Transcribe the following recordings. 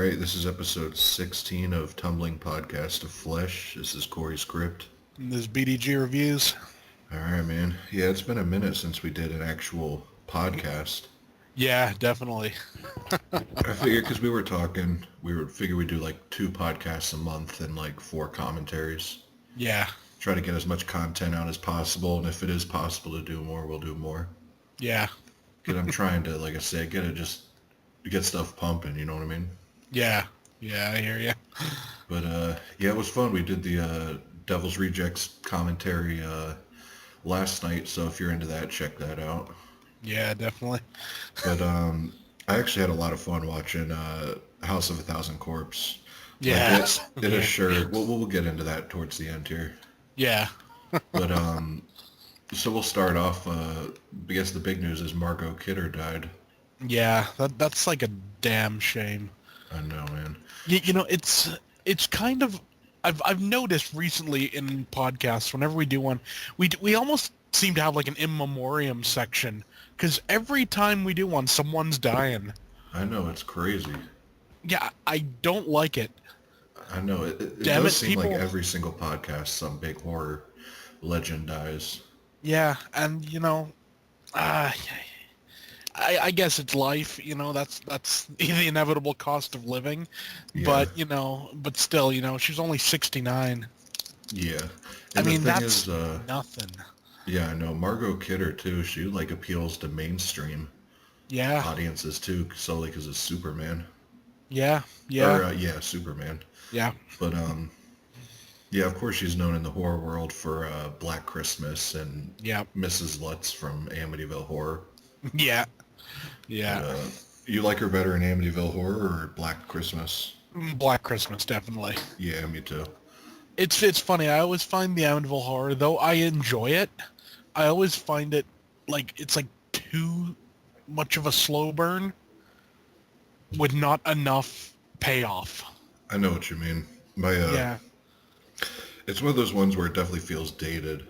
right, this is episode 16 of Tumbling Podcast of Flesh. This is Corey Script. And there's BDG reviews. All right, man. Yeah, it's been a minute since we did an actual podcast. Yeah, definitely. I figured because we were talking, figure we'd do like 2 podcasts a month and like 4 commentaries. Yeah. Try to get as much content out as possible, and if it is possible to do more, we'll do more. Yeah. Because I'm trying to, like I said, get stuff pumping, you know what I mean? Yeah. Yeah, I hear you. But yeah, it was fun. We did the Devil's Rejects commentary last night, so if you're into that, check that out. Yeah, definitely. But I actually had a lot of fun watching House of a Thousand Corpse. Yeah. Like it is sure. We'll get into that towards the end here. Yeah. But so we'll start off. I guess the big news is Margot Kidder died. Yeah, that's like a damn shame. I know, man. You know, it's kind of I've noticed recently in podcasts whenever we do one, we almost seem to have like an in memoriam section because every time we do one, someone's dying. I know, it's crazy. Yeah, I don't like it. I know it does seem like every single podcast some big horror legend dies. Yeah, and you know, I guess it's life, you know, that's the inevitable cost of living. Yeah. But, you know, but still, you know, she's only 69. Yeah. And I mean, that's nothing. Yeah, I know. Margot Kidder, too, she, like, appeals to mainstream audiences, too, solely because of Superman. Yeah, yeah. Or, yeah, Superman. Yeah. But, yeah, of course she's known in the horror world for Black Christmas and Mrs. Lutz from Amityville Horror. Yeah. Yeah. But, you like her better in Amityville Horror or Black Christmas? Black Christmas, definitely. Yeah, me too. It's funny. I always find the Amityville Horror, though I enjoy it, I always find it like it's like too much of a slow burn with not enough payoff. I know what you mean. It's one of those ones where it definitely feels dated.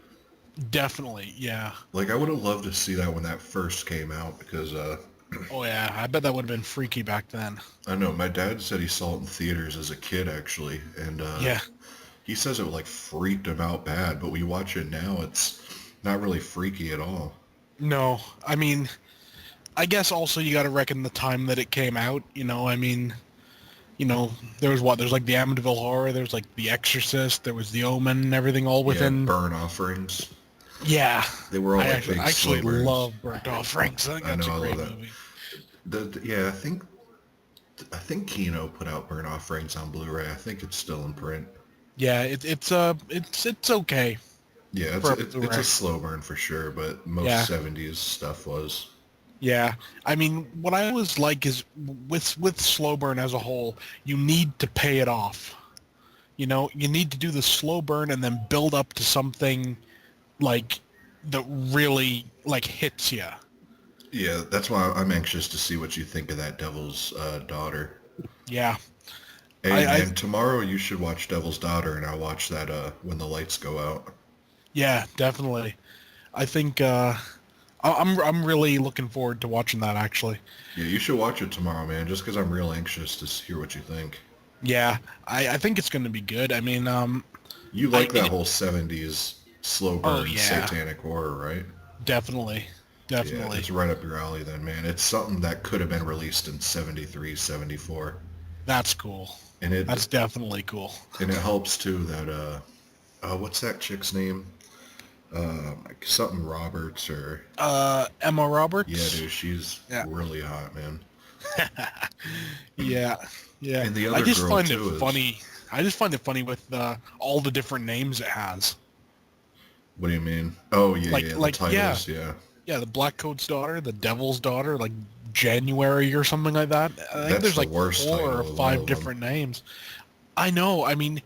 Definitely, yeah. Like, I would have loved to see that when that first came out because, oh, yeah, I bet that would have been freaky back then. I know, my dad said he saw it in theaters as a kid, actually, and, he says it, like, freaked him out bad, but we watch it now, it's not really freaky at all. No, I mean, I guess also you gotta reckon the time that it came out, you know, I mean, you know, there's like the Amityville Horror, there's like The Exorcist, there was The Omen and everything all within... Yeah, Burnt Offerings. Yeah. They were all I like big actually slow burns. love Burnt Offerings. I think that's a great movie. Yeah, I think Kino put out Burnt Offerings on Blu-ray. I think it's still in print. Yeah, it's okay. Yeah, it's a slow burn for sure, but most 70s stuff was. Yeah, I mean, what I always like is with slow burn as a whole, you need to pay it off. You know, you need to do the slow burn and then build up to something like that really like hits you. Yeah, that's why I'm anxious to see what you think of that Devil's Daughter. Yeah. Hey, and tomorrow you should watch Devil's Daughter, and I'll watch that when the lights go out. Yeah, definitely. I think I'm really looking forward to watching that, actually. Yeah, you should watch it tomorrow, man, just because I'm real anxious to hear what you think. Yeah, I think it's going to be good. I mean, you like that whole 70s slow burn satanic horror, right? Definitely. Yeah, it's right up your alley then, man. It's something that could have been released in 73, 74. That's cool. And that's definitely cool. And it helps too that what's that chick's name? Something Roberts or Emma Roberts? Yeah, dude, she's really hot, man. Yeah. And the other I just girl find too it funny. I just find it funny with all the different names it has. What do you mean? Oh, yeah, like, the titles, Yeah, the Black Coat's Daughter, the Devil's Daughter, like January or something like that. I think there's like 4 or 5 different names. I know, I mean...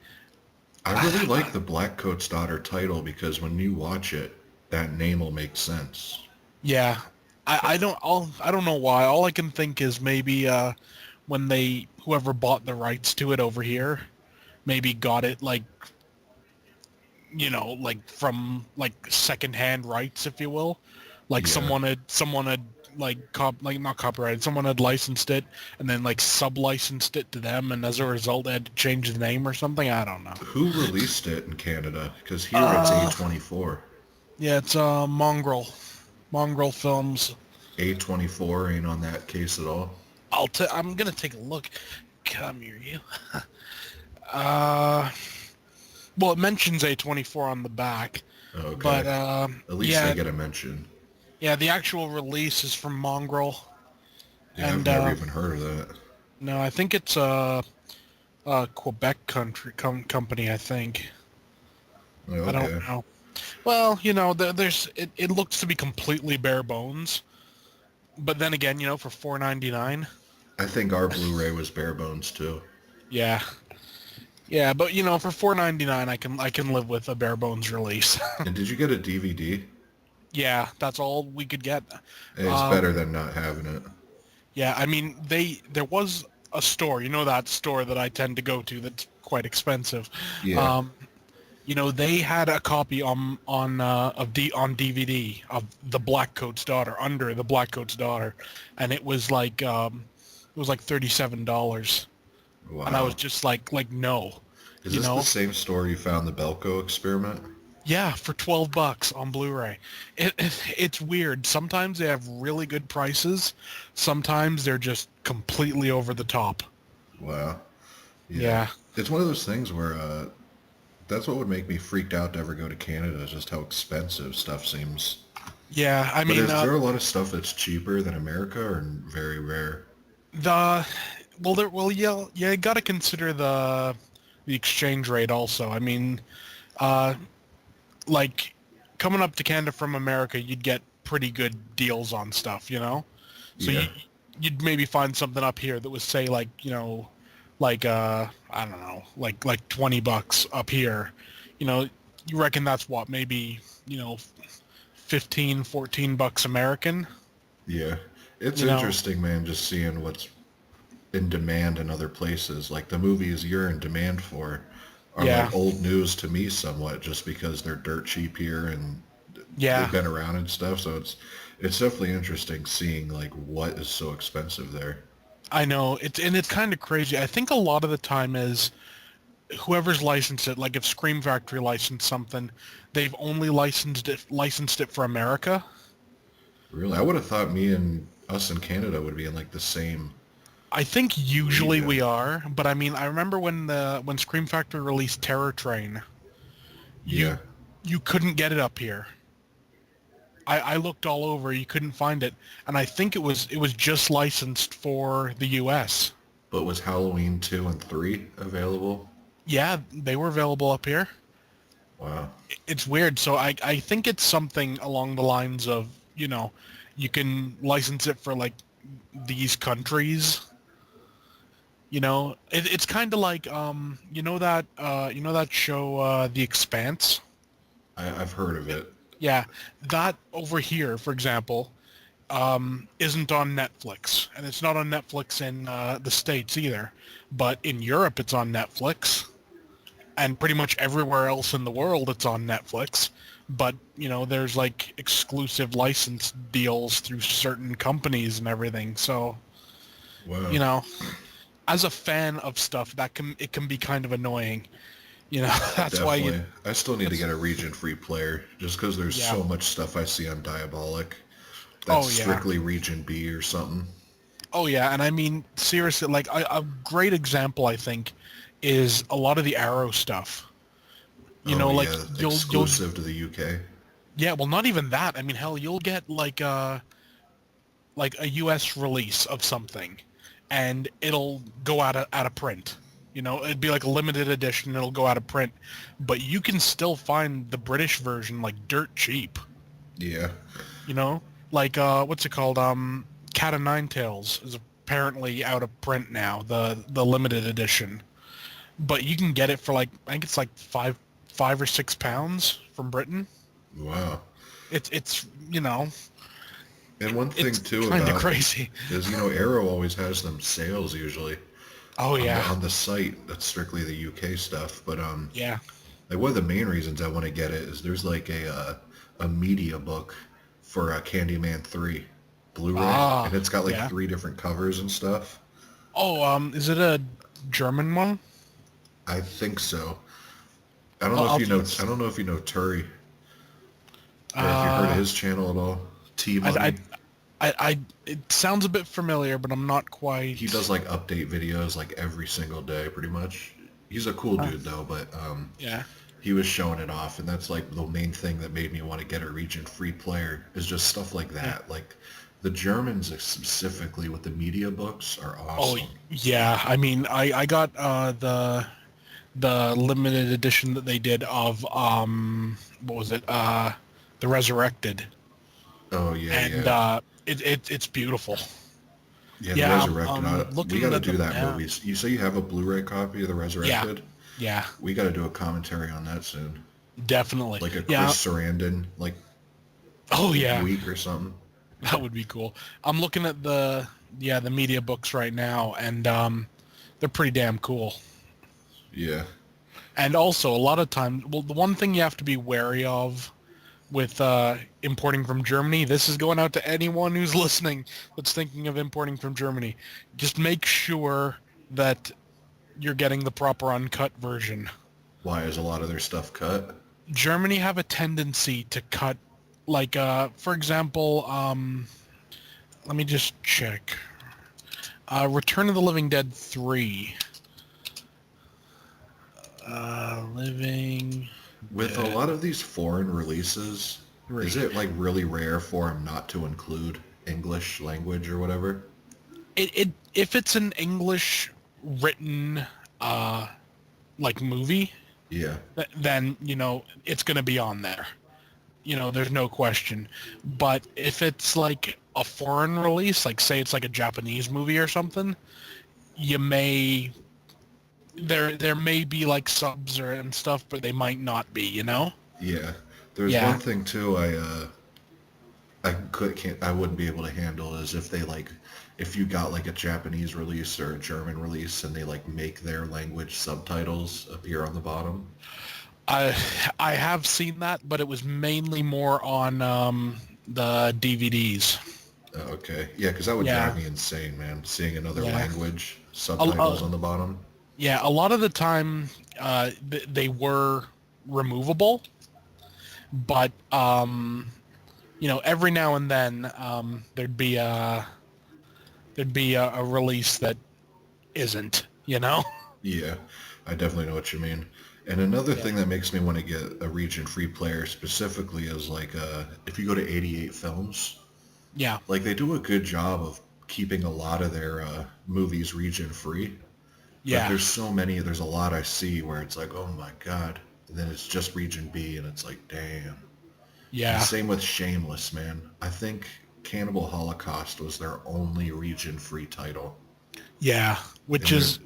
I really like the Black Coat's Daughter title because when you watch it, that name will make sense. Yeah. I don't know why. All I can think is maybe when whoever bought the rights to it over here maybe got it like, you know, like from like secondhand rights, if you will. Like someone had like not copyrighted. Someone had licensed it and then like sub-licensed it to them, and as a result, they had to change the name or something. I don't know. Who released it in Canada? Because here it's Uh, A24. yeah, it's Mongrel Films. A24 ain't on that case at all. I'm gonna take a look. Come here, you. Uh, well, it mentions A24 on the back, Okay. but At least they get a mention. yeah, the actual release is from Mongrel, Yeah, I've and never even heard of that. no, I think it's a Quebec company. I think. I don't Okay. know. Well, you know, there's it looks to be completely bare bones, but then again, you know, for $4.99, I think our Blu-ray was bare bones too. yeah, yeah, but you know, for $4.99, I can live with a bare bones release. And did you get a DVD? Yeah, that's all we could get. It's Um, better than not having it. yeah, I mean, there was a store, you know, that store that I tend to go to that's quite expensive. Yeah. Um, you know, they had a copy on DVD of The Blackcoat's Daughter, Under the Blackcoat's Daughter, and it was like $37, and I was Wow. just like no, Is you this the know. same store you found the Belko experiment? Yeah, for $12 on Blu-ray. It's weird. Sometimes they have really good prices. Sometimes they're just completely over the top. Wow. Yeah. Yeah. It's one of those things where that's what would make me freaked out to ever go to Canada, is just how expensive stuff seems. Yeah, I But mean, is there a lot of stuff that's cheaper than America or very rare? the yeah, you got to consider the exchange rate also. I mean, uh like coming up to Canada from America, you'd get pretty good deals on stuff, you know? So Yeah. you'd maybe find something up here that was say like, you know, like I don't know, like $20 up here. You know, you reckon that's what, maybe, you know, 15, $14 American, Yeah. It's you know? interesting, man, just seeing what's in demand in other places. Like the movies you're in demand for are Yeah. like old news to me somewhat, just because they're dirt cheap here and they've Yeah. been around and stuff. So it's definitely interesting seeing like what is so expensive there. I know. It's kind of crazy. I think a lot of the time is whoever's licensed it, like if Scream Factory licensed something, they've only licensed it for America. Really, I would have thought me and us in Canada would be in like the same I think usually we region. are, but I mean, I remember when Scream Factory released Terror Train, you Yeah, you couldn't get it up here. I looked all over, you couldn't find it, and I think it was just licensed for the U.S. but was Halloween 2 and 3 available? Yeah, they were available up here. Wow. It's weird. So I think it's something along the lines of, you know, you can license it for like these countries. You know, it's kind of like you know that show The Expanse. I've heard of it. Yeah, that over here, for example, isn't on Netflix, and it's not on Netflix in the States either. But in Europe, it's on Netflix, and pretty much everywhere else in the world, it's on Netflix. But you know, there's like exclusive license deals through certain companies and everything. So Wow. you know, as a fan of stuff, it can be kind of annoying. You know, that's why you. Definitely. I still need to That's get a region-free player, just because there's yeah. so much stuff I see on Diabolic that's Oh yeah. strictly region B or something. Oh yeah. And I mean, seriously, like a great example, I think, is a lot of the Arrow stuff. You Oh know, like yeah, you'll exclusive to the UK. yeah. Well, not even that. I mean, hell, you'll get like a U.S. release of something, and it'll go out of print. You know, it'd be like a limited edition. It'll go out of print, but you can still find the British version like dirt cheap. Yeah. You know, like what's it called? Cat of Nine Tails is apparently out of print now. The limited edition, but you can get it for like I think it's like £5 or £6 from Britain. Wow. It's you know And one thing it's too kind of about crazy. is, Arrow always has them sales usually Oh on the yeah, on the site. That's strictly the UK stuff. But yeah. like one of the main reasons I want to get it is there's like a media book for Candyman 3. Blu-ray, and Ah, it's got like yeah. 3 different covers and stuff. Oh, is it a German one? I think so. I'll just, I don't know if you know Turi, or if you heard of uh, his channel at all. T I, Money. it sounds a bit familiar, but I'm not He quite. does like update videos like every single day, pretty much. He's a cool Uh, dude though, but yeah, he was showing it off, and that's like the main thing that made me want to get a region free player is just stuff like yeah. that. Like the Germans specifically with the media books are Oh, awesome. yeah. I mean, I got the limited edition that they did of what was it? The Resurrected, Oh yeah, and yeah, it's beautiful. yeah. The Yeah, Resurrected. We got looking to at do them that now. movie. You say you have a Blu-ray copy of the Yeah, Resurrected? yeah, We got to do a commentary on that soon, definitely. like a Yeah. Chris Sarandon like Oh yeah, week or something. that would be cool. I'm looking at the media books right now, and they're pretty damn cool. Yeah. And also, a lot of times, well, the one thing you have to be wary of with importing from Germany, this is going out to anyone who's listening that's thinking of importing from Germany. Just make sure that you're getting the proper uncut version. Why is a lot of their stuff cut? Germany have a tendency to cut, like, for example, let me just check. Return of the Living Dead 3. Living With a Dead lot of these foreign releases, is 3. it like really rare for them not to include English language or whatever? It if it's an English written uh like movie, Yeah, then it's going to be on there. There's no question. But if it's like a foreign release, like say it's like a Japanese movie or something, you may there may be like subs or and stuff, but they might not be. yeah. There's Yeah. one thing too I wouldn't be able to handle is if they like if you got like a Japanese release or a German release and they like make their language subtitles appear on the bottom. I I have seen that, but it was mainly more on the DVDs. Oh, okay. Yeah, because that would Yeah. drive me insane, man. Seeing another Yeah. language A, subtitles on the bottom. yeah, a lot of the time they were removable, but every now and then there'd be a release that isn't. Yeah, I definitely know what you mean. And another Yeah. thing that makes me want to get a region free player specifically is like if you go to 88 Films, Yeah. like they do a good job of keeping a lot of their movies region free. But Yeah. there's a lot I see where it's like, oh my God. And then it's just region B and it's like, damn. And Yeah. same with Shameless, man. I think Cannibal Holocaust was their only region free title. Yeah. Which And they're, is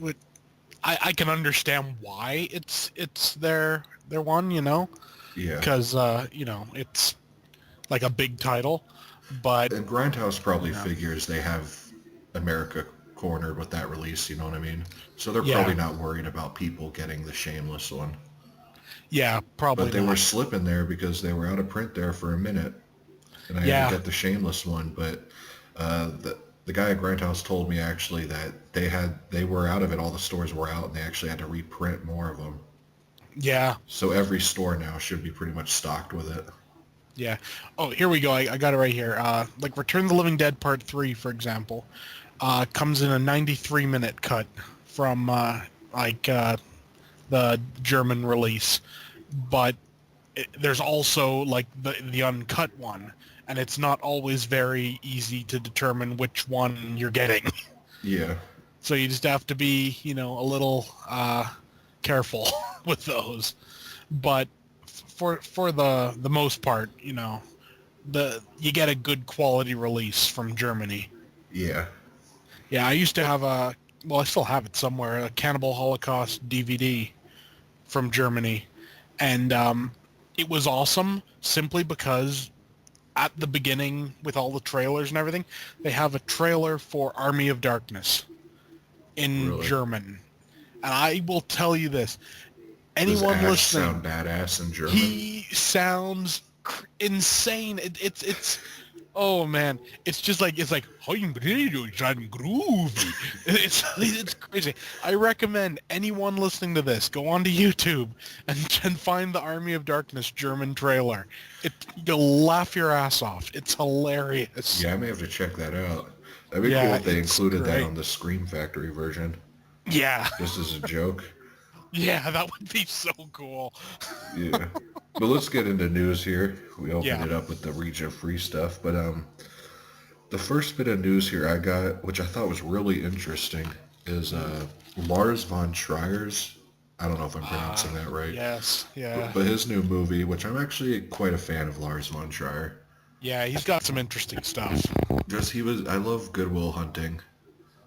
I can understand why it's their one, yeah. because it's like a big title, but And Grindhouse you probably know, figures they have America cornered with that release, you know what I mean? So they're yeah, probably not worried about people getting the Shameless one. yeah, But probably they were not. slipping there because they were out of print there for a minute, and I had to Yeah, get the Shameless one. But the guy at Grindhouse told me actually that they were out of it. All the stores were out, and they actually had to reprint more of them. yeah, So every store now should be pretty much stocked with it. yeah. Oh, here we go. I got it right here. Like Return of the Living Dead Part 3, for example, comes in a 93-minute cut from the German release, but there's also like the uncut one, and it's not always very easy to determine which one you're getting. Yeah, So you just have to be, a little careful with those. But for the most part, you get a good quality release from Germany. yeah, Yeah, I used to have I still have it somewhere, a Cannibal Holocaust DVD from Germany, and it was awesome simply because at the beginning with all the trailers and everything, they have a trailer for Army of Darkness in really. German. And I will tell you this, Does anyone Ash sound listening, badass in German? he sounds insane. It's Oh man, it's like I'm radio and groovy. It's crazy. I recommend anyone listening to this go onto YouTube and find the Army of Darkness German trailer. You'll laugh your ass off. It's hilarious. Yeah, I may have to check that out. That'd be cool Yeah, if they it's included that great. on the Scream Factory version, Yeah, just as a joke. yeah, that would be so cool. Yeah. But let's get into news here. We opened Yeah. it up with the region free stuff, but the first bit of news here I got, which I thought was really interesting, is Lars von Trier's. I don't know if I'm pronouncing that right, Yes, yeah, but his new movie, which I'm actually quite a fan of Lars von Trier. yeah. He's got some interesting stuff. Just I love Good Will Hunting.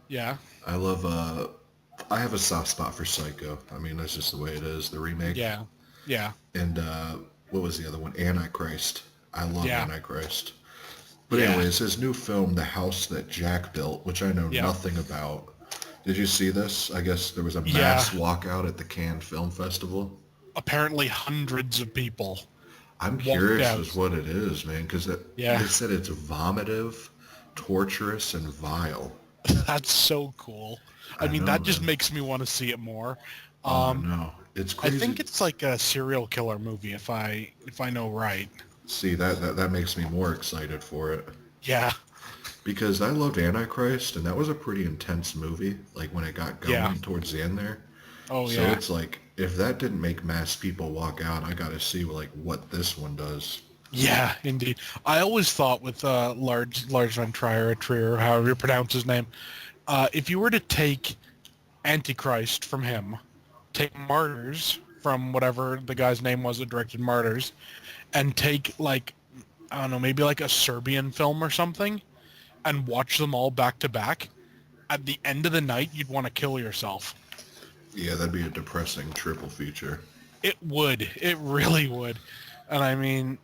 Yeah, I love I have a soft spot for Psycho. I mean, that's just the way it is, the remake. yeah, yeah, And what was the other one? Antichrist. I love yeah, Antichrist. But yeah, anyways, his new film, The House That Jack Built, which I know yeah, nothing about. Did you see this? I guess there was a yeah. mass walkout at the Cannes Film Festival. Apparently, hundreds of people I'm walked curious out. as what it is, man, because Yeah, they said it's vomitive, torturous, and vile. that's so cool. I I mean, know, that just man. makes me want to see it more. Oh, I know. It's I crazy. think it's like a serial killer movie, if I know right. See, that makes me more excited for it. Yeah, Because I loved Antichrist, and that was a pretty intense movie, like when it got yeah. going towards the end there. Oh So yeah, it's like, if that didn't make mass people walk out, I gotta see like what this one does. yeah, indeed. I always thought with Lars von Trier, however you pronounce his name, if you were to take Antichrist from him, take Martyrs from whatever the guy's name was that directed Martyrs, and take like I don't know, maybe like a Serbian film or something, and watch them all back to back, at the end of the night, you'd want to kill yourself. Yeah, that'd be a depressing triple feature. It would. It really would. And I mean,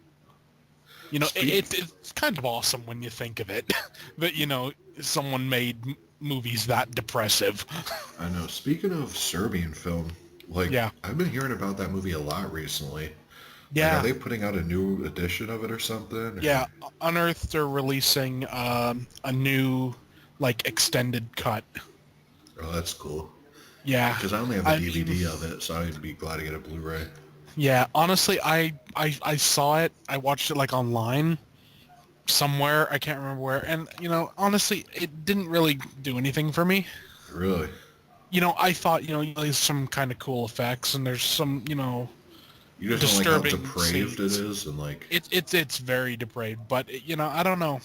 Speak, it's kind of awesome when you think of it, that, someone made movies that depressive. I know. Speaking of Serbian film, like Yeah. I've been hearing about that movie a lot recently. Like, are Yeah. they putting out a new edition of it or something? Yeah. Unearthed are releasing a new, like, extended cut. Oh, that's cool. Yeah. Because I only have a I DVD mean, of it, so I'd be glad to get a Blu-ray. yeah, honestly, I saw it. I watched it, like, online somewhere. I can't remember where. And, honestly, it didn't really do anything for me. Really? I thought, there's some kind of cool effects, and there's some, You just don't like how disturbing depraved it scenes. is, and like, It's very depraved, but I don't know.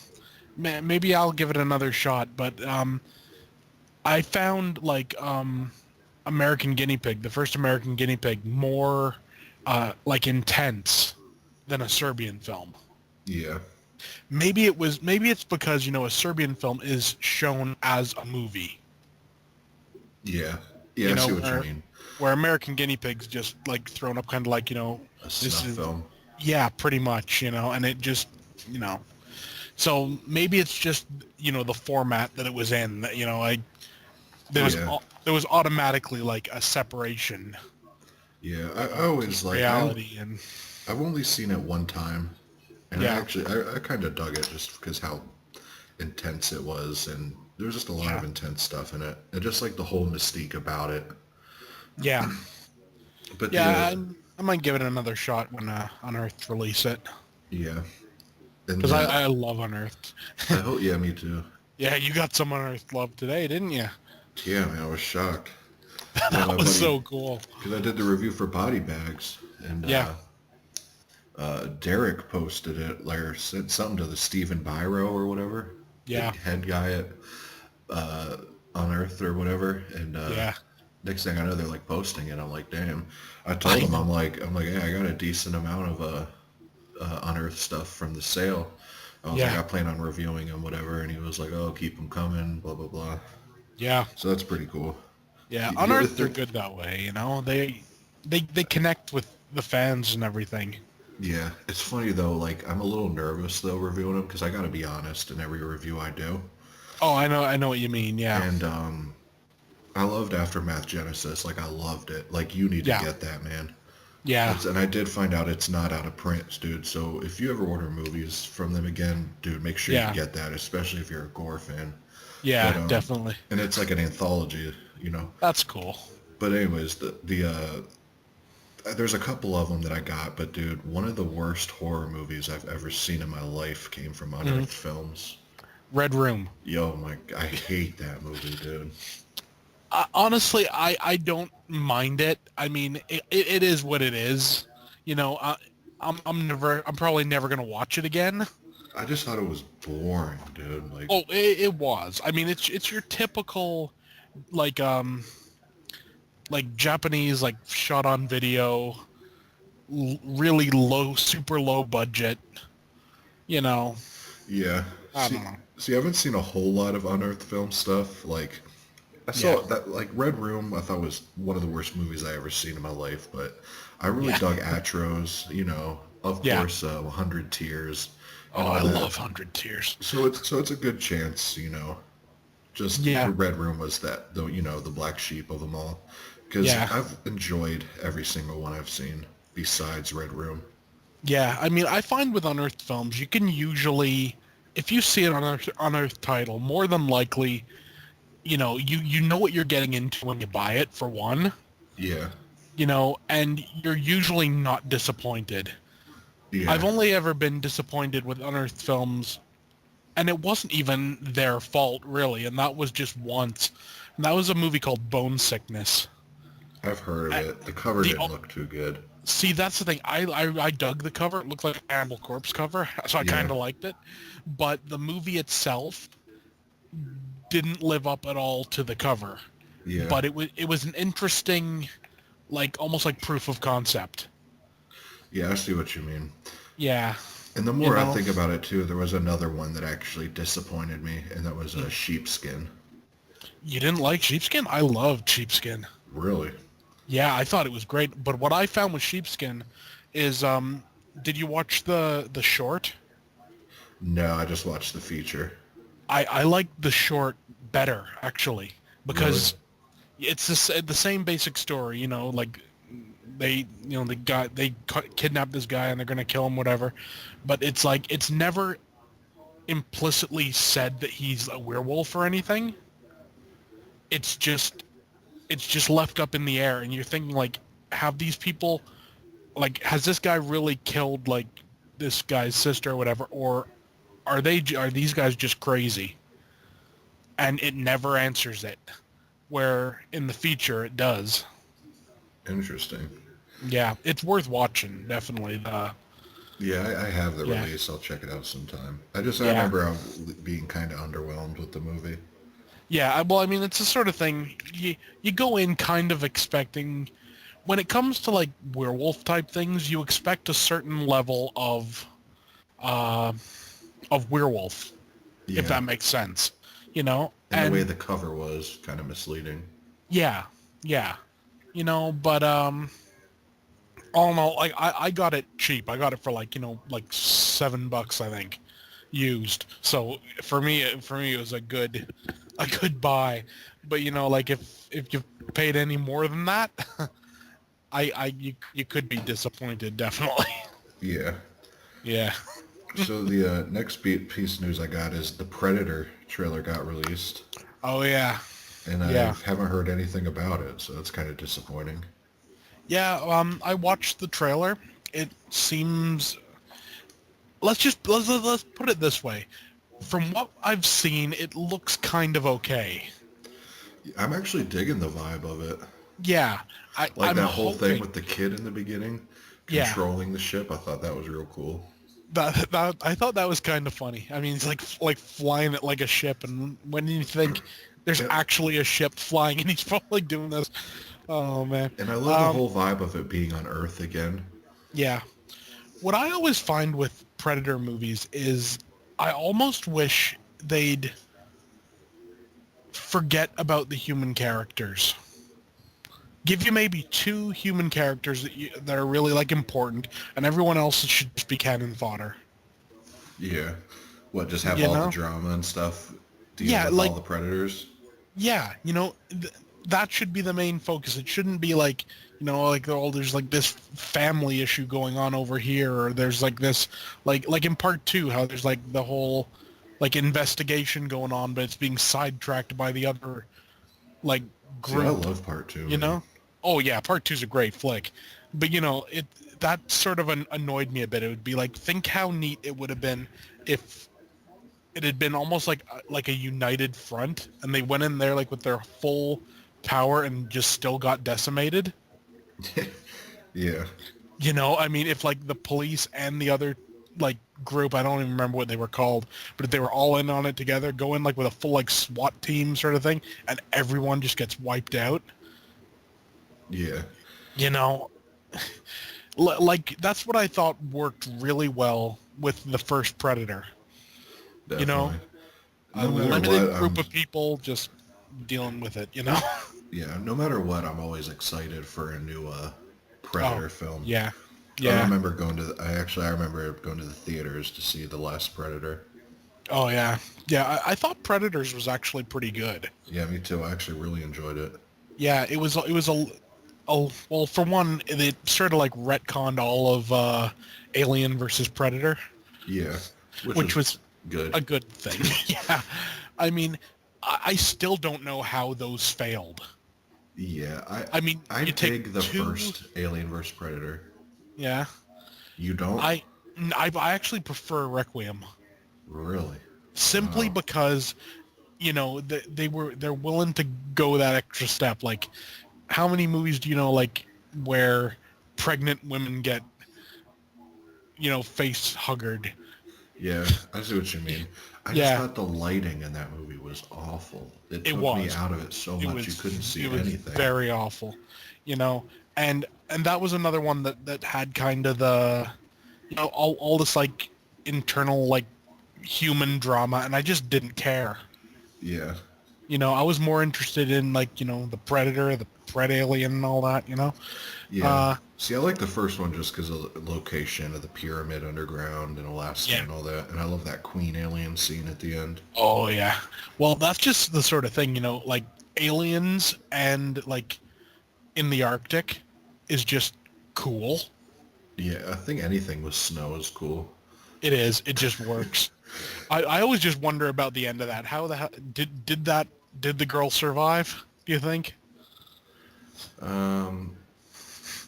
Maybe I'll give it another shot. But I found like American Guinea Pig, the first American Guinea Pig, more like intense than a Serbian film. yeah, Maybe it's because a Serbian film is shown as a movie. yeah, yeah. I see what you mean. Where American Guinea Pig's just like thrown up kind of like, A this snuff is, film. yeah, pretty much, and it just, so maybe it's just, the format that it was in, that, like, Yeah, there was automatically like a separation yeah. I always like. reality and, I've only seen it one time, and yeah, I kind of dug it just because how intense it was, and there's just a lot of yeah, intense stuff in it, and just like the whole mystique about it. yeah, But yeah, the I might give it another shot when Unearthed release it, yeah, and because I love Unearthed. I hope yeah, me too. Yeah, you got some Unearthed love today, didn't you? Yeah, man, I was shocked. Yeah, That my was buddy, so cool. because I did the review for Body Bags, and Yeah, Derek posted it, like, or sent something to the Stephen Biro or whatever, the yeah, head guy at Unearthed or whatever, and yeah. next thing I know, they're like posting it. I'm like, damn. I told I him, know. I'm like, yeah, I got a decent amount of Unearthed stuff from the sale. I was like, Yeah, I plan on reviewing them, whatever, and he was like, oh, keep them coming, blah blah blah. yeah, So that's pretty cool. yeah. You ever Unearthed are think? good that way, they connect with the fans and everything. Yeah, it's funny though. Like, I'm a little nervous though reviewing them because I got to be honest in every review I do. Oh, I know what you mean. Yeah, And I loved Aftermath Genesis. Like, I loved it. Like, you need to yeah. get that, man. Yeah. And I did find out it's not out of print, dude. So if you ever order movies from them again, dude, make sure you Yeah. get that, especially if you're a gore fan. But Yeah, definitely. and it's like an anthology, you know. That's cool. But anyways, there's a couple of them that I got, but dude, one of the worst horror movies I've ever seen in my life came from Mhm. Unearthed Films. Red Room. Yo, I hate that movie, dude. Honestly, I don't mind it. I mean, it is what it is. You know, I'm probably never gonna watch it again. I just thought it was boring, dude. Like, Oh, it was. I mean, it's your typical like like Japanese like shot on video, really low, super low budget. You know, yeah. I don't know. See, I haven't seen a whole lot of Unearthed Film stuff. Like, I Yeah, saw that, like, Red Room, I thought was one of the worst movies I ever seen in my life, but I really yeah, dug Atros, of yeah. course, 100 Tears Oh, and I all that. love Hundred Tears. So it's a good chance, just Yeah, Red Room was the black sheep of them all. Because yeah. I've enjoyed every single one I've seen besides Red Room. Yeah, I mean, I find with unearthed films, you can usually, if you see an unearthed title, more than likely, you know what you're getting into when you buy it, for one, Yeah, and you're usually not disappointed. I've yeah, only ever been disappointed with unearthed films, and it wasn't even their fault, really, and that was just once. And that was a movie called Bone Sickness. I've heard of Uh, it. The cover The didn't look too good. See, that's the thing. I dug the cover. It looked like a Cannibal Corpse cover, so I Yeah, kind of liked it. But the movie itself didn't live up at all to the cover. yeah, But it was an interesting, like almost like proof of concept. yeah. I see what you mean. Yeah, And the you more I know. think about it too, there was another one that actually disappointed me, and that was a Sheepskin. You didn't like Sheepskin? I loved Sheepskin. Really? Yeah, I thought it was great. But what I found with Sheepskin is, did you watch the short? No, I just watched the feature. I like the short better actually Really? because it's the same basic story, like they kidnap this guy and they're gonna kill him, whatever. But it's like it's never implicitly said that he's a werewolf or anything. It's just it's just left up in the air, and you're thinking like, have these people has this guy really killed like this guy's sister or whatever, or are these guys just crazy? And it never answers it. Where in the feature it does. Interesting. Yeah, it's worth watching, definitely. Yeah, I have the Yeah, release. I'll check it out sometime. I yeah, remember being kind of underwhelmed with the movie. yeah. Well, I mean, it's the sort of thing you go in kind of expecting. When it comes to like werewolf type things, you expect a certain level uh, of werewolf, if Yeah, that makes sense. and the way And the cover was kind of misleading. yeah, yeah, but all in all, like I got it cheap. I got it for like like $7, I think, used. So for me, it was a good buy. But like if you paid any more than that, you could be disappointed, definitely. Yeah. Yeah. So the piece of news I got is the Predator trailer got released, Oh yeah. and I Yeah. haven't heard anything about it, so that's kind of disappointing. Yeah. I watched the trailer. It seems. Let's put it this way. From what I've seen, it looks kind of okay. I'm actually digging the vibe of it. Yeah. Like I'm that whole thing hoping. with the kid in the beginning Yeah. controlling the ship. I thought that was real cool. That I thought that was kind of funny. I mean, it's like flying it like a ship, and when you think there's Yeah, actually a ship flying, and he's probably doing this. Oh man. and I love the Um. whole vibe of it being on Earth again. Yeah. What I always find with Predator movies is I almost wish they'd forget about the human characters. Give you maybe two human characters that are really like important, and everyone else should just be cannon fodder. Yeah. What, just have You all the know? drama and stuff deal Yeah, with all like the predators? yeah, that should be the main focus. It shouldn't be like, like, oh, there's like this family issue going on over here, or there's like this, like in part 2, how there's like the whole like investigation going on, but it's being sidetracked by the other like See, I group. love part 2, You man. know? Oh yeah, part 2's a great flick, but it that sort of annoyed me a bit. It would be like, think how neat it would have been if it had been almost like a united front, and they went in there like with their full power and just still got decimated. Yeah. I mean, if like the police and the other like group, I don't even remember what they were called, but if they were all in on it together, go in like with a full like SWAT team sort of thing, and everyone just gets wiped out. Yeah. You know, like that's what I thought worked really well with the first Predator. You know, Definitely. a No matter limited what, group of people just dealing with it. yeah, no matter what, I'm always excited for a new Oh, Predator film. yeah, I yeah. remember going to I remember going to the theaters to see The Last Predator. Oh, yeah. Yeah, I thought Predators was actually pretty good. Yeah, me too. I actually really enjoyed it. Yeah, it was well, for one, it sort of like retconned all of Alien versus Predator, Yeah, which which was was good. a good thing. Yeah. I mean, I still don't know how those failed. Yeah, I mean, I you take dig the two, first Alien vs Predator. yeah. You don't I I actually prefer Requiem really? simply Oh, because they're willing to go that extra step. Like, how many movies do you know, like, where pregnant women get face huggered? yeah, I see what you mean. I just Yeah, thought the lighting in that movie was awful. It it took me was out of it so it much you was couldn't see it was anything. very awful, you know and that was another one that had kind of the all this like internal like human drama, and I just didn't care. Yeah, I was more interested in, like, the Predator, the Pred Alien, and all that. yeah. Uh, See, I like the first one just because of the location of the pyramid underground in Alaska yeah. and all that, and I love that Queen alien scene at the end. Oh yeah. Well, that's just the sort of thing, like aliens and like in the Arctic is just cool. Yeah, I think anything with snow is cool. It is. It just works. I always just wonder about the end of that. How the hell did the girl survive? Do you think? Um,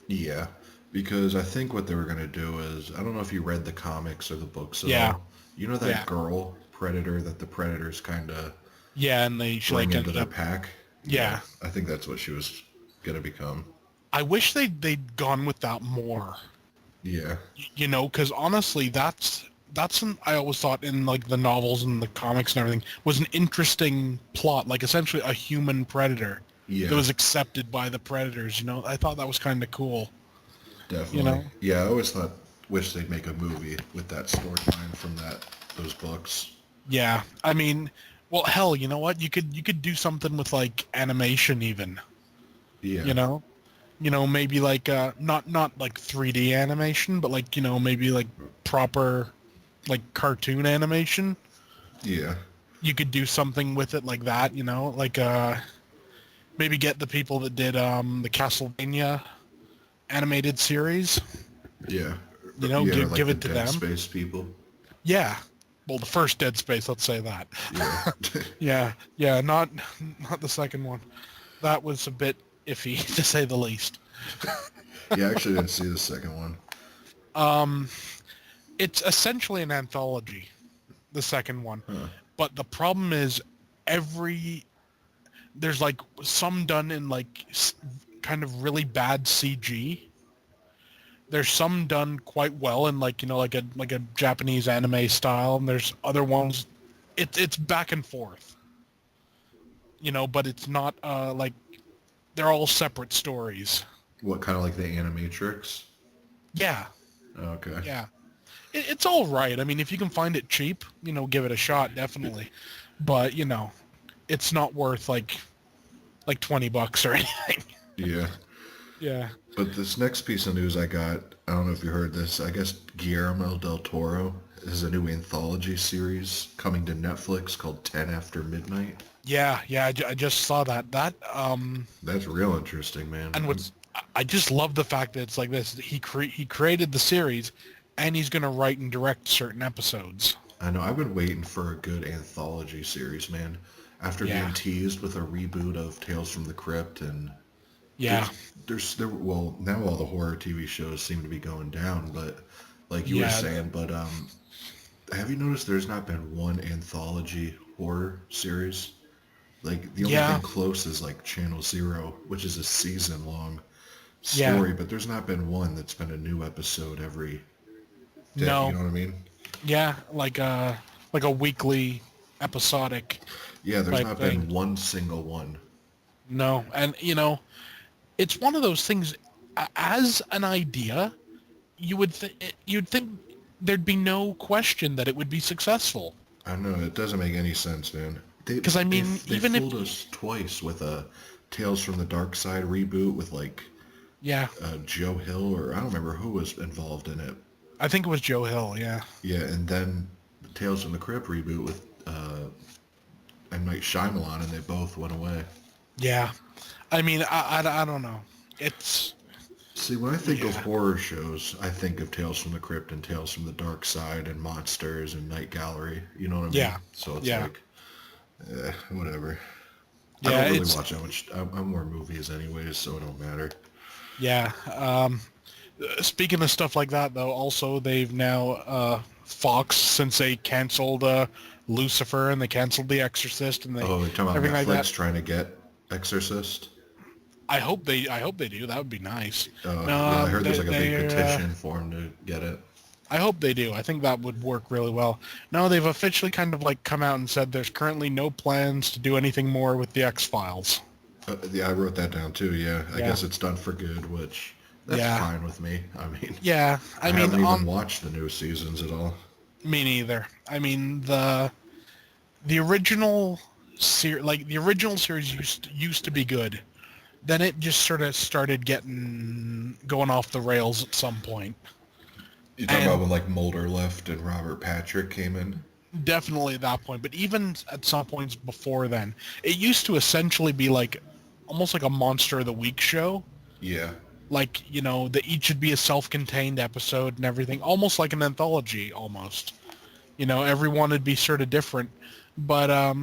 yeah, because I think what they were gonna do is I don't know if you read the comics or the books at Yeah. all. You know that Yeah. girl Predator that the Predators kind of Yeah, and she bring like into ended their up. pack? Yeah, Yeah. I think that's what she was gonna become. I wish they'd gone with that more. Yeah, Because honestly, that's I always thought in like the novels and the comics and everything was an interesting plot, like essentially a human predator that yeah, was accepted by the predators. I thought that was kind of cool. You definitely. know? Yeah, I always wish they'd make a movie with that storyline from those books. Yeah. I mean, well, hell, you know what? You could do something with like animation even. Yeah, You know? Maybe like not like 3D animation, but like maybe like proper like cartoon animation. yeah, You could do something with it like that, like maybe get the people that did the Castlevania animated series, yeah, yeah. give Like the it to Dead them. Space people. Yeah. Well, the first Dead Space, let's say that. Yeah, Yeah, yeah, not the second one. That was a bit iffy to say the least. yeah. I actually didn't see the second one. Um, it's essentially an anthology, the second one. Huh. But the problem is every there's like some done in like kind of really bad CG. There's some done quite well in like like a Japanese anime style, and there's other ones. It's back and forth, but it's not like they're all separate stories. What kind of like the Animatrix? Yeah, Okay. yeah. It's all right. I mean, if you can find it cheap, give it a shot, definitely. But it's not worth like $20 or anything. Yeah. Yeah. But this next piece of news I got, I don't know if you heard this. I guess Guillermo del Toro has a new anthology series coming to Netflix called 10 After Midnight. Yeah, yeah, I just saw that. That's real interesting, And man. I just love the fact that it's like this. He created the series, and he's gonna write and direct certain episodes. I know I've been waiting for a good anthology series, man. After Yeah, being teased with a reboot of Tales from the Crypt, and yeah, well, now all the horror TV shows seem to be going down, but like you were yeah, saying, but have you noticed there's not been one anthology horror series? Like the only yeah, thing close is like Channel Zero, which is a season long yeah. story, but there's not been one that's been a new episode every day. You No, know what I mean? yeah, like a weekly episodic Yeah, there's type not thing. been one single one. No, and it's one of those things. As an idea, you'd think there'd be no question that it would be successful. I don't know. It doesn't make any sense, man. They Because I they mean, they even if fooled us twice with a Tales from the Dark Side reboot with like yeah, Joe Hill, or I don't remember who was involved in it. I think it was Joe Hill. Yeah, Yeah, and then the Tales from the Crypt reboot with M. Night Shyamalan, and they both went away. yeah. I mean, I don't know. It's See, when I think of yeah, horror shows, I think of Tales from the Crypt and Tales from the Dark Side and Monsters and Night Gallery. You know what I mean? yeah, So it's yeah, like, whatever. I yeah. don't really It's watch that much. I'm more movies anyways, so it don't matter. yeah. Speaking of stuff like that, though, also they've now Fox, since they canceled Lucifer and they canceled The Exorcist and they Oh, you're talking about everything like that. Netflix trying to get Exorcist? I hope they do. That would be nice. Yeah, I No, heard there's like a big they're petition for him to get it. I hope they do. I think that would work really well. No, they've officially kind of like come out and said there's currently no plans to do anything more with the X-Files. Yeah, I wrote that down too. Yeah, I Yeah. guess it's done for good, which that's Yeah. fine with me. I mean, Yeah. I I mean, haven't even watched the new seasons at all. me neither. I mean, the original the original series used to be good. Then it just sort of started getting going off the rails at some point. You talking about And when like Mulder left and Robert Patrick came in? definitely at that point, but even at some points before then, it used to essentially be like almost like a Monster of the Week show. Yeah, Like, that each would be a self-contained episode and everything, almost like an anthology almost. Every one would be sort of different. But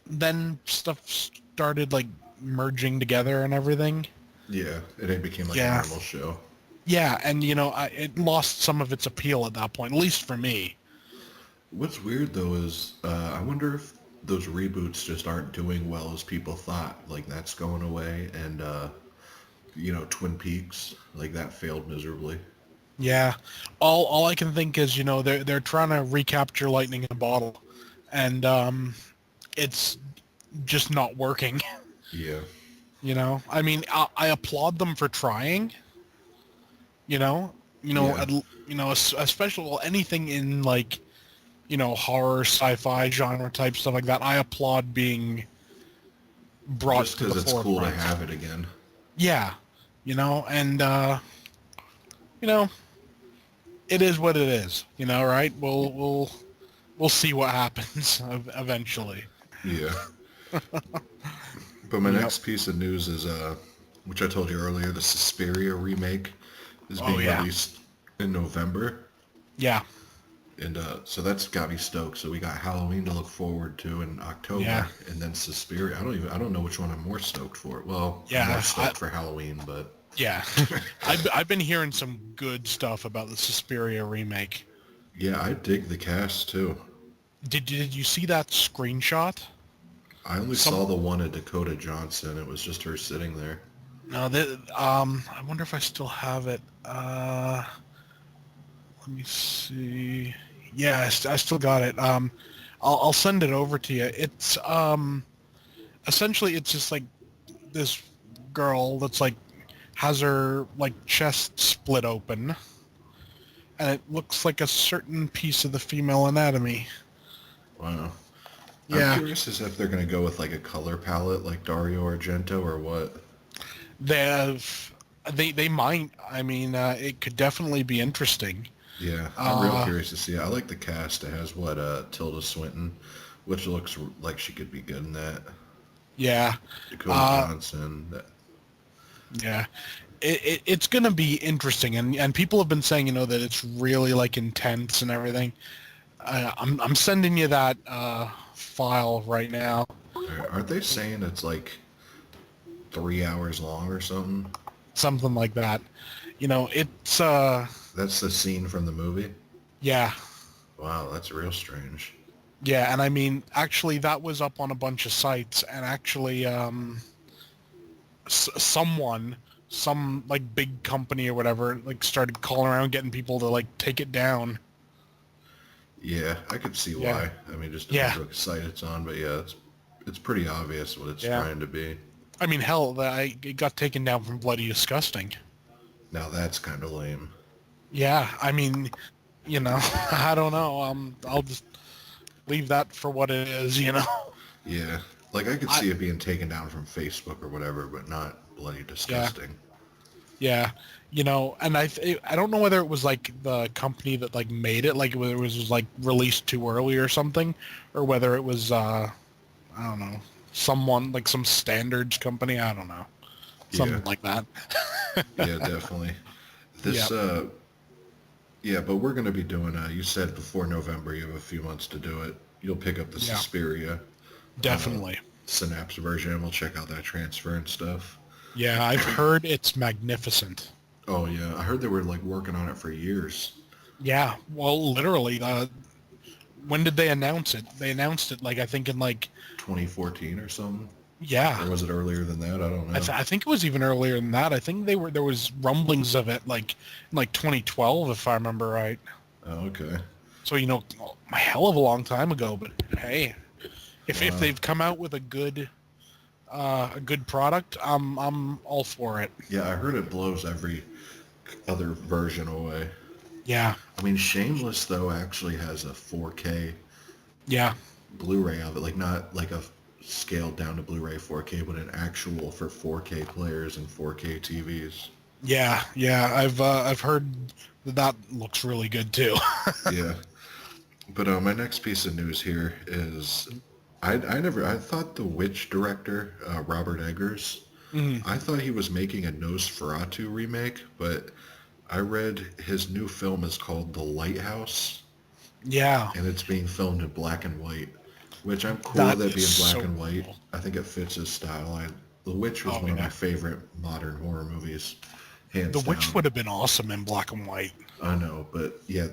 then stuff started like merging together and everything. yeah, it became like a Yeah. normal show. Yeah, and it lost some of its appeal at that point, at least for me. What's weird though is I wonder if those reboots just aren't doing well as people thought. Like that's going away, and Twin Peaks, like that failed miserably. Yeah. All I can think is, they're trying to recapture lightning in a bottle, and it's just not working. Yeah, I mean, I applaud them for trying. You know, yeah. especially well, anything in like, horror, sci-fi genre type stuff like that. I applaud being brought Just to the because it's cool to forefront. have it again. Yeah, and you know, it is what it is. Right? We'll see what happens eventually. Yeah. But my Yep. next piece of news is which I told you earlier, the Suspiria remake is Oh being yeah, released in November. yeah, And so that's got me stoked. So we got Halloween to look forward to in yeah, October, and then Suspiria. I don't know which one I'm more stoked for. Well, I'm more yeah. stoked for Halloween, but Yeah, I've been hearing some good stuff about the Suspiria remake. yeah, I dig the cast too. Did you see that screenshot? I only Some saw the one of Dakota Johnson. It was just her sitting there. no, I wonder if I still have it. Let me see. Yeah, I still got it. I'll send it over to you. It's essentially it's just like this girl that's like has her like chest split open, and it looks like a certain piece of the female anatomy. Wow. I'm Yeah, curious as if they're gonna go with like a color palette like Dario Argento or what. they have. They might. I mean, it could definitely be interesting. Yeah, I'm real Uh, curious to see. I like the cast. It has what Tilda Swinton, which looks like she could be good in that. yeah, Dakota uh, Johnson. yeah. It's gonna be interesting, and people have been saying, that it's really like intense and everything. I'm sending you that file right now. Aren't they saying it's like 3 hours long or something? Something like that. It's That's the scene from the movie. yeah, Wow, that's real strange. yeah, and I mean, actually, that was up on a bunch of sites, and actually, some like big company or whatever, like started calling around getting people to like take it down. Yeah, I could see Yeah, why. I mean, it just depends yeah, what site it's on, but yeah, it's pretty obvious what it's yeah. trying to be. I mean, hell, it got taken down from Bloody Disgusting. Now that's kind of lame. Yeah, I mean, I don't know. I'll just leave that for what it is. Yeah, like I could I see it being taken down from Facebook or whatever, but not bloody yeah, disgusting. yeah. And I don't know whether it was like the company that like made it, like whether it was like released too early or something, or whether it was I don't know, someone like some standards company. I don't know, Yeah, something like that. yeah, definitely. Yeah, This, yeah, but we're gonna be doing. You said before November, you have a few months to do it. You'll pick up the yeah, Suspiria definitely. Synapse version, and we'll check out that transfer and stuff. Yeah, I've heard it's magnificent. Oh yeah, I heard they were like working on it for years. Yeah, well, literally, when did they announce it? They announced it like I think in like 2014 or something, yeah, or was it earlier than that? I don't know. I think it was even earlier than that. I think there was rumblings of it like in like 2012 if I remember right. Oh, okay. So a hell of a long time ago. But hey, if Wow. they've come out with a good product, I'm all for it. Yeah, I heard it blows every other version away. Yeah, I mean, Shameless though actually has a 4K yeah, Blu-ray of it, like not like a scaled down to Blu-ray 4K, but an actual for 4K players and 4K TVs. yeah. I've heard that looks really good too. Yeah, but my next piece of news here is I thought the Witch director Robert Eggers, Mhm. I thought he was making a Nosferatu remake, but I read his new film is called The Lighthouse, Yeah, and it's being filmed in black and white, which I'm cool that with it is being black so and white. cool. I think it fits his style. The Witch was Oh one of my yeah, favorite modern horror movies, The hands Witch down. would have been awesome in black and white. I know, but yeah,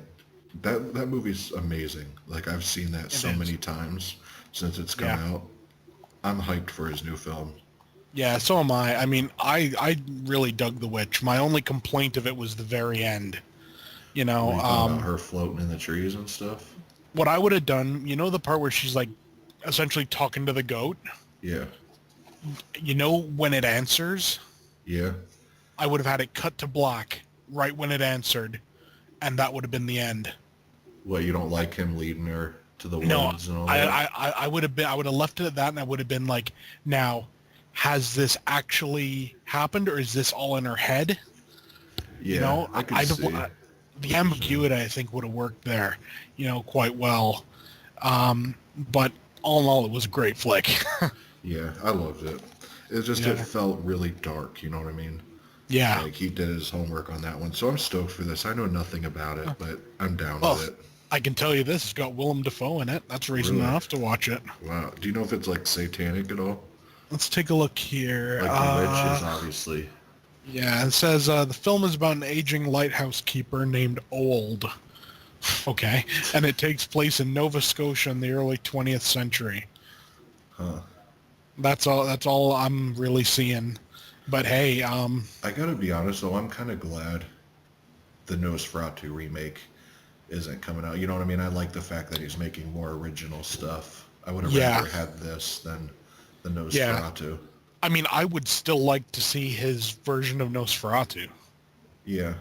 that movie's amazing. Like I've seen that It so is. many times since it's come Yeah. out. I'm hyped for his new film. Yeah, so am I. I mean, I really dug The Witch. My only complaint of it was the very end. You What know, are you talking about? Her floating in the trees and stuff? what I would have done, the part where she's like essentially talking to the goat, Yeah, when it answers, yeah. I would have had it cut to black right when it answered, and that would have been the end. What, you don't like him leading her to the No, woods and all I, that? I would have left it at that, and I would have been like, now, has this actually happened, or is this all in her head? Yeah, I could see The what you're saying. ambiguity I think would have worked there, quite well. But all in all, it was a great flick. Yeah, I loved it. It Yeah, felt really dark, you know what I mean? yeah. Like he did his homework on that one. So I'm stoked for this. I know nothing about it, but I'm down Well, with it. I can tell you this: it's got Willem Dafoe in it. That's reason Really? enough to watch it. Wow. Do you know if it's like satanic at all? Let's take a look here. Like the witch is obviously. Yeah, it says the film is about an aging lighthouse keeper named Old. Okay, and it takes place in Nova Scotia in the early 20th century. Huh. That's all. That's all I'm really seeing. But hey, I gotta be honest though, I'm kind of glad the Nosferatu remake isn't coming out. You know what I mean? I like the fact that he's making more original stuff. I would have yeah, rather had this than the yeah. Nosferatu. I mean, I would still like to see his version of Nosferatu Yeah.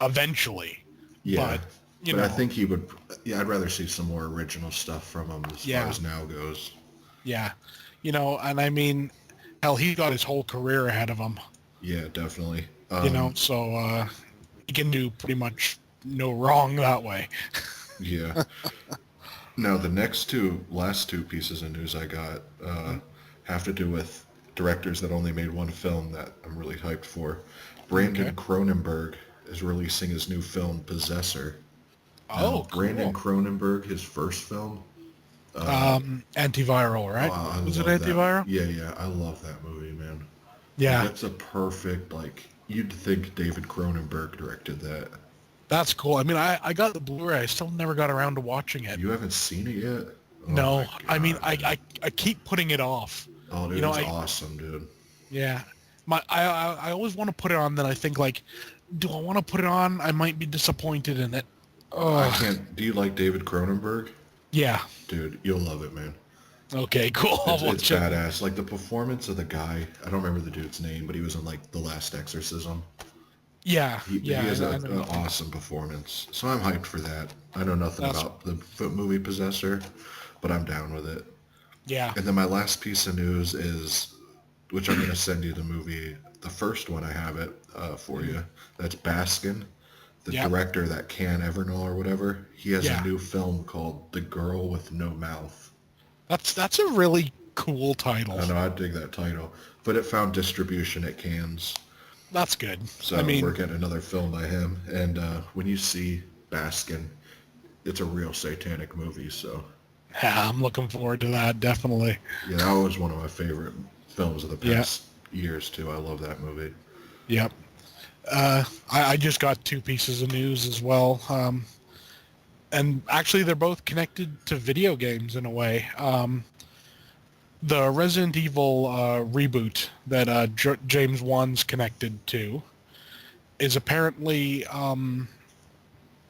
eventually, Yeah. but But I think he would, yeah, I'd rather see some more original stuff from him as far yeah, as now goes. yeah, and I mean, hell, he got his whole career ahead of him. Yeah, definitely. So you can do pretty much no wrong that way. Yeah. Now the last two pieces of news I got have to do with directors that only made one film that I'm really hyped for. Okay. Brandon Cronenberg is releasing his new film Possessor. Now, Oh, Brandon cool. Cronenberg, his first film, Antiviral, oh, right? I Was it love that. antiviral? Yeah, yeah, I love that movie, man. Like Yeah, that's a perfect you'd think David Cronenberg directed that. that's cool. I mean, I got the Blu-ray. I still never got around to watching it. You haven't seen it yet? Oh my No, I mean, god, man. I keep putting it off. Oh You dude, know, it's awesome, dude. yeah, I always want to put it on. Then I think like, do I want to put it on? I might be disappointed in it. I Oh, can't. Do you like David Cronenberg? yeah. Dude, you'll love it, man. Okay, cool. I'll It's watch it. badass. Like the performance of the guy, I don't remember the dude's name, but he was in like The Last Exorcism. Yeah, He yeah. has I know. an awesome performance, so I'm hyped for that. I know nothing That's about the movie Possessor, but I'm down with it. yeah. And then my last piece of news is, which I'm gonna send you the movie, the first one I have it for Mhm. you. That's Baskin, the Yep. director that Can Evernall or whatever. He has a Yeah. new film called The Girl with No Mouth. That's a really cool I title. know I dig that title, but it found distribution at Cannes, That's good. I so we're mean, getting another film by him. And when you see Baskin, it's a real satanic movie. So yeah, I'm looking forward to that. Definitely. yeah, that was one of my favorite films of the Yeah. past years too. I love that movie. Yep. I just got two pieces of news as well. And actually, they're both connected to video games in a way. The Resident Evil reboot that James Wan's connected to is apparently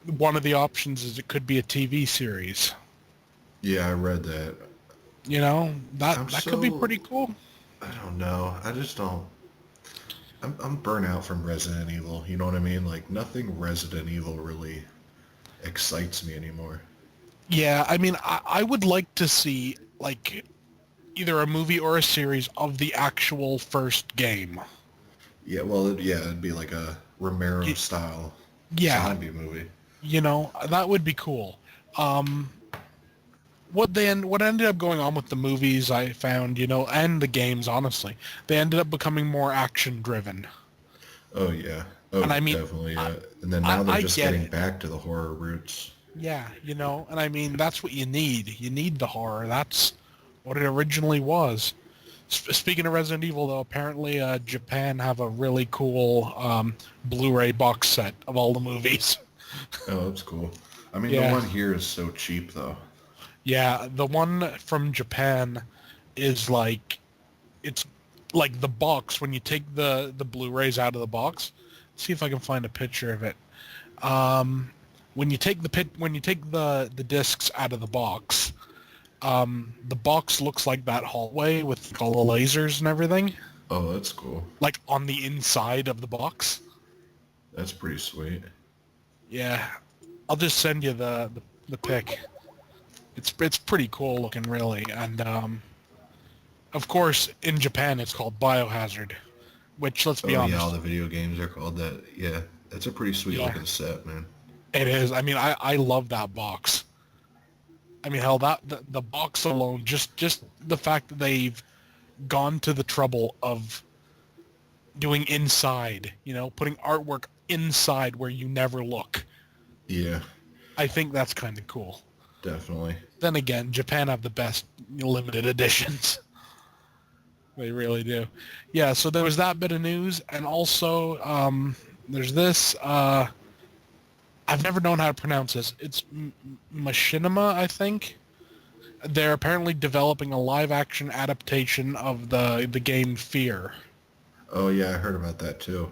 one of the options is it could be a TV series. Yeah, I read that. You know, I'm that could be so pretty cool. I don't know. I just don't. I'm burnt out from Resident Evil. You know what I mean? Like nothing Resident Evil really excites me anymore. Yeah, I mean, I would like to see like either a movie or a series of the actual first game. Yeah, well, it'd be like a Romero Y- style Yeah, zombie movie. you know, that would be cool. Um, what ended up going on with the movies I found, you know, and the games, honestly, they ended up becoming more action driven. Oh yeah. Oh, And I mean, definitely. I, Yeah. And then now they're I just get getting it. back to the horror roots. Yeah, you know, and I mean, that's what you need. You need the horror. That's what it originally was. Speaking of Resident Evil, though, apparently Japan have a really cool Blu-ray box set of all the movies. Oh, that's cool. I mean, the Yeah, one here is so cheap though. yeah. The one from Japan is like it's like the box when you take the Blu-rays out of the box. See if I can find a picture of it. Um, when you take the discs out of the box looks like that hallway with all the lasers and everything, Oh, that's cool. like on the inside of the box. That's pretty sweet. Yeah, I'll just send you the pic. It's pretty cool looking, really, and of course in Japan it's called Biohazard, which let's be Oh yeah, all honest, the video games are called that. Yeah, that's a pretty sweet yeah, looking set, man. it is. I mean, I love that box. I mean, hell, the box alone, just the fact that they've gone to the trouble of doing inside, you know, putting artwork inside where you never look. Yeah, I think that's kind of cool. definitely. Then again, Japan have the best limited editions. They really do. Yeah, so there was that bit of news, and also there's this. I've never known how to pronounce this. It's Machinima, I think. They're apparently developing a live-action adaptation of the game Fear. Oh yeah, I heard about that too.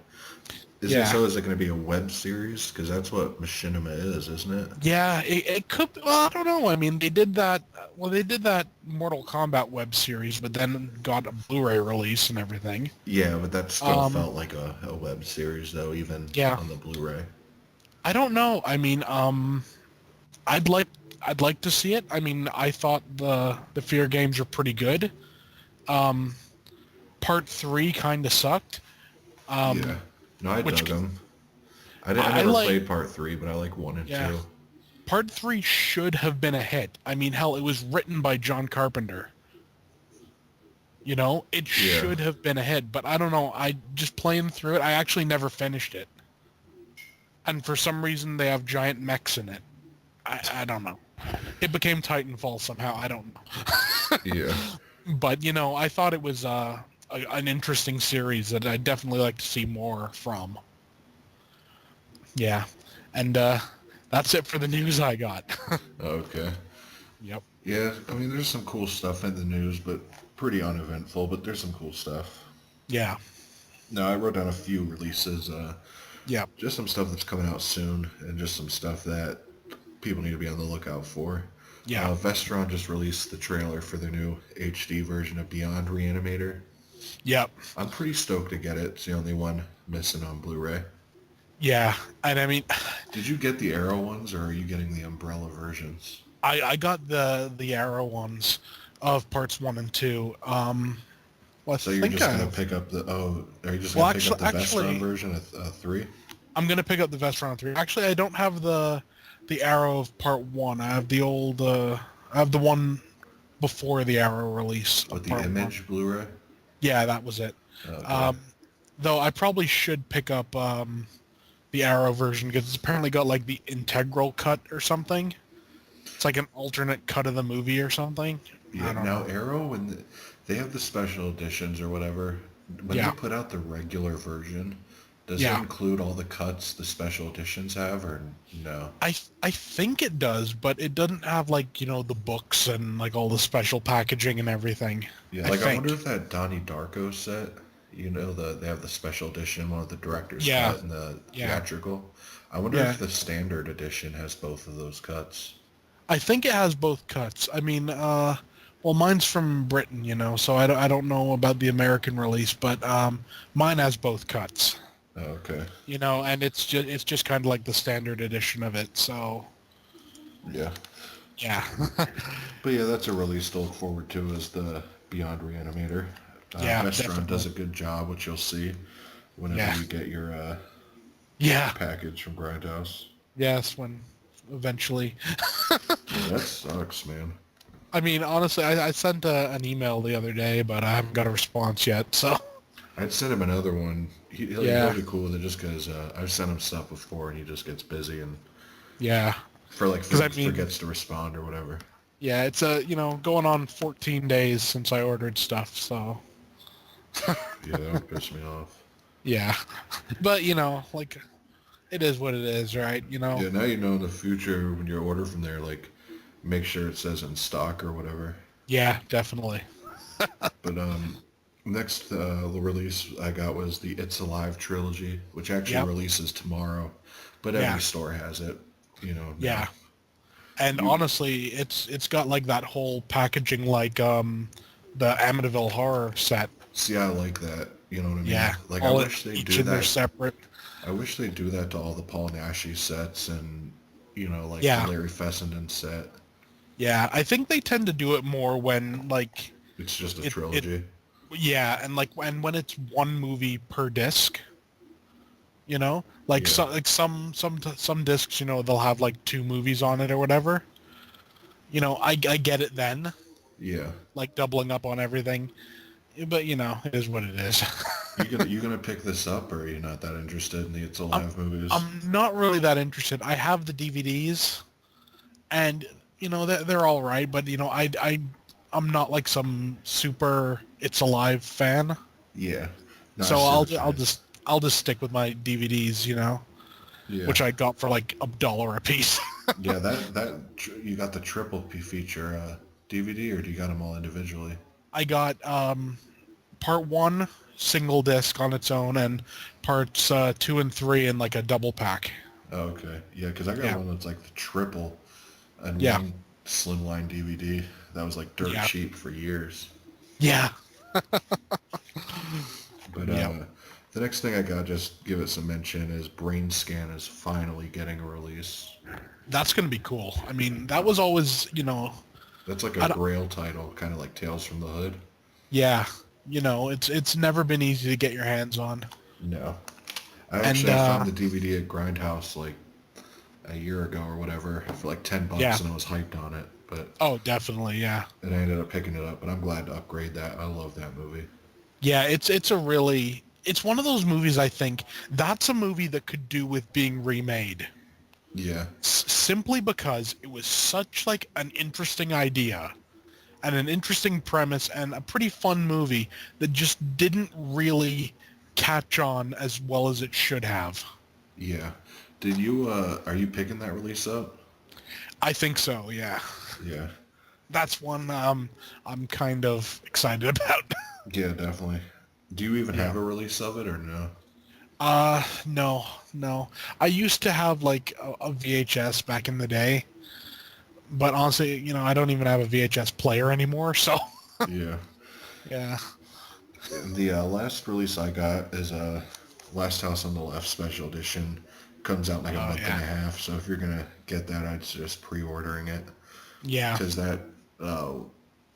Yeah. Is it going to be a web series? Because that's what Machinima is, isn't it? Yeah, it could. Well, I don't know. I mean, they did that. Well, they did that Mortal Kombat web series, but then got a Blu-ray release and everything. Yeah, but that still Um, felt like a web series though, even yeah, on the Blu-ray. I don't know. I mean, I'd like I'd like to see it. I mean, I thought the Fear games were pretty good. Um, Part 3 kind of sucked. Yeah. Um, No, I which dug them. I I never like. played part 3, but I like 1 and Yeah, 2. Part 3 should have been a hit. I mean, hell, it was written by John Carpenter. You know, it Yeah. should have been a hit, but I don't know. I just playing through it, I actually never finished it. And for some reason, they have giant mechs in it. I don't know. It became Titanfall somehow. I don't know. Yeah. But, you know, I thought it was an interesting series that I'd definitely like to see more from. Yeah. And that's it for the news I got. Okay. Yep. Yeah, I mean, there's some cool stuff in the news, but pretty uneventful, but there's some cool stuff. Yeah. No, I wrote down a few releases, Yep. just some stuff that's coming out soon, and just some stuff that people need to be on the lookout for. Yeah. Vestron just released the trailer for their new HD version of Beyond Reanimator. Yep. I'm pretty stoked to get it. It's the only one missing on Blu-ray. Yeah. And I mean, Did you get the Arrow ones, or are you getting the Umbrella versions? I got the Arrow ones of parts 1 and 2. Well, I So you're think just I gonna have. pick up the are you just Well, gonna pick up the Vestron actually, version of 3? I'm gonna pick up the Vestron 3. Actually, I don't have the Arrow of part 1. I have the old. I have the one before the Arrow release With of the part 1. Image Blu-ray? Yeah, that was it. Okay. Um, though I probably should pick up the Arrow version because it's apparently got like the integral cut or something. It's like an alternate cut of the movie or something. Yeah. I don't Now know. Arrow, they have the special editions or whatever, when they Yeah. put out the regular version, does it Yeah. include all the cuts the special editions have, or no? I think it does, but it doesn't have like, you know, the books and like all the special packaging and everything. Yeah, I like I wonder think. if that Donnie Darko set, they have the special edition, one of the director's Yeah. cut and the Yeah. theatrical. I wonder Yeah. if the standard edition has both of those cuts. I think it has both cuts. I mean, well, mine's from Britain, you know, so I don't know about the American release, but mine has both cuts. Oh, okay. You know, and it's just kind of like the standard edition of it. So Yeah. yeah. But yeah, that's a release to look forward to, is the Beyond Reanimator. Yeah, Vestron does definitely. a good job, which you'll see whenever Yeah. you get your Yeah. package from Grindhouse. Yes, when eventually. Yeah, that sucks, man. I mean, honestly, I sent an email the other day, but I haven't got a response yet. So I'd send him another one. He'll yeah, be cool with it just because I've sent him stuff before and he just gets busy and yeah. Because I mean, forgets to respond or whatever. yeah, it's you know, going on 14 days since I ordered stuff. So Yeah, that would piss me off. yeah, but you know, like it is what it is, right? You know. Yeah, now you know in the future when you order from there, like, make sure it says in stock or whatever. Yeah, definitely. But next release I got was the It's Alive trilogy, which actually Yep. releases tomorrow, but Yeah. every store has it. Yeah. Now. And You honestly, it's got like that whole packaging like the Amityville horror set. see, I like that. You know what I mean? Yeah. Like, I All wish they each do in their that. separate. I wish they do that to all the Paul Naschy sets and like Yeah. the Larry Fessenden set. Yeah. I think they tend to do it more when like It's just a it trilogy. yeah, and like when it's one movie per disc, you know? Like Yeah. some discs, you know, they'll have like two movies on it or whatever. You know, I get it then, Yeah. like doubling up on everything. But you know, it is what it is. You gonna pick this up, or are you not that interested in the It's I'm Alive movies? I'm not really that interested. I have the DVDs, and you know they're all right, but you know I'm not like some super It's Alive fan. Yeah. No, I So see I'll what you I'll mean. just I'll just stick with my DVDs, you know, Yeah. which I got for like $1 a piece. Yeah, you got the triple P feature DVD, or do you got them all individually? I got part 1 single disc on its own, and parts 2 and 3 in like a double pack. Oh, okay. Yeah, because I got Yeah. one that's like the triple and Yeah. one slimline DVD that was like dirt Yeah. cheap for years. Yeah. But Yeah. the next thing I got, just give it some mention, is Brain Scan is finally getting a release. That's going to be cool. I mean, that was always, you know, That's like I a don't, grail title, kind of like Tales from the Hood. yeah, you know, it's never been easy to get your hands on. No. And I found the DVD at Grindhouse like a year ago or whatever for like $10, yeah, and I was hyped on it, but oh, definitely, yeah. and I ended up picking it up. But I'm glad to upgrade that. I love that movie. Yeah, it's one of those movies. I think that's a movie that could do with being remade, Yeah, simply because it was such like an interesting idea and an interesting premise and a pretty fun movie that just didn't really catch on as well as it should have. yeah. Did you are you picking that release up? I think so, yeah. Yeah, That's one I'm kind of excited about. yeah, definitely. Do you even Yeah. have a release of it or no? No, no. I used to have like a VHS back in the day, but honestly, I don't even have a VHS player anymore, so Yeah. yeah. The last release I got is Last House on the Left Special Edition. Comes out in like a Oh month and yeah. a half, so if you're gonna get that, I'd suggest pre-ordering it Yeah. because that uh,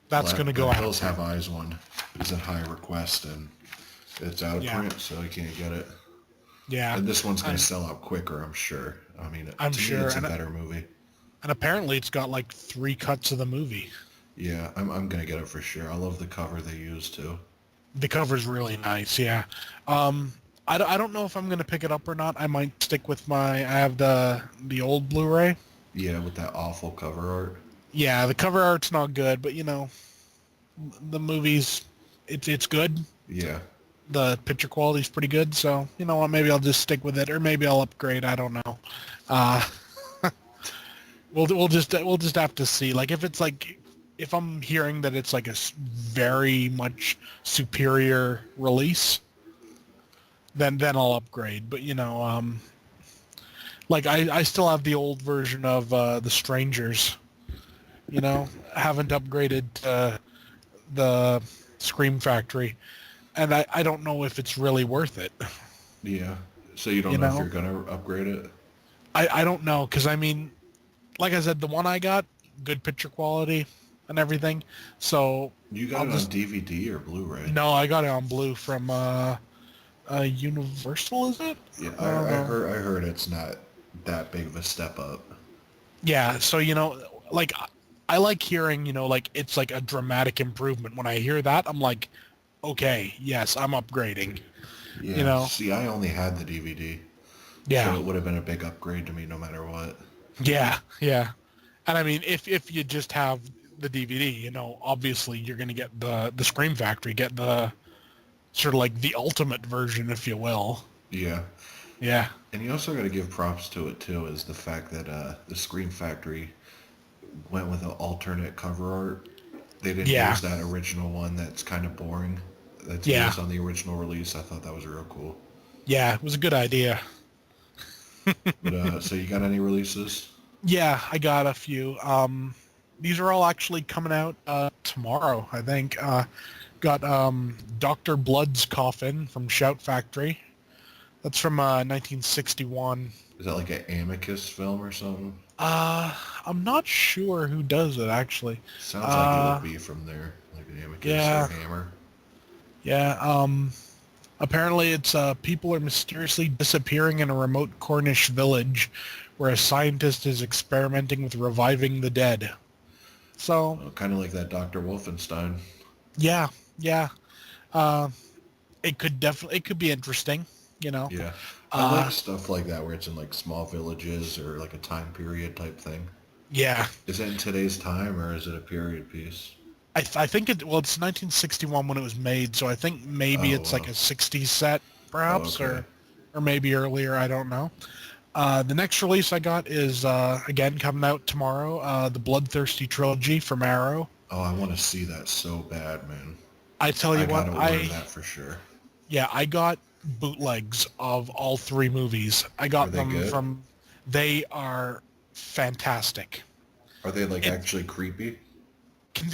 That's gonna the go out. Hills Have Eyes one is a high request and it's out of Yeah. print, so you can't get it. Yeah. And this one's gonna And sell out quicker, I'm sure. I mean, I'm to me, sure it's a and better movie. and apparently it's got like 3 cuts of the movie. Yeah, I'm gonna get it for sure. I love the cover they used too. The cover's really nice, yeah. I don't know if I'm gonna pick it up or not. I might stick with I have the old Blu-ray. Yeah, with that awful cover art. Yeah, the cover art's not good, but the movie's it's good. Yeah, The picture quality's pretty good, so you know what, maybe I'll just stick with it, or maybe I'll upgrade. I don't know. Uh, we'll just have to see. Like if I'm hearing that it's like very much superior release, then I'll upgrade. But like I still have the old version of The Strangers. Haven't upgraded the Scream Factory, and I don't know if it's really worth it. yeah. So you You don't know if know, you're gonna upgrade it? I don't know because I mean, like I said, the one I got, good picture quality and everything. So You got I'll it on just DVD or Blu-ray? no, I got it on blue from Universal, is it? Yeah, I don't know. I heard it's not that big of a step up. Yeah, so like I like hearing, like it's like a dramatic improvement. When I hear that, I'm like, okay, yes, I'm upgrading. You Yeah. know, See, I only had the DVD, so yeah, it would have been a big upgrade to me no matter what. yeah, yeah. And I mean, if you just have the DVD, obviously you're gonna get the Scream Factory, get the sort of like the ultimate version, if you will. Yeah. Yeah, And you also got to give props to it too, is the fact that the Scream Factory went with an alternate cover art. They didn't yeah, use that original one that's kind of boring. That's yeah, used on the original release. I thought that was real cool. yeah. It was a good idea. But so you got any releases? Yeah, I got a few. These are all actually coming out tomorrow, I think. Got Dr. Blood's Coffin from Shout Factory. That's from 1961. Is that like an Amicus film or something? I'm not sure who does it actually. Sounds like it would Uh, be from there, like an Amicus or yeah, Hammer. yeah. Apparently it's people are mysteriously disappearing in a remote Cornish village where a scientist is experimenting with reviving the dead. So, Kind of like that Dr. Wolfenstein. yeah, yeah. Uh, it could be interesting, you know. Yeah. I Uh, like stuff like that where it's in like small villages or like a time period type thing. yeah. Is it in today's time or is it a period piece? I think it's 1961 when it was made, so I think maybe Oh, it's like wow. a 60s set, Oh, perhaps, okay. or maybe earlier. I don't know. The next release I got is again coming out tomorrow. The Bloodthirsty trilogy from Arrow. Oh, I want to see that so bad, man. I tell I you what, gotta order that for sure. I got bootlegs of all 3 movies. I Are got they them good? from. They are fantastic. Are they like It actually creepy?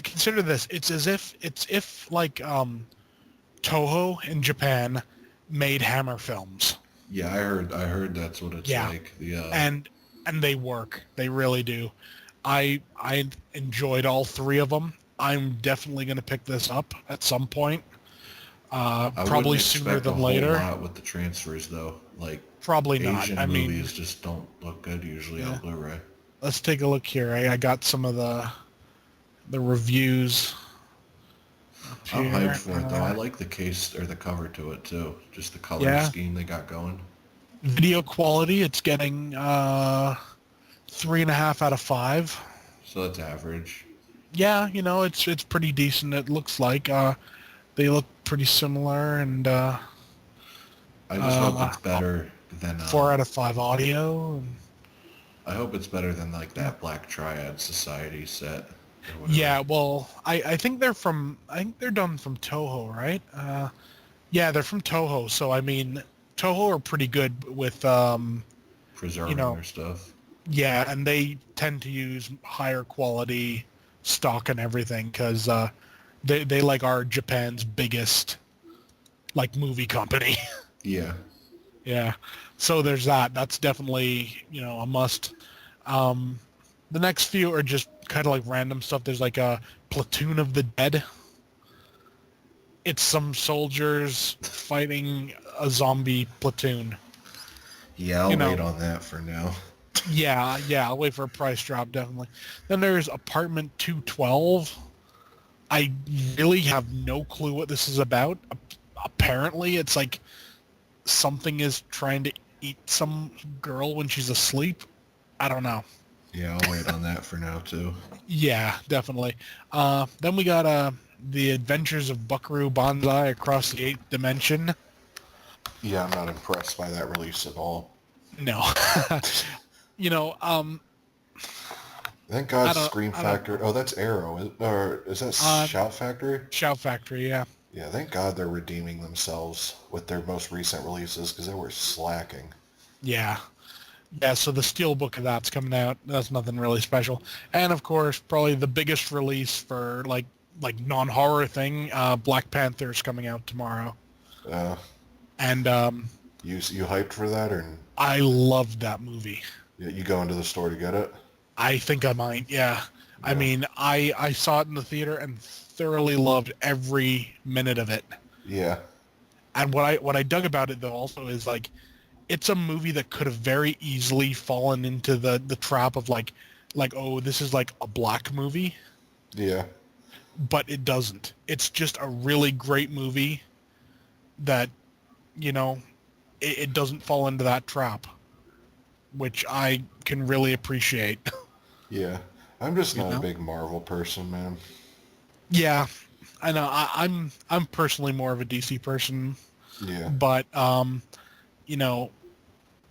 consider this. It's if like Toho in Japan made Hammer films. Yeah, I heard that's what it's Yeah, like. The and they work. They really do. I enjoyed all 3 of them. I'm definitely going to pick this up at some point. I wouldn't Probably sooner expect a than whole later. lot with the transfers though. Like Probably not. Asian I mean, movies just don't look good usually on yeah. Blu-ray. Let's take a look here. I got some of the reviews up I'm hyped here. for it though. I like the case or the cover to it too. Just the color Yeah, scheme they got going. video quality. It's getting 3.5 out of 5. So that's average. Yeah, it's pretty decent. It looks like they look pretty similar, and I just hope uh, it's better than 4 out of 5 audio. And, I hope it's better than like that Black Triad Society set or whatever. yeah, well, I think I think they're done from Toho, right? Yeah, they're from Toho. So I mean, Toho are pretty good with you Preserving know, their stuff. yeah, and they tend to use higher quality stock and everything because they like are Japan's biggest like movie company. Yeah. Yeah. So there's that. That's definitely, a must. Um, the next few are just kind of like random stuff. There's like a Platoon of the Dead. It's some soldiers fighting a zombie platoon. Yeah, I'll You wait know, on that for now. yeah, I'll wait for a price drop, definitely. Then there's Apartment 212. I really have no clue what this is about. Apparently, it's like something is trying to eat some girl when she's asleep. I don't know. Yeah, I'll wait on that for now too. Yeah, definitely. Then we got The Adventures of Buckaroo Banzai Across the Eighth Dimension. Yeah, I'm not impressed by that release at all. No. you know, um, Thank God I don't, Scream I don't Factory. know. Oh, that's Arrow. Or is that Shout Factory? Shout Factory, yeah. Yeah, thank God they're redeeming themselves with their most recent releases because they were slacking. Yeah. Yeah, so the Steelbook of that's coming out. That's nothing really special. And of course, probably the biggest release for like non-horror thing, Black Panther's coming out tomorrow. Uh, And you hyped for that, or I loved that movie. you go into the store to get it? I think I might, yeah. I Yeah, mean, I saw it in the theater and thoroughly loved every minute of it. yeah, And what I dug about it though also is like it's a movie that could have very easily fallen into the trap of like oh, this is like a black movie, yeah, but it doesn't. It's just a really great movie that, you know, it doesn't fall into that trap, which I can really appreciate. yeah. I'm just You not a know? big Marvel person, man. Yeah, I know. I'm personally more of a DC person, Yeah, but you know,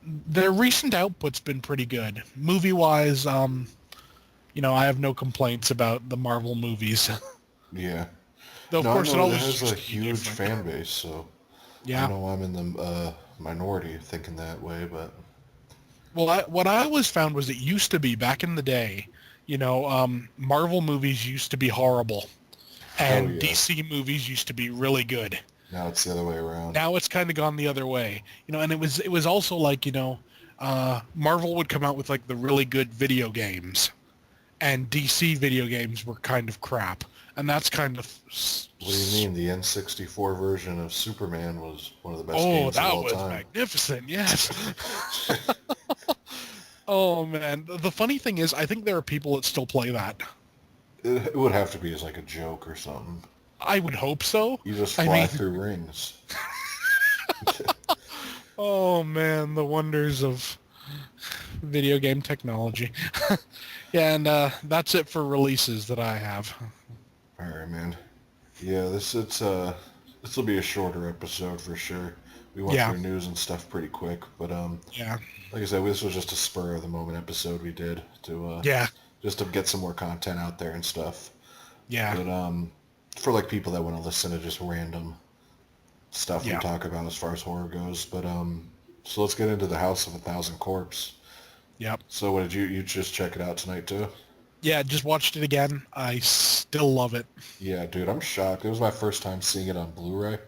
their recent output's been pretty good. Movie wise, I have no complaints about the Marvel movies. yeah. Though of No, I course it know it always has a used to be huge different. fan base, so I Yeah. know I'm in the minority thinking that way, but Well, what I always found was it used to be back in the day, Marvel movies used to be horrible, oh and yeah. DC movies used to be really good. Now it's the other way around. Now it's kind of gone the other way, and it was also like Marvel would come out with like the really good video games, and DC video games were kind of crap, and that's kind of What do you mean? The N64 version of Superman was one of the best oh, games of that all was time. magnificent, yes. Oh man, the funny thing is, I think there are people that still play that. It would have to be as like a joke or something. I would hope so. You just I fly mean, through rings. oh man, the wonders of video game technology. Yeah, and that's it for releases that I have. All right, man. Yeah, this will be a shorter episode for sure. We went Yeah, through news and stuff pretty quick, but yeah, like I said, this was just a spur of the moment episode we did to yeah, just to get some more content out there and stuff. yeah, But for like people that want to listen to just random stuff we yeah. talk about as far as horror goes. But so let's get into the House of a Thousand Corpse. Yep. So what did you just check it out tonight too? Yeah, just watched it again. I still love it. Yeah, dude, I'm shocked. It was my first time seeing it on Blu-ray.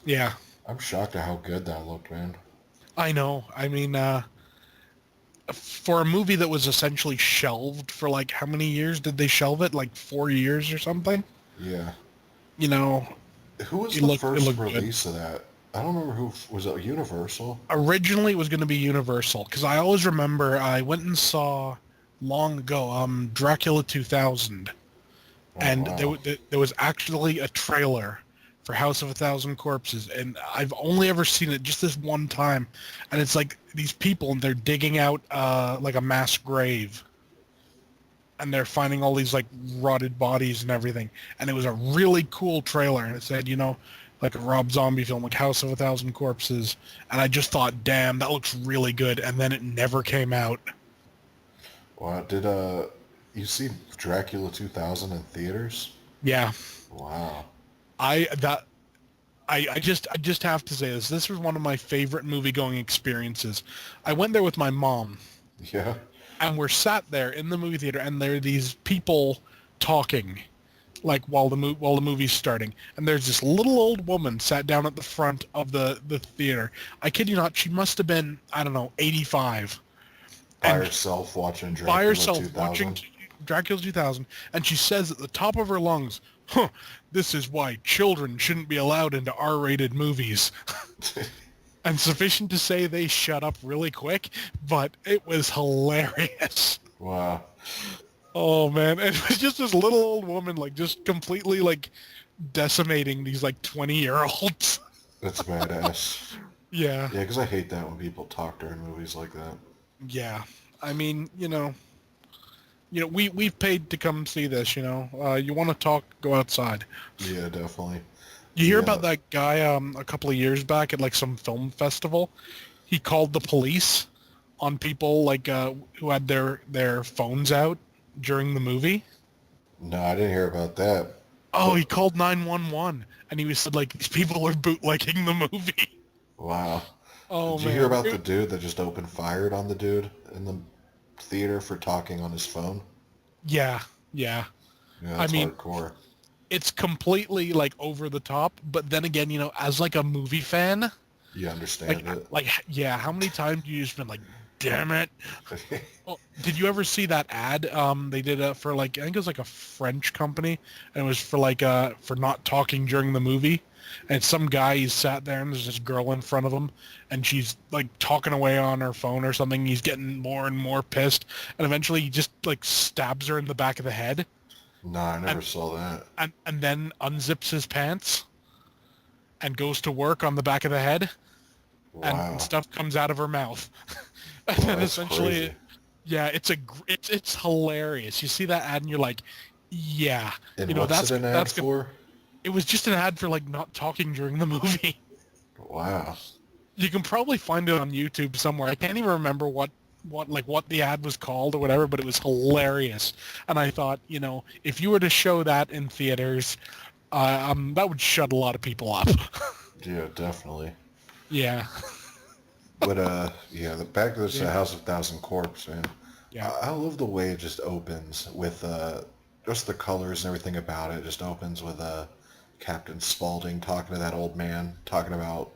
Yeah, I'm shocked at how good that looked, man. I know. I mean, for a movie that was essentially shelved for like how many years did they shelve it? Like 4 years or something? Yeah, You know, Who was It the looked it first looked good. release of that? I don't remember who was it. Universal? Originally, it was going to be Universal because I always remember I went and saw long ago Dracula 2000, Oh and wow. there was actually a trailer for House of a Thousand Corpses, and I've only ever seen it just this one time, and it's like these people and they're digging out like a mass grave, and they're finding all these like rotted bodies and everything, and it was a really cool trailer, and it said, like a Rob Zombie film, like House of a Thousand Corpses, and I just thought, damn, that looks really good, and then it never came out. Wow. Did you see Dracula 2000 in theaters? Yeah, Wow. I that I just have to say this. This was one of my favorite movie going experiences. I went there with my mom, Yeah. and we're sat there in the movie theater, and there are these people talking, like while the movie's starting, and there's this little old woman sat down at the front of the theater. I kid you not, she must have been, I don't know, 85, By and herself watching by Dracula herself watching 2000. Dracula 2000, and she says at the top of her lungs, "Huh, this is why children shouldn't be allowed into R-rated movies." And sufficient to say they shut up really quick, but it was hilarious. Wow. Oh man, it was just this little old woman like just completely like decimating these like 20-year-olds. That's badass. Yeah. Yeah, because I hate that when people talk during movies like that. Yeah. I mean, we've paid to come see this, you want to talk, go outside. Yeah, definitely. You hear Yeah. about that guy a couple of years back at like some film festival? He called the police on people like who had their phones out during the movie. No, I didn't hear about that. Oh, But he called 911 and he was said like these people are bootlegging the movie. wow. Oh Did you hear man. about the dude that just opened fired on the dude in the theater for talking on his phone? Yeah, yeah. Yeah, I that's mean, hardcore. it's completely like over the top, but then again, as like a movie fan, You understand it. yeah, how many times do you just been like, damn it? Well, did you ever see that ad? They did for like I think it was like a French company, and it was for like for not talking during the movie. And some guy he's sat there and there's this girl in front of him, and she's like talking away on her phone or something. He's getting more and more pissed, and eventually he just like stabs her in the back of the head, Nah, I never and saw that. and then unzips his pants and goes to work on the back of the head, and Wow. stuff comes out of her mouth. And Wow, then that's essentially, crazy. yeah, it's hilarious. You see that ad and you're like, yeah, And what's it an ad that's good. for? It was just an ad for like not talking during the movie. Wow. You can probably find it on YouTube somewhere. I can't even remember what the ad was called or whatever, but it was hilarious. And I thought, if you were to show that in theaters, that would shut a lot of people up. Yeah, definitely. Yeah, But yeah, back to this yeah, House of Thousand Corpse, man. yeah. I love the way it just opens with just the colors and everything about it. Just opens with Captain Spaulding talking to that old man, talking about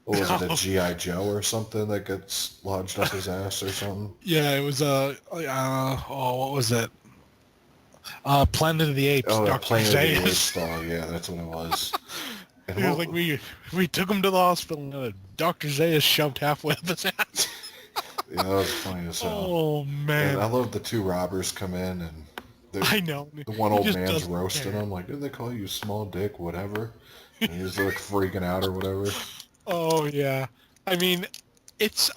what was it, a GI Joe or something that gets lodged up his ass or something. Yeah, it was what was it? Planet of the Apes, Oh, that Dr. Planet of the Apes Zaius. doll. Yeah, that's what it was. And He was like, what? we took him to the hospital and Dr. Zaius shoved halfway up his ass. Yeah, that was funny as hell. Oh And I man, love the two robbers come in and I know. the one He old just man's doesn't roasting care. him like, didn't they call you small dick, whatever? And he's like freaking out or whatever. Oh yeah. I mean, it's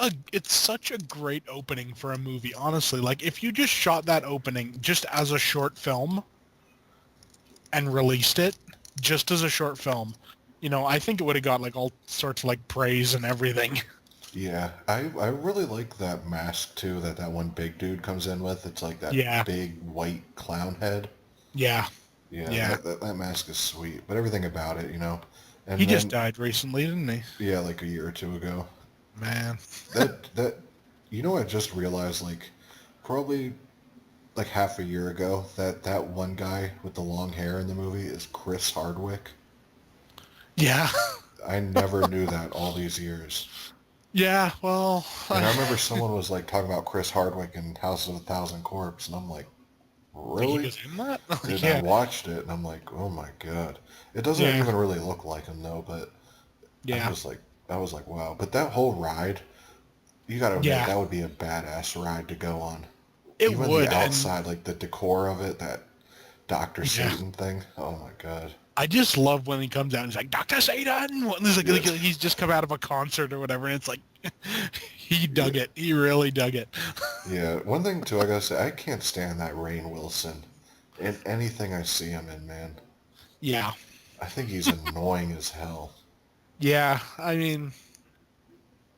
such a great opening for a movie, honestly. Like if you just shot that opening just as a short film and released it just as a short film, I think it would have got like all sorts of like praise and everything. Yeah, I really like that mask too that one big dude comes in with. It's like that Yeah. big white clown head. Yeah. Yeah, Yeah. that mask is sweet, but everything about it, He And just then died recently, didn't he? yeah, like a year or two ago. Man. That I just realized like probably like half a year ago that one guy with the long hair in the movie is Chris Hardwick. Yeah. I never knew that all these years. Yeah, well, And I remember someone was like talking about Chris Hardwick in House of a Thousand Corpse, and I'm like, He really? was in that? And I Yeah, watched it and I'm like, oh my God. It doesn't yeah, even really look like him though, but I yeah, was like, I was like, wow. But that whole ride, you gotta admit, yeah. that would be a badass ride to go on. It Even the would, and outside, like the decor of it, that Dr. yeah. Satan thing. Oh my God. I just love when he comes out and he's like, Dr. Satan! And there's Yeah, like he's just come out of a concert or whatever, and it's like, he yeah, dug it. He really dug it. yeah. One thing too, I gotta say, I can't stand that Rainn Wilson in anything I see him in, man. Yeah. I think he's annoying as hell. Yeah, I mean,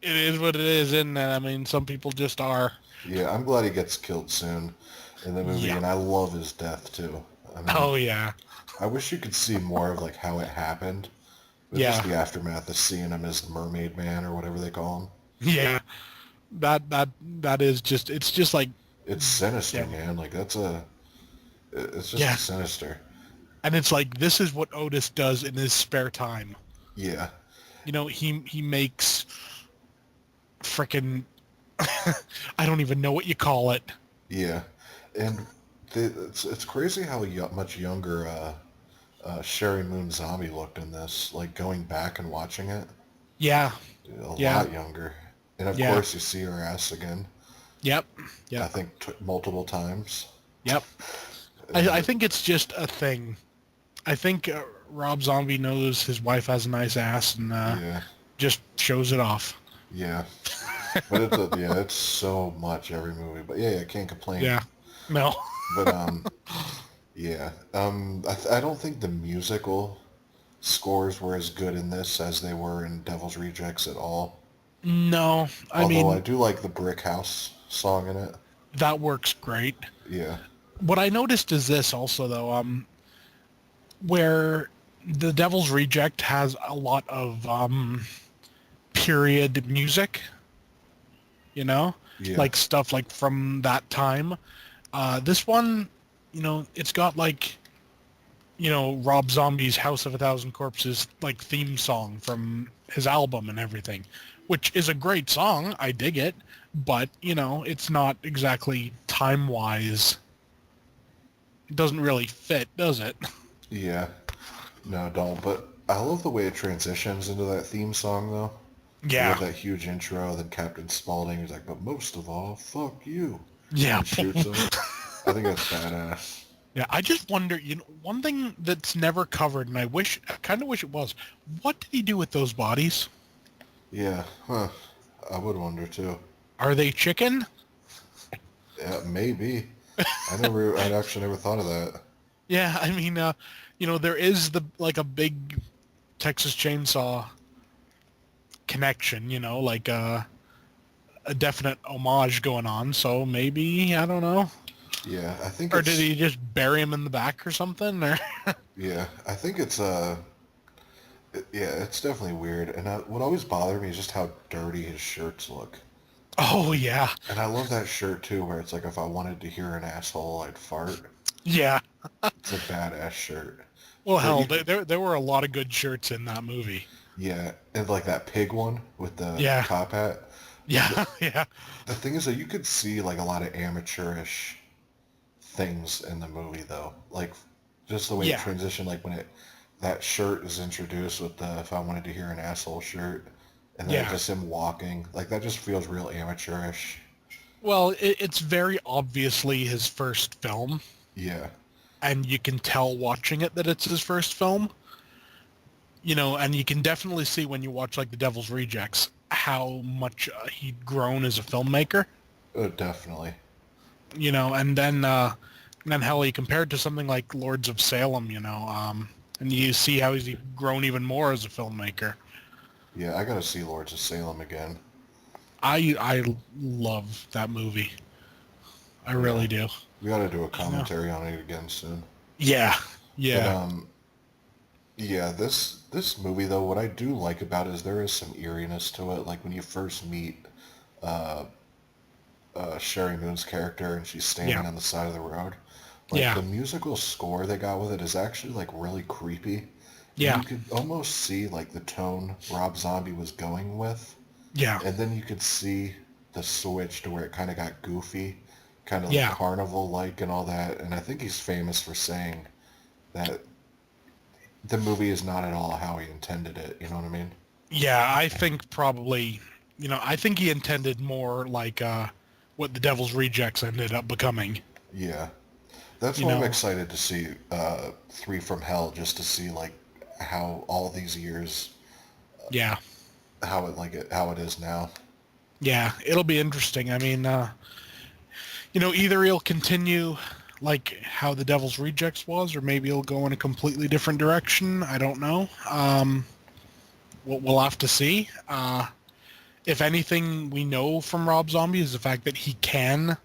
it is what it is, isn't it? I mean, some people just are. Yeah, I'm glad he gets killed soon in the movie, Yeah. and I love his death too. I mean, Oh, yeah. I wish you could see more of like how it happened, but just Yeah. the aftermath of seeing him as the Mermaid Man or whatever they call him. Yeah. That is just, it's just like, It's sinister, yeah. man. Like it's just Yeah. sinister. And it's like, this is what Otis does in his spare time. Yeah, You know, he makes frickin' I don't even know what you call it. yeah, and it's crazy how much younger Sherry Moon Zombie looked in this. Like going back and watching it, Yeah. a Yeah. lot younger. And of Yeah. course, you see her ass again. Yep. I Yep. think multiple times. Yep. I And think it's just a thing. I think Rob Zombie knows his wife has a nice ass and yeah, just shows it off. yeah. But yeah, it's so much every movie. But yeah, I can't complain. Yeah. No. But yeah. I don't think the musical scores were as good in this as they were in Devil's Rejects at all. No. I Although I mean, do like the Brick House song in it. that works great. Yeah, What I noticed is this also though, where the Devil's Reject has a lot of period music, you know, yeah, like stuff like from that time. This one, you know, it's got like, you know, Rob Zombie's House of a Thousand Corpses like theme song from his album and everything, which is a great song. I dig it, but you know, it's not exactly time-wise. It doesn't really fit, does it? yeah. No, don't. But I love the way it transitions into that theme song, though. You Yeah, have that huge intro, then Captain Spaulding is like, but most of all, fuck you. yeah, And shoots him. I think that's badass. yeah. I just wonder, you know, one thing that's never covered, and I kind of wish it was, what did he do with those bodies? Yeah, huh. I would wonder too. Are they chicken? Yeah, maybe. I'd actually never thought of that. Yeah, I mean, you know, there is the like a big Texas Chainsaw connection, you know, like a definite homage going on. So maybe I don't know, Yeah, I think or did it's, he just bury him in the back or something? Or yeah, I think it's, yeah, it's definitely weird. And what always bothered me is just how dirty his shirts look. oh yeah, And I love that shirt too, where it's like if I wanted to hear an asshole, I'd fart. yeah. It's a badass shirt. Well, But hell, you could, there were a lot of good shirts in that movie. yeah, and like that pig one with the Yeah, top hat. The, yeah, yeah, the thing is that you could see like a lot of amateurish things in the movie though. Like just the way it yeah, transitioned, like when it that shirt is introduced with the if I wanted to hear an asshole shirt, and then yeah. just him walking, like that just feels real amateurish. Well, it's very obviously his first film, Yeah, and you can tell watching it that it's his first film. You know, and you can definitely see when you watch like The Devil's Rejects how much he'd grown as a filmmaker. definitely. You know, and then how he compared to something like Lords of Salem. You know, and you see how he's grown even more as a filmmaker. Yeah, I gotta see Lords of Salem again. I love that movie. I Yeah, really do. we gotta do a You know. commentary on it again soon. Yeah. But Yeah. yeah, this movie though, what I do like about it is there is some eeriness to it. Like when you first meet uh, Sherry Moon's character and she's standing Yeah. on the side of the road. Like Yeah. the musical score they got with it is actually like really creepy. And Yeah. you could almost see like the tone Rob Zombie was going with. Yeah. And then you could see the switch to where it kind of got goofy kind of like Yeah. carnival-like and all that. And I think he's famous for saying that the movie is not at all how he intended it. You know what I mean? Yeah, I think probably, I think he intended more like what the Devil's Rejects ended up becoming. Yeah. That's You why I'm know, excited to see Three from Hell, just to see like how all these years, yeah, how it is now. yeah, it'll be interesting. I mean, either he'll continue like how the Devil's Rejects was, or maybe he'll go in a completely different direction. I don't know. We'll have to see. If anything, we know from Rob Zombie is the fact that he can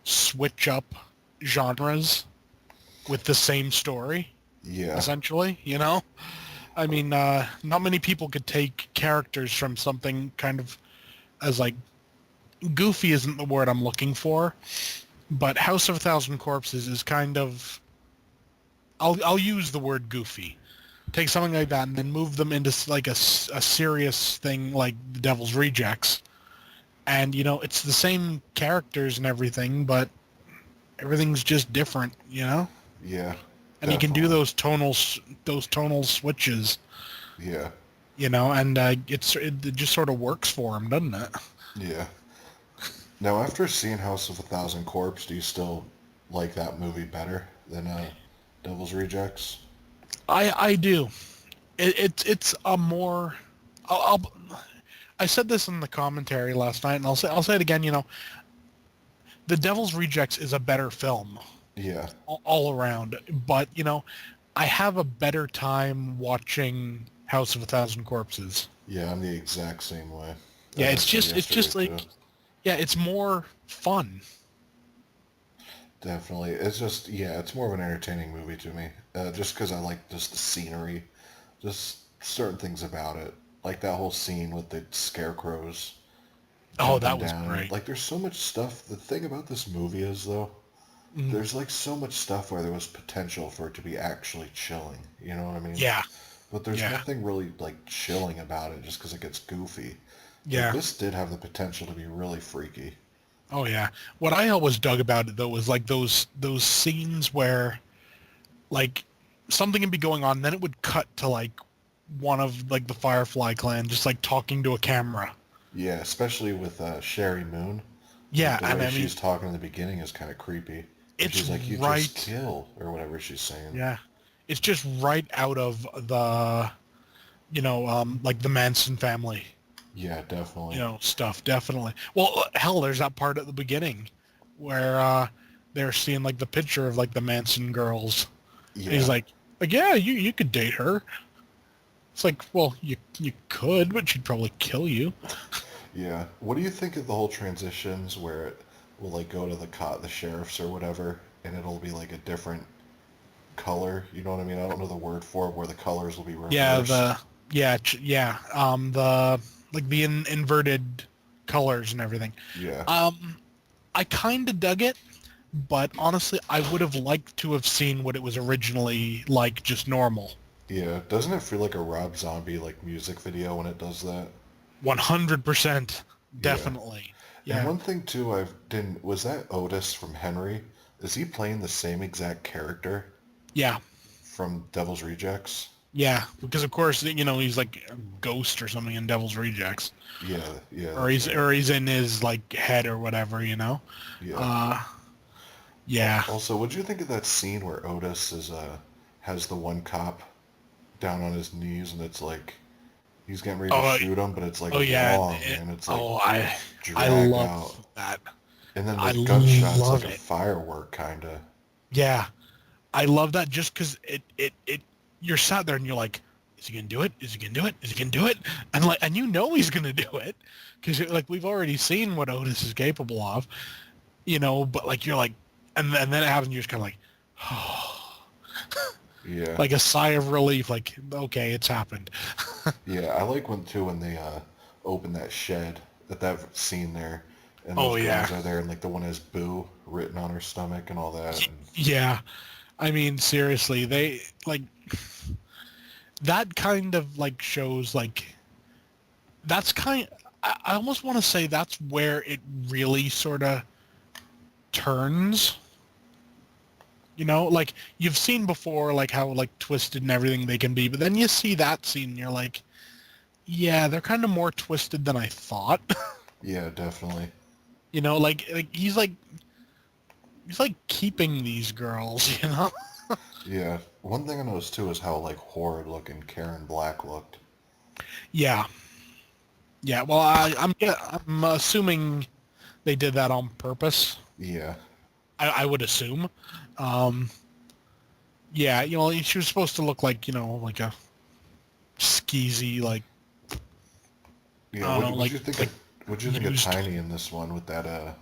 switch up genres with the same story, Yeah, essentially, I mean, not many people could take characters from something kind of as like goofy isn't the word I'm looking for, but House of a Thousand Corpses is kind of I'll use the word goofy. Take something like that and then move them into like a serious thing like The Devil's Rejects. And it's the same characters and everything, but everything's just different. yeah, And he can do definitely. those tonal switches, Yeah, and it just sort of works for him, doesn't it? yeah. Now, after seeing House of a Thousand Corpse, do you still like that movie better than Devil's Rejects? I do. It's a more. I said this in the commentary last night, and I'll say it again. The Devil's Rejects is a better film Yeah, all around, but I have a better time watching House of a Thousand Corpses. yeah, I'm the exact same way, Yeah, as I it's said just it's yesterday just too. like yeah, it's more fun. Definitely. It's just, yeah, it's more of an entertaining movie to me. Just because I like just the scenery, just certain things about it. Like that whole scene with the scarecrows Oh, jumping that was down. great. Like there's so much stuff. The thing about this movie is though, Mm, there's like so much stuff where there was potential for it to be actually chilling. You know what I mean? yeah, But there's yeah, nothing really like chilling about it just because it gets goofy. But yeah. this did have the potential to be really freaky. Oh yeah. What I always dug about it though was like those scenes where like something would be going on, then it would cut to like one of like the Firefly clan just like talking to a camera. Yeah, especially with Sherry Moon. Like Yeah, the and way I mean she's talking in the beginning is kind of creepy. When it's she's like, "You just right. kill," or whatever she's saying. Yeah, it's just right out of the like the Manson family Yeah, definitely. stuff. Definitely. Well, hell, there's that part at the beginning where they're seeing like the picture of like the Manson girls. And he's Yeah, like yeah, you could date her. It's like, well, you could, but she'd probably kill you. yeah. What do you think of the whole transitions where it will like go to the sheriffs or whatever, and it'll be like a different color? You know what I mean? I don't know the word for it, where the colors will be Yeah, reversed. the like the inverted colors and everything. Yeah, Um, I kind of dug it, but honestly, I would have liked to have seen what it was originally like, just normal. yeah. Doesn't it feel like a Rob Zombie like music video when it does that? 100%, Yeah. definitely. And Yeah, one thing too, I've didn't was that Otis from Henry? Is he playing the same exact character yeah, from Devil's Rejects? yeah. Because of course, he's like a ghost or something in Devil's Rejects, Yeah, yeah, or that's he's right. or he's in his like head or whatever. Yeah. Uh, yeah. Also, what do you think of that scene where Otis is has the one cop down on his knees and it's like he's getting ready to Oh, shoot him, but it's like oh yeah. long and it's like Oh, I dragged love out. that. And then the I gunshot's like love a it. firework kinda. Yeah, I love that just because it you're sat there and you're like, is he gonna do it? Is he gonna do it? Is he gonna do it? And he's gonna do it because like we've already seen what Otis is capable of, But like you're like, and then it happens. You're just kind of like, Yeah. like a sigh of relief. Like okay, it's happened. Yeah, I like when too when they open that shed at that scene there, and Oh those yeah, girls are there, and like the one has "boo" written on her stomach and all that. And yeah. I mean seriously, they like that kind of like shows like that's kind. I almost want to say that's where it really sort of turns. You know, like you've seen before, like how like twisted and everything they can be, but then you see that scene and you're like, yeah, they're kind of more twisted than I thought. Yeah, definitely. You know, like he's like keeping these girls, you know? Yeah. One thing I noticed too is how like horrid looking Karen Black looked. Yeah. Yeah, well, I'm assuming they did that on purpose. Yeah. I would assume. Um, yeah, you know, she was supposed to look like, you know, like a skeezy, like, Yeah. I don't know, What'd you think of like what'd you think of used. Tiny in this one with that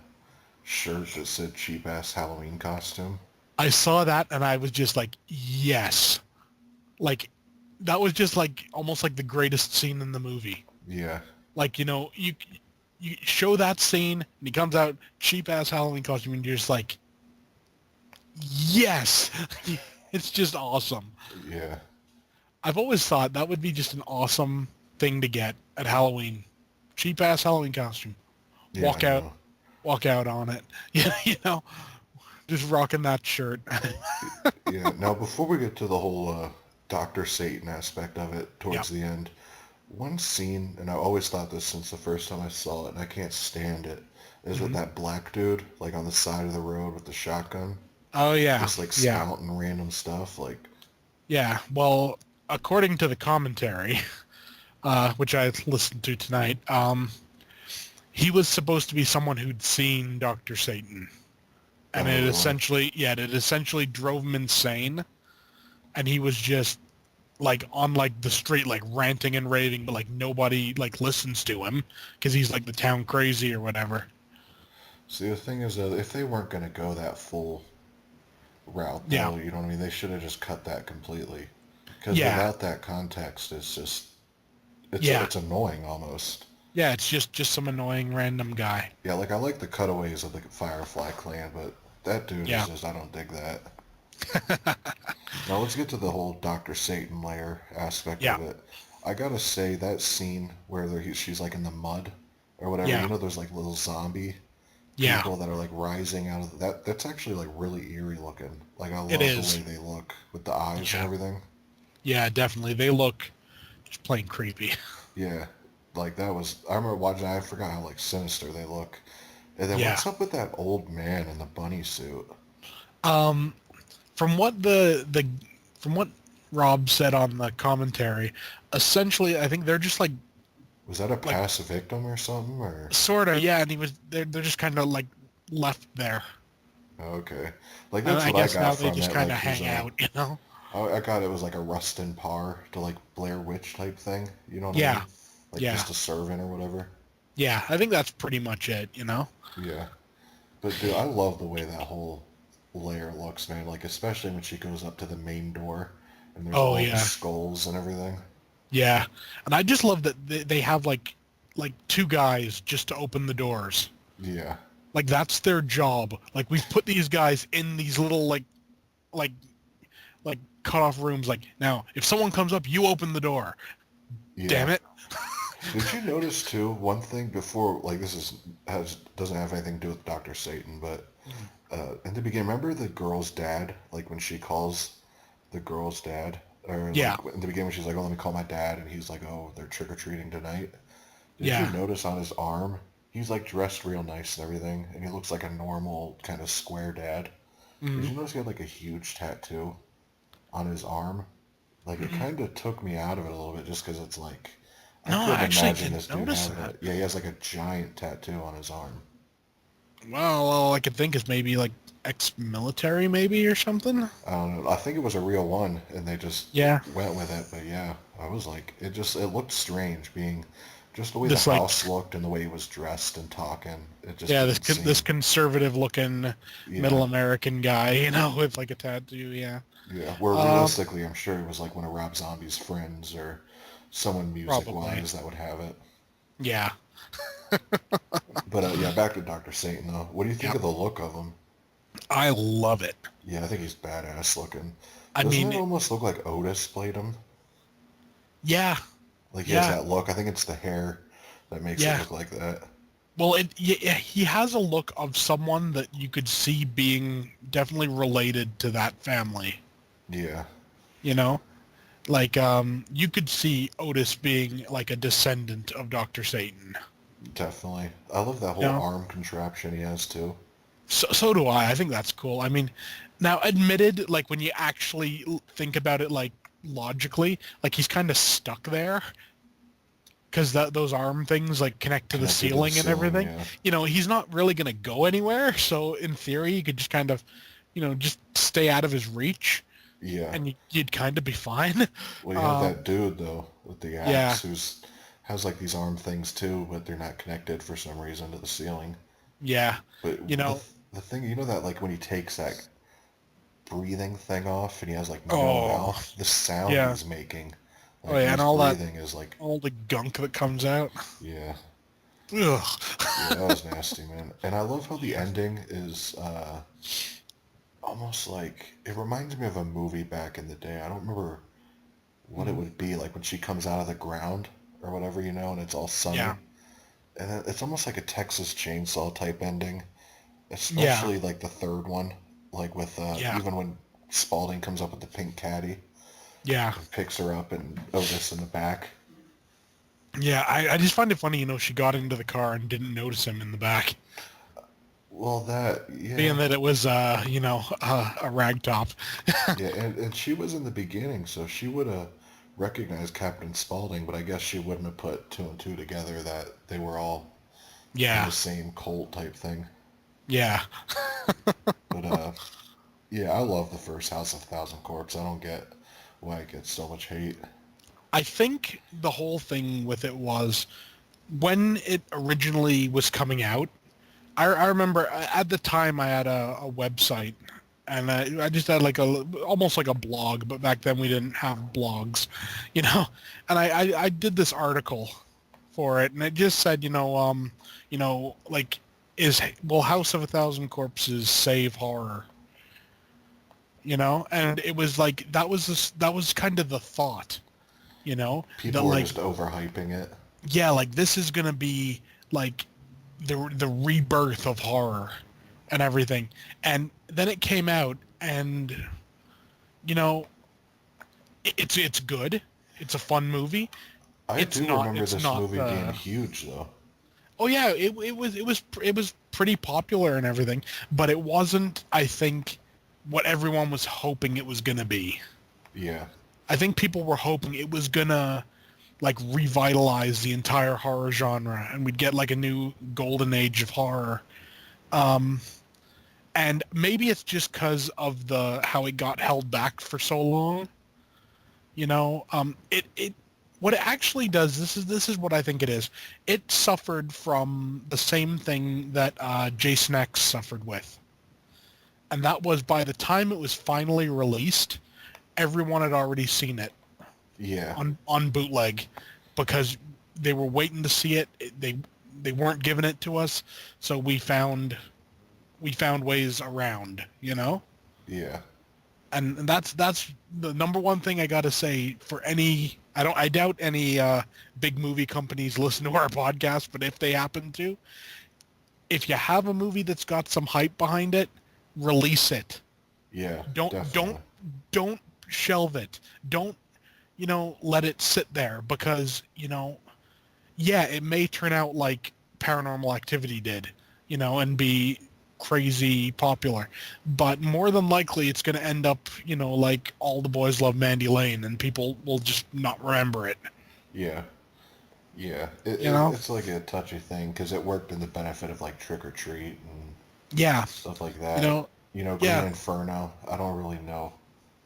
shirt that said cheap ass Halloween costume? I saw that and I was just like, yes. Like, that was just like almost like the greatest scene in the movie. Yeah. Like, you know, you show that scene and he comes out cheap ass Halloween costume and you're just like, yes. It's just awesome. Yeah. I've always thought that would be just an awesome thing to get at Halloween. Cheap ass Halloween costume. Yeah, I Walk out know. walk out on it. Yeah, you know, just rocking that shirt. Yeah. Now before we get to the whole Dr. Satan aspect of it Yeah. towards the end, one scene, and I always thought this since the first time I saw it, and I can't stand it, is with hmm that black dude, like on the side of the road with the shotgun, Oh yeah. just like Yeah. scouting random stuff. Like, Yeah. Well, according to the commentary, which I listened to tonight, he was supposed to be someone who'd seen Dr. Satan. And oh it really? essentially, yeah, it essentially drove him insane. And he was just like on like the street, like ranting and raving, but like nobody like listens to him because he's like the town crazy or whatever. See, the thing is, if they weren't gonna go that full route, Yeah. though, you know what I mean? They should have just cut that completely, because Yeah. without that context, Yeah. it's annoying almost. Yeah. It's just some annoying random guy. Yeah, like I like the cutaways of the Firefly clan, but that dude is Yeah. just I don't dig that. Now let's get to the whole Dr. Satan layer aspect Yeah. of it. I gotta say that scene where she's like in the mud or whatever, Yeah. you know, there's like little zombie Yeah. people that are like rising out of that. That's actually like really eerie looking. Like I It love the way is. they look with the eyes and Yeah. everything. Yeah. Definitely. They look just plain creepy. Yeah, like that was. I remember watching. I forgot how like sinister they look. And then Yeah. what's up with that old man in the bunny suit? Um, from what the from what Rob said on the commentary, essentially, I think they're just Was that a like past victim or something? Or sort of, yeah, and they're just kind of like left there. okay, like And that's I what I guess now got they from just that. kind Like of his hang out, you know? I got it was like a Rustin Parr to like Blair Witch type thing. You know what I Yeah, mean? Like yeah, just a servant or whatever. yeah. I think that's pretty much it, you know? Yeah. But dude, I love the way that whole layer looks, man. Like especially when she goes up to the main door and there's Oh all the yeah, skulls and everything. yeah. And I just love that they have like two guys just to open the doors. Yeah. Like that's their job. Like we've put these guys in these little like like cut off rooms. Like now, if someone comes up, you open the door. Yeah. Damn it. Did you notice too one thing before like this is has doesn't have anything to do with Dr. Satan, but Mhm. in the beginning, remember the girl's dad? Like when she calls the girl's dad, or Yeah, like in the beginning when she's like, "Oh, let me call my dad," and he's like, "Oh, they're trick or treating tonight." Did you yeah. notice on his arm? He's like dressed real nice and everything, and he looks like a normal kind of square dad. Did hmm you notice he had like a huge tattoo on his arm? Like it hmm kind of took me out of it a little bit just because it's like I No, I couldn't actually imagine didn't this dude notice having that. it. Yeah, he has like a giant tattoo on his arm. Well, all I could think is maybe like ex-military, maybe or something. I don't know. I think it was a real one, and they just Yeah, went with it. But yeah, I was like, it looked strange being just the way the this like house looked and the way he was dressed and talking. It just yeah, didn't this seem. conservative-looking Yeah, middle American guy, you know, with like a tattoo. Yeah, yeah. Where um, realistically, I'm sure it was like one of Rob Zombie's friends or someone probably. music-wise that would have it. Yeah, But yeah, back to Dr. Satan though. What do you think yeah. of the look of him? I love it. Yeah, I think he's badass looking. I Doesn't it mean, almost look like Otis played him? yeah, Like he has yeah, that look. I think it's the hair that makes it yeah. look like that. Well, he has a look of someone that you could see being definitely related to that family. Yeah, You know, like you could see Otis being like a descendant of Dr. Satan. definitely. I love that You whole know, arm contraption he has too. so do I. I think that's cool. I mean, now admitted, like when you actually think about it, like logically, like he's kind of stuck there because those arm things like connect to the Connected to the ceiling and ceiling, everything. yeah. You know, he's not really going to go anywhere. So in theory, he could just kind of, just stay out of his reach, Yeah. and you'd kind of be fine. Well, you have Um, that dude though with the yeah, axe who's has like these arm things too, but they're not connected for some reason to the ceiling. yeah, But you the know. the thing, that like when he takes that breathing thing off and he has like no Oh, mouth, the sound yeah. he's making, Oh like when yeah, and he's all that, breathing is like, all the gunk that comes out. yeah, yeah, Ugh. that was nasty, man. And I love how the Yeah. ending is almost like it reminds me of a movie back in the day. I don't remember what it Mm. would be like when she comes out of the ground or whatever, and it's all Yeah. sunny. And it's almost like a Texas Chainsaw type ending, Yeah. especially like the third one, like with Yeah. even when Spalding comes up with the pink caddy Yeah. and picks her up and Otis in the back. Yeah. I just find it funny, she got into the car and didn't notice him in the back, Well, that, being yeah, that it was, a rag top. yeah, and she was in the beginning, so she would have recognized Captain Spaulding, but I guess she wouldn't have put two and two together that they were all in Yeah. the same cult type thing. Yeah. But yeah, I love the first House of Thousand Corpse. I don't get why it gets so much hate. I think the whole thing with it was when it originally was coming out, I remember at the time I had a website, and I just had like almost like a blog, but back then we didn't have blogs, you know. And I did this article for it, and it just said, like, will House of a Thousand Corpses save horror? And it was like that was kind of the thought, that People were like, just overhyping it. yeah, like this is gonna be like the rebirth of horror and everything. And then it came out, and you know it's good. It's a fun movie. I It's do not remember it's this not movie being huge, though. oh yeah, it was pretty popular and everything, but it wasn't, I think, what everyone was hoping it was gonna be. Yeah, I think people were hoping it was gonna like revitalize the entire horror genre, and we'd get like a new golden age of horror. Um, and maybe it's just because of the how it got held back for so long. It what it actually does. This is what I think it is. It suffered from the same thing that Jason X suffered with, and that was by the time it was finally released, everyone had already seen it yeah, on bootleg because they were waiting to see it. They weren't giving it to us, so we found ways around. yeah. And that's the number one thing I got to say for any. I doubt any big movie companies listen to our podcast, but if they happen to, if you have a movie that's got some hype behind it, release it. Yeah, Don't don't definitely. don't shelve it. Don't let it sit there because yeah, it may turn out like Paranormal Activity did, and be crazy popular, but more than likely it's going to end up, like All the Boys Love Mandy Lane, and people will just not remember it. Yeah, yeah. You know? It's like a touchy thing because it worked in the benefit of like Trick or Treat and Yeah. stuff like You that. know? Green Yeah. Inferno. I don't really know.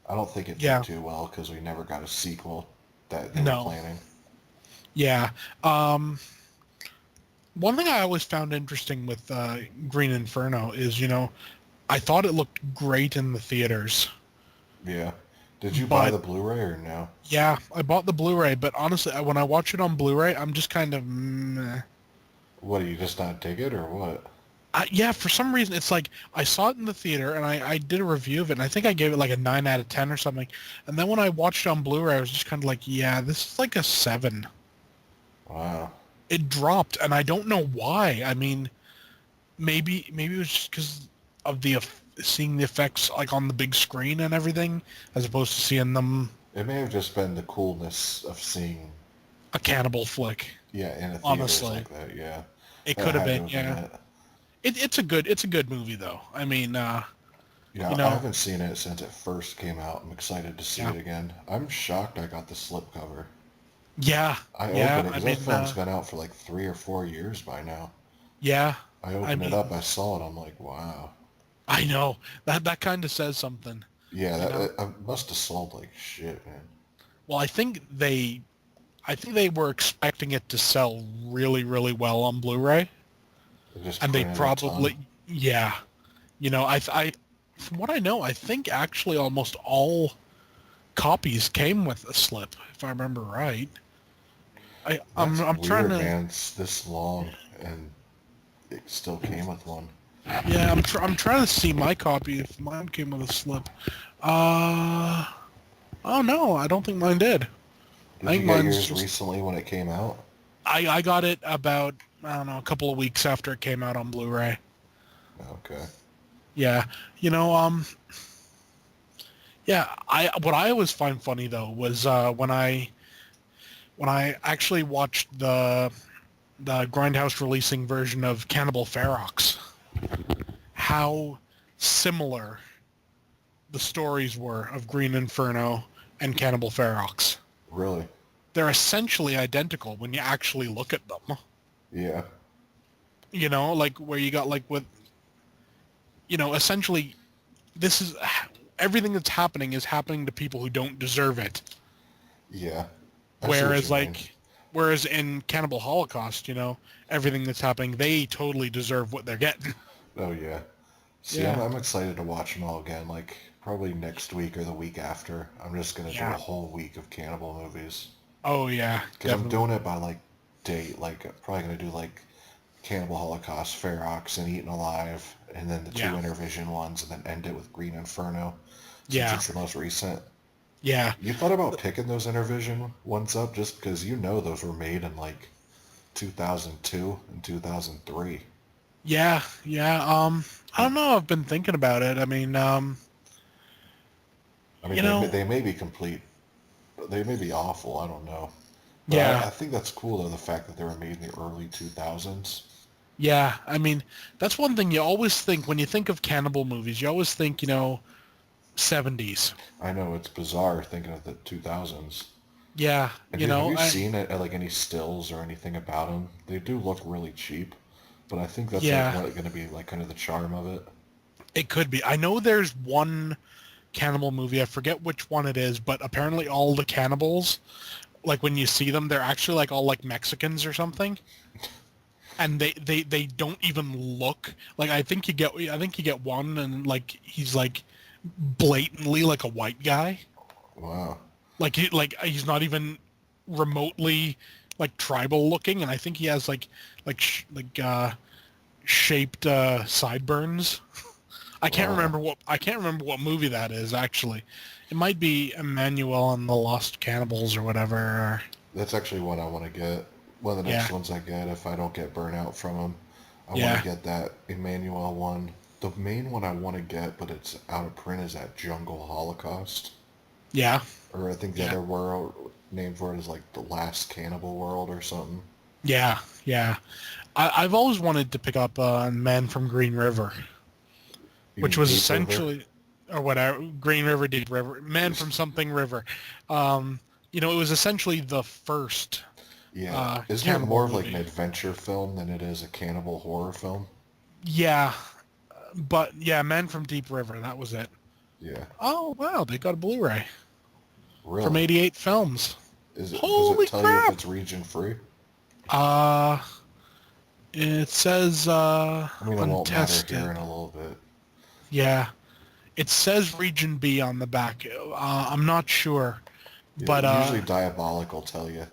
I don't think it did Yeah. too well because we never got a sequel that they were No. planning. Yeah. Um, One thing I always found interesting with Green Inferno is, I thought it looked great in the theaters, Yeah. Did you buy but the Blu-ray or no? yeah, I bought the Blu-ray, but honestly, when I watch it on Blu-ray, I'm just kind of meh. What, do you just not dig it or what? Yeah, for some reason, it's like I saw it in the theater, and I did a review of it, and I think I gave it like a 9 out of 10 or something. And then when I watched it on Blu-ray, I was just kind of like, yeah, this is like a 7. Wow. it dropped, and I don't know why. I mean, maybe it was just because of seeing the effects like on the big screen and everything, as opposed to seeing them It may have just been the coolness of seeing, a cannibal flick. yeah, in a theaters Honestly, like that. Yeah, it that could have had to been. have been Yeah, it. it's a good movie though. I mean, you Yeah, I know, haven't seen it since it first came out. I'm excited to see yeah, it again. I'm shocked I got the slipcover. yeah, I yeah. opened it I because that mean, film's been out for like 3 or 4 years by now. yeah. I I opened it mean, up, I saw it, I'm like, wow. I know that kind of says something. Yeah, You know. I must have sold like shit, man. Well, I think they were expecting it to sell really, really well on Blu-ray, They just and they printed a ton. probably, yeah. You know, from what I know, I think actually almost all copies came with a slip, if I remember right. That's I'm trying weird, to, man. It's this long and it still came with one. yeah, I'm trying to see my copy if mine came with a slip. Uh, oh no, I don't think mine did. I Did you think get mine's yours just, recently when it came out? I got it about, I don't know, a couple of weeks after it came out on Blu-ray. Okay. Yeah, you know, yeah, what I always find funny though was when I actually watched the Grindhouse releasing version of Cannibal Ferox, how similar the stories were of Green Inferno and Cannibal Ferox. Really? They're essentially identical when you actually look at them. Yeah. You know, like where you got like with, you know, essentially this is everything that's happening is happening to people who don't deserve it. Yeah. I see what you Whereas mean. like, whereas in Cannibal Holocaust, you know, everything that's happening, they totally deserve what they're getting. Oh, yeah. See, Yeah. I'm excited to watch them all again. Like, probably next week or the week after. I'm just going to do a Yeah. whole week of cannibal movies. Oh yeah, Because I'm definitely. doing it by, like, date. Like, I'm probably going to do, like, Cannibal Holocaust, Ferox, and Eaten Alive, and then the two Yeah. Intervision ones, and then end it with Green Inferno, since Yeah. it's the most recent. Yeah. You thought about picking those Intervision ones up just because you know those were made in, like, 2002 and 2003. Yeah. Yeah. I don't know. I've been thinking about it. I mean, I mean, you know, they may be complete. They may be awful. I don't know. But yeah. I think that's cool, though, the fact that they were made in the early 2000s. Yeah. I mean, that's one thing you always think when you think of cannibal movies. You always think, you know, 70s. I know it's bizarre thinking of the 2000s. Yeah. And You have know, you seen it like any stills or anything about them? They do look really cheap, but I think that's like yeah, what going to be like kind of the charm of it. it could be. I know there's one cannibal movie. I forget which one it is, but apparently all the cannibals, like when you see them, they're actually like all like Mexicans or something. And they don't even look like I think you get one and like he's like blatantly like a white guy. Wow. Like he's not even remotely like tribal looking, and I think he has shaped sideburns. Wow. I can't remember what movie that is actually. It might be Emmanuel and the Lost Cannibals or whatever. Or, That's actually what I want to get. One of the yeah, next ones I get if I don't get burnt out from them. I want to yeah, get that Emmanuel one. The main one I want to get, but it's out of print, is that Jungle Holocaust. yeah, Or I think the yeah, other world name for it is like the Last Cannibal World or something. yeah, yeah. I've always wanted to pick up Man from Green River, You which mean was Deep River? essentially, or whatever, Green River, Deep River, Man from something River. Um, you know, it was essentially the first Yeah. Isn't it cannibal more of like an movie. adventure film than it is a cannibal horror film? Yeah, but yeah, Man from Deep River, that was it. Yeah. Oh wow, they got a Blu-ray from Really? 88 Films. Does it Holy tell you if crap! it's region free? Uh, it says I mean, it won't matter here in untested. a little bit. Yeah, it says Region B on the back. I'm not sure, Yeah, but usually Diabolic will tell you.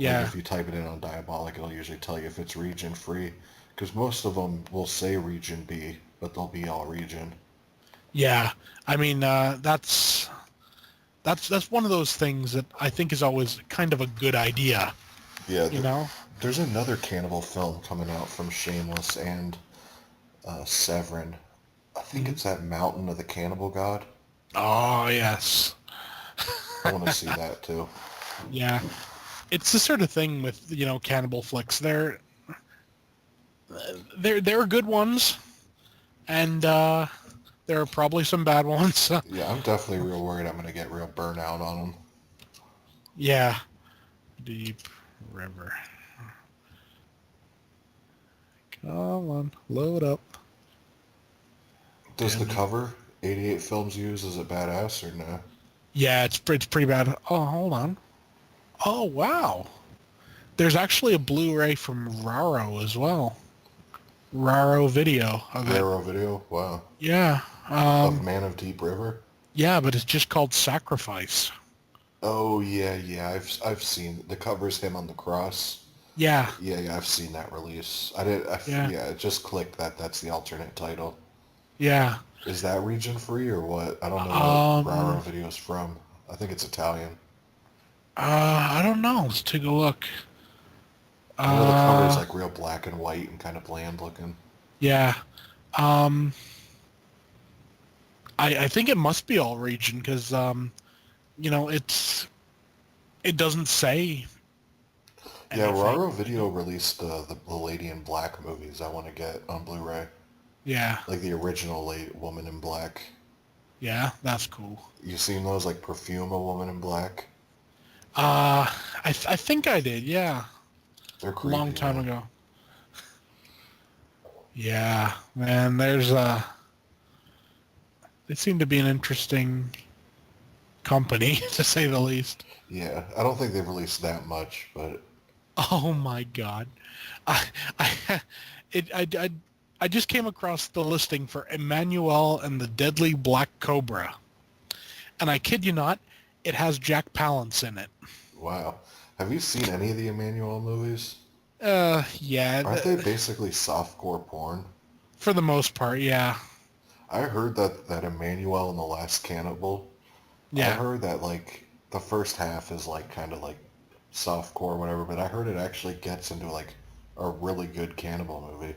Like yeah, if you type it in on Diabolic, it'll usually tell you if it's region free. Because most of them will say region B, but they'll be all region. yeah. I mean, that's one of those things that I think is always kind of a good idea. Yeah, You know? There's another cannibal film coming out from Shameless and Severin. I think Mhm. it's that Mountain of the Cannibal God. Oh yes, I want to see that too. yeah. It's the sort of thing with cannibal flicks. There are good ones, and there are probably some bad ones. Yeah, I'm definitely real worried I'm gonna get real burnout on them. Yeah, Deep River. Come on, load up. Does the Damn it. cover 88 Films use, is it badass or no? Yeah, it's pretty bad. Oh, hold on. Oh wow. There's actually a Blu-ray from Raro as well. Raro video of it. Raro video? Wow. Yeah. Of Man of Deep River? Yeah, but it's just called Sacrifice. Oh yeah, yeah. I've seen the cover's him on the cross. Yeah. Yeah, yeah. I've seen that release. Yeah. Yeah, it just clicked that that's the alternate title. Yeah. Is that region free or what? I don't know what Raro Um. video's from. I think it's Italian. I don't know. Let's take a look. I know the cover is Uh. like real black and white and kind of bland looking. Yeah. Um. I think it must be all region because it doesn't say Yeah, anything. Raro Video released the Lady in Black movies I want to get on Blu-ray. Yeah. Like the original Lady Woman in Black. Yeah. That's cool. You seen those, like Perfume, A Woman in Black? Uh. I think I did. Yeah. They're A long creepy, time man. ago. Yeah. Man. They seem to be an interesting company to say the least. Yeah, I don't think they've released that much, but Oh my God. I, I, I just came across the listing for Emmanuel and the Deadly Black Cobra. And I kid you not, it has Jack Palance in it. wow. Have you seen any of the Emmanuel movies? Yeah, Aren't they basically softcore porn? for the most part, yeah. I heard that Emmanuel and the Last Cannibal, I Yeah. heard that like the first half is like kind of like softcore or whatever, but I heard it actually gets into like a really good cannibal movie.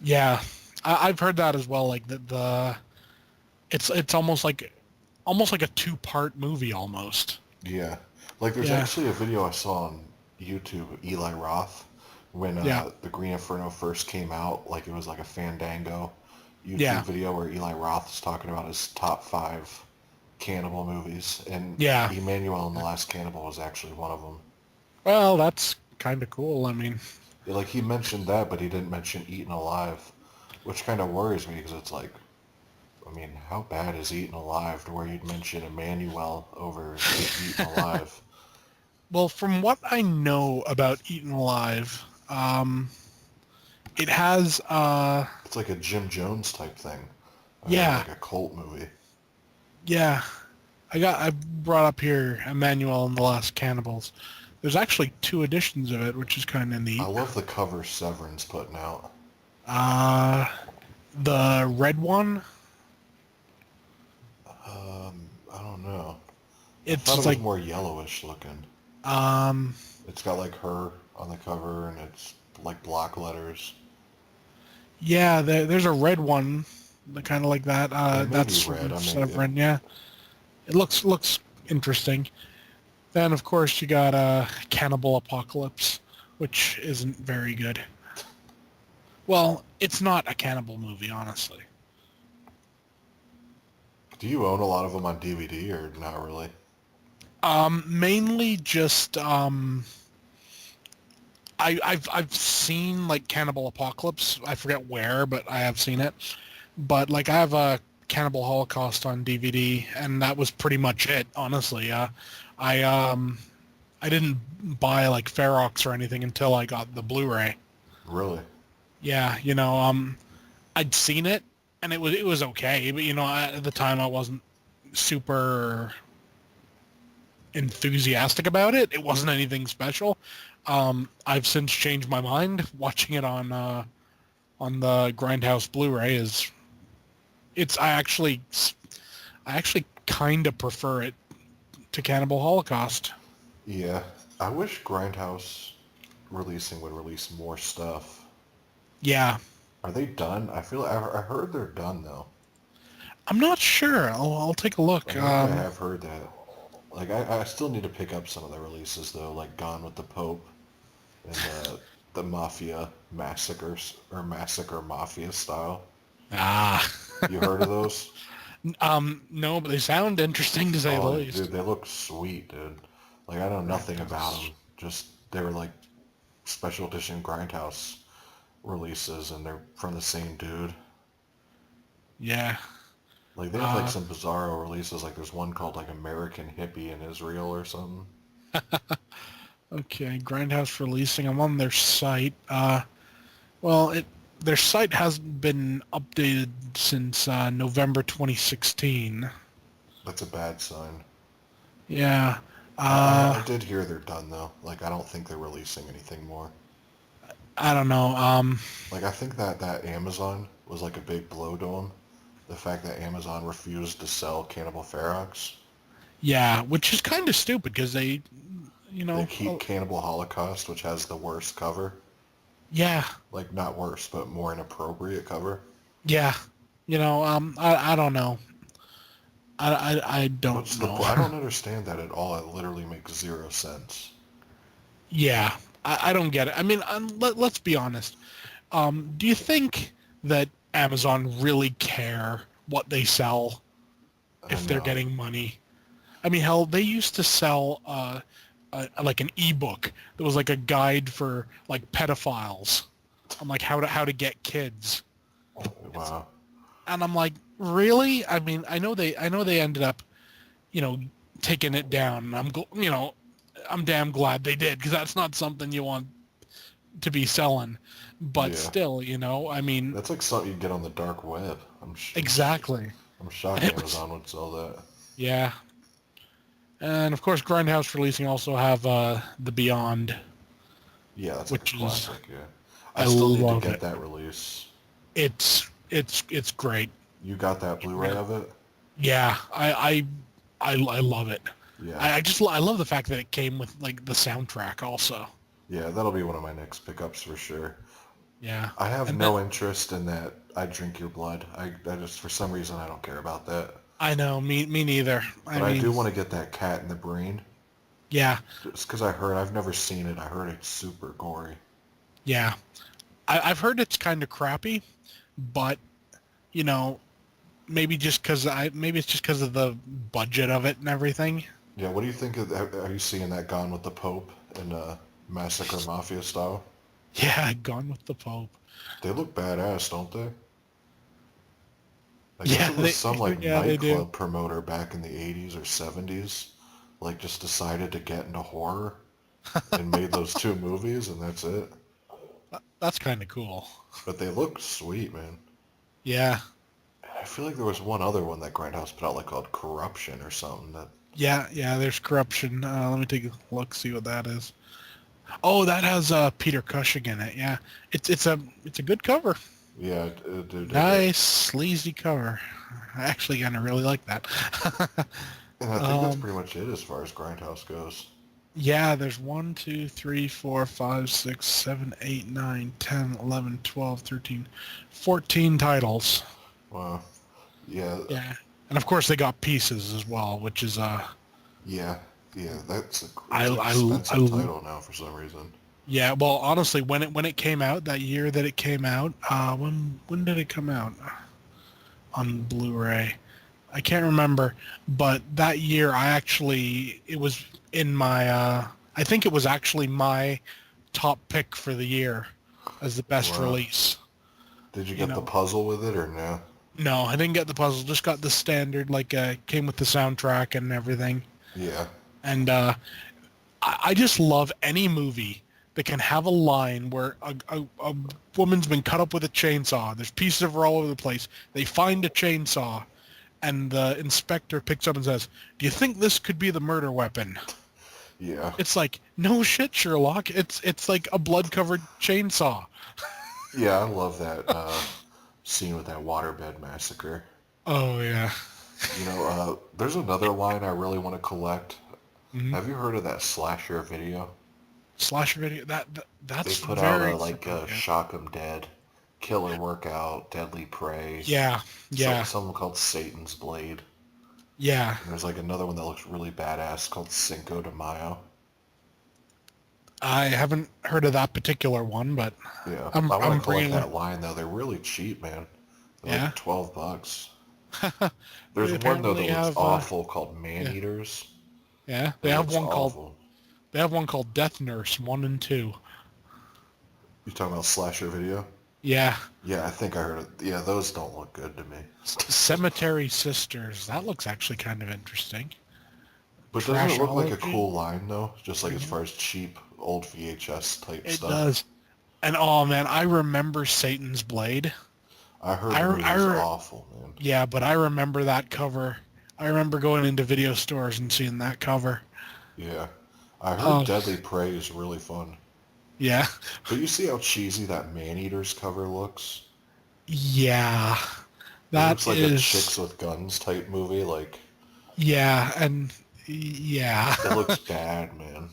Yeah. I've heard that as well, like it's almost like a two-part movie almost. Yeah. Like there's Yeah. actually a video I saw on YouTube, Eli Roth, when Yeah. the Green Inferno first came out, like it was like a Fandango YouTube Yeah. video where Eli Roth is talking about his top 5 cannibal movies, and Yeah. Emmanuel and the Last Cannibal was actually one of them. Well, that's kind of cool. I mean, Yeah, like he mentioned that, but he didn't mention Eaten Alive, which kind of worries me because it's like, I mean, how bad is Eaten Alive to where you'd mention Emmanuel over Eaten Alive? well, from what I know about Eaten Alive, it has, It's like a Jim Jones type thing, yeah, like a cult movie. yeah. I brought up here Emmanuel and the Last Cannibals. There's actually two editions of it, which is kind of I neat. love the cover Severin's putting out. Uh, the red one, I don't know. I thought it it's was like, more yellowish looking. um, It's got like her on the cover, and it's like block letters. yeah, there's a red one, kind of like that. It may be That's red. from I mean, Severin, yeah. It looks interesting. Then, of course, you got Cannibal Apocalypse, which isn't very good. Well, it's not a cannibal movie, honestly. do you own a lot of them on DVD or not really? Mainly just I've seen like Cannibal Apocalypse. I forget where, but I have seen it. But like I have a Cannibal Holocaust on DVD, and that was pretty much it, honestly. I I didn't buy like Ferox or anything until I got the Blu-ray. Really? Yeah, I'd seen it and it was okay, but at the time I wasn't super enthusiastic about it. It wasn't anything special. I've since changed my mind. Watching it on the Grindhouse Blu-ray is it's I actually kind of prefer it to Cannibal Holocaust. Yeah. I wish Grindhouse releasing would release more stuff. Yeah, Are they done? I heard they're done though. I'm not sure. I'll take a I look. feel like I have heard that. Like I still need to pick up some of the releases though, like Gone with the Pope and the Mafia Massacres or Massacre Mafia style. Ah, You heard of those? no, but they sound interesting to say the Oh, least. dude, they look sweet, dude. Like I know nothing about Grindhouse. them. Just they were like special edition Grindhouse releases, and they're from the same dude. Yeah. Like they have like Uh, some bizarro releases. Like there's one called like American Hippie in Israel or something. okay. Grindhouse releasing. I'm on their site. Well, their site hasn't been updated since November 2016. That's a bad sign. Yeah. I did hear they're done though. Like I don't think they're releasing anything more. I don't know. Like I think that Amazon was like a big blow to them. The fact that Amazon refused to sell Cannibal Ferox. Yeah, which is kind of stupid because they, you They know, keep Cannibal Holocaust, which has the worst cover. yeah, Like not worse, but more inappropriate cover. yeah, I don't know. I What's don't the know. point? I don't understand that at all. It literally makes zero sense. Yeah, I don't get it. I mean, let's be honest. Do you think that Amazon really care what they sell if they're No. getting money? I mean, hell, they used to sell like an ebook that was like a guide for like pedophiles on like how to get kids. Wow. And I'm like, really? I mean, I know they ended up, you know, taking it down. And I'm damn glad they did because that's not something you want to be selling. But Yeah. still, I mean, That's like something you get on the dark web. exactly. I'm shocked It was, Amazon would sell that. yeah. And of course, Grindhouse Releasing also have the Beyond, Yeah, that's like a which is classic, yeah. I I still need to love get it. that release. It's great. You got that It Blu-ray really, of it? yeah. I love it. Yeah. I love the fact that it came with like the soundtrack also. Yeah, that'll be one of my next pickups for sure. Yeah. I have And then no interest in that I Drink Your Blood. I just, for some reason, I don't care about that. I know, me neither. I But I do mean, want to get that Cat in the Brain. yeah, Just because I've never seen it. I heard it's super gory. yeah. I've heard it's kind of crappy, but you know, maybe it's just because of the budget of it and everything. Yeah, what do you think of, are you seeing that Gone with the Pope in Massacre Mafia style? Yeah, Gone with the Pope. They look badass, don't they? I guess Yeah, it was some like they do. nightclub promoter back in the 80s or 70s, like just decided to get into horror and made those two movies and that's it. That's kind of cool. But they look sweet, man. Yeah, I feel like there was one other one that Grindhouse put out like called Corruption or something that yeah. There's Corruption. Let me take a look, see what that is. Oh, that has Peter Cushing in it. Yeah, it's a good cover. yeah, dude. Nice sleazy cover. I actually kind of really like that. And I think that's um, pretty much it as far as Grindhouse goes. yeah, there's 1, 2, 3, 4, 5, 6, 7, 8, 9, 10, 11, 12, 13, 14 titles. Wow. Yeah, Yeah. And of course they got Pieces as well, which is yeah, yeah. I, That's an I, expensive I title now for some reason. yeah, well honestly when it came out, that year that it came out, when did it come out on Blu-ray? I can't remember, but that year it was in my I think it was actually my top pick for the year as the best Wow. release. Did you You get the know, puzzle with it or no? no, I didn't get the puzzle. Just got the standard, like came with the soundtrack and everything. Yeah. And I just love any movie that can have a line where a woman's been cut up with a chainsaw. There's pieces of her all over the place. They find a chainsaw, and the inspector picks up and says, "Do you think this could be the murder weapon?" Yeah. It's like, no shit, Sherlock. It's like a blood-covered chainsaw. Yeah, I love that scene with that waterbed massacre. Oh yeah. There's another line I really want to collect. Hmm. Have you heard of that slasher video? Slasher video. They That's put out very like familiar. Shock 'em Dead, Killer Workout, Deadly Prey, Yeah, yeah, something called Satan's Blade. yeah. And there's like another one that looks really badass called Cinco de Mayo. I haven't heard of that particular one, but Yeah, I'm I want I'm to collect bringing. that line though. They're really cheap, man. They're Yeah, like $12. they There's one though that apparently looks have. awful called Man Yeah, Eaters. yeah. It looks awful. They have one called Death Nurse 1 and 2. You talking about slasher video? Yeah, Yeah, I think I heard it. Yeah, those don't look good to me. Cemetery Sisters. That looks actually kind of interesting. But doesn't it look like a Trashology. cool line though? Just like as Yeah, far as cheap old VHS type it stuff. does. And oh man, I remember Satan's Blade. I heard I, the re- movie I was re- awful, man. Yeah, but I remember that cover. I remember going into video stores and seeing that cover. Yeah. I heard Oh, Deadly Prey is really fun. yeah. But you see how cheesy that Man Eaters cover looks? Yeah. It That looks like a is, chicks with guns type movie. Like, yeah, and yeah. it looks bad, man.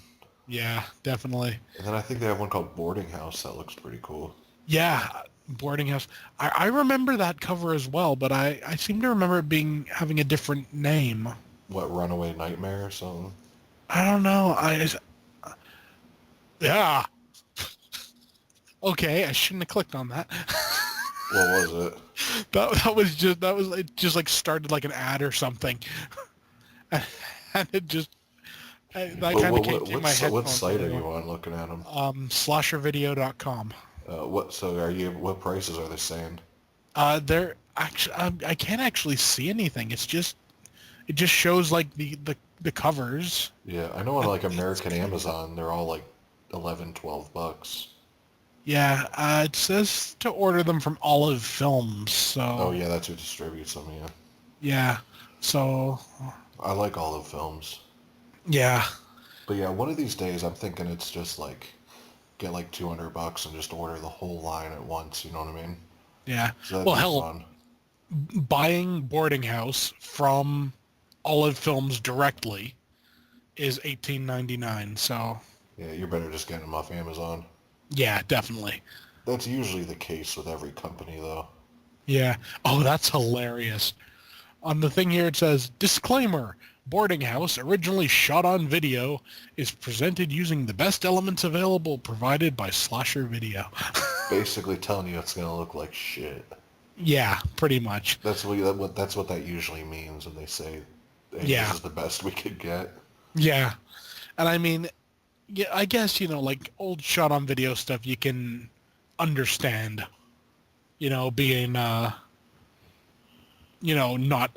Yeah, definitely. And then I think they have one called Boarding House that looks pretty cool. Yeah, Boarding House. I remember that cover as well, but I seem to remember it having a different name. What, Runaway Nightmare or something? I don't know. Yeah. Okay, I shouldn't have clicked on that. What was it? That was it just like started like an ad or something. And it just that But kind of came through my headphones. what site are you on looking at them? Slashervideo.com. What prices are they saying? They're actually I can't actually see anything. It just shows like the covers. Yeah, I know on like American Amazon, they're all like 11, $12. Yeah, it says to order them from Olive Films. Oh So yeah, that's who distributes them, yeah. yeah, so I like Olive Films. yeah, But yeah, one of these days I'm thinking it's just like get like $200 and just order the whole line at once, you know what I mean? yeah. So that'd Well, be hell, fun. buying Boarding House from Olive Films directly is $18.99. So Yeah, you're better just getting them off Amazon. yeah, definitely. That's usually the case with every company though. Yeah. Oh, that's hilarious. On the thing here it says, disclaimer, Boarding House, originally shot on video, is presented using the best elements available provided by Slasher Video. Basically telling you it's gonna look like shit. Yeah, pretty much. That's what that usually means when they say, hey, Yeah. this is the best we could get. Yeah. And I mean, yeah, I guess, like old shot on video stuff you can understand, being, not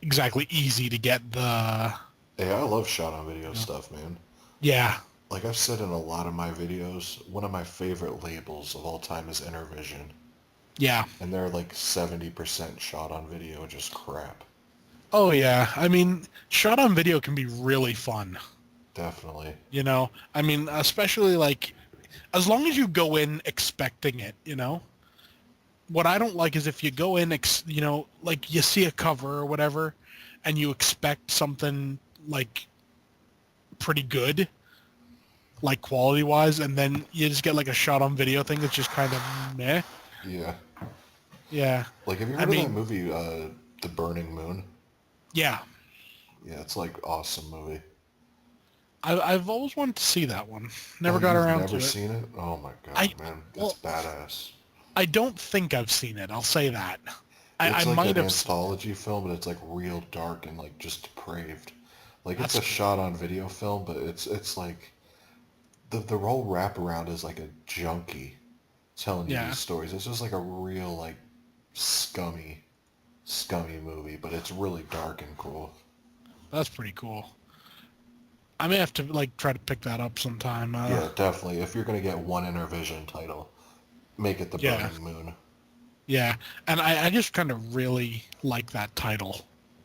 exactly easy to get the, Hey, I love shot on video stuff, man. yeah, Like I've said in a lot of my videos, one of my favorite labels of all time is Intervision. yeah. And they're like 70% shot on video, just crap. Oh, yeah. I mean, shot on video can be really fun, Definitely. I mean, especially like, as long as you go in expecting it. What I don't like is if you go in, like you see a cover or whatever, and you expect something like pretty good, like quality-wise, and then you just get like a shot-on-video thing that's just kind of meh. Yeah. Yeah. Like, have you I heard of that mean, movie, The Burning Moon? yeah. Yeah, it's like awesome movie. I've always wanted to see that one. Never Oh, got you've around never to it. seen it? Oh my god, I man, well, that's badass. I don't think I've seen it. I'll say that. I It's like might an have. anthology film, but it's like real dark and like just depraved. Like it's That's a cool. shot on video film, but it's like the whole wraparound is like a junkie telling you Yeah, these stories. It's just like a real like scummy, scummy movie, but it's really dark and cool. that's pretty cool. I may have to like try to pick that up sometime. Yeah, definitely. If you're gonna get one Intervision title, make it The Yeah, Burning Moon. yeah, and I just kind of really like that title.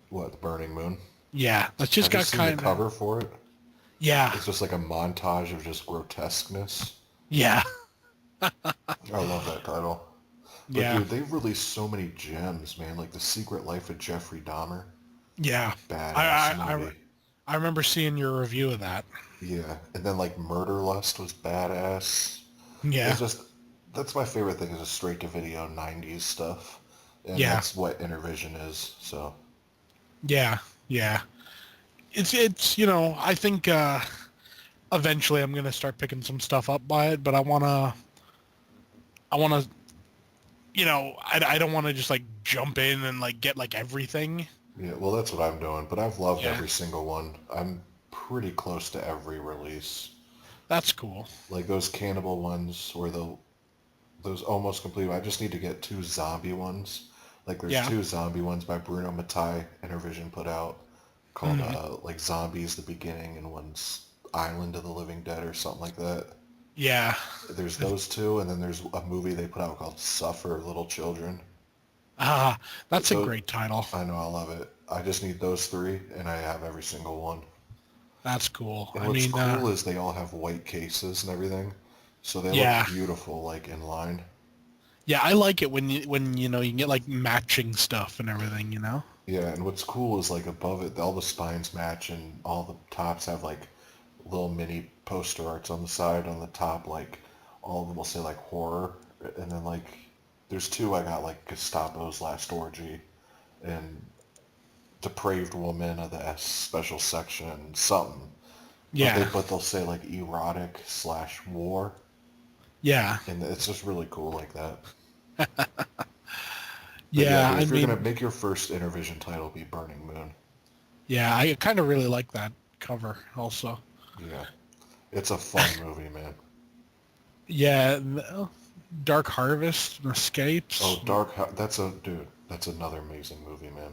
What, The Burning Moon? Yeah, that's just Have you got seen the kind of. cover for it? Yeah, It's just like a montage of just grotesqueness. yeah, I love that title. But yeah, dude, they've released so many gems, man. Like The Secret Life of Jeffrey Dahmer. yeah. I, Badass I, I, movie. I remember seeing your review of that. Yeah, and then like Murder Lust was badass. It's Yeah, just that's my favorite thing is a straight to video '90s stuff, and yeah, that's what Intervision is. So yeah, yeah. It's I think eventually I'm gonna start picking some stuff up by it, but I wanna I don't want to just like jump in and like get like everything. yeah, well that's what I'm doing. But I've loved Yeah, every single one. I'm pretty close to every release. that's cool. Like those cannibal ones or those almost complete. I just need to get two zombie ones. Like there's Yeah. two zombie ones by Bruno Mattei Intervision put out called Hmm. like Zombies the Beginning and one's Island of the Living Dead or something like that. Yeah. There's those two, and then there's a movie they put out called Suffer Little Children. Ah, that's a Those, great title. I know I love it. I just need those three, and I have every single one. That's cool. And I what's mean, cool is they all have white cases and everything, so they look yeah, beautiful, like in line. yeah. I like it when you can get like matching stuff and everything. Yeah, and what's cool is like above it, all the spines match, and all the tops have like little mini poster arts on the side. On the top, like all of them will say like horror, and then like there's two I got like Gestapo's Last Orgy and Depraved Woman of the S Special Section something. Yeah, But they'll say like erotic slash war, yeah, and it's just really cool like that. But yeah, yeah. dude, I if you're gonna mean, make your first Intervision title be Burning Moon, yeah. I kind of really like that cover also. yeah, it's a fun movie, man. Yeah, Dark Harvest and Oh, Escapes. That's a dude. That's another amazing movie, man.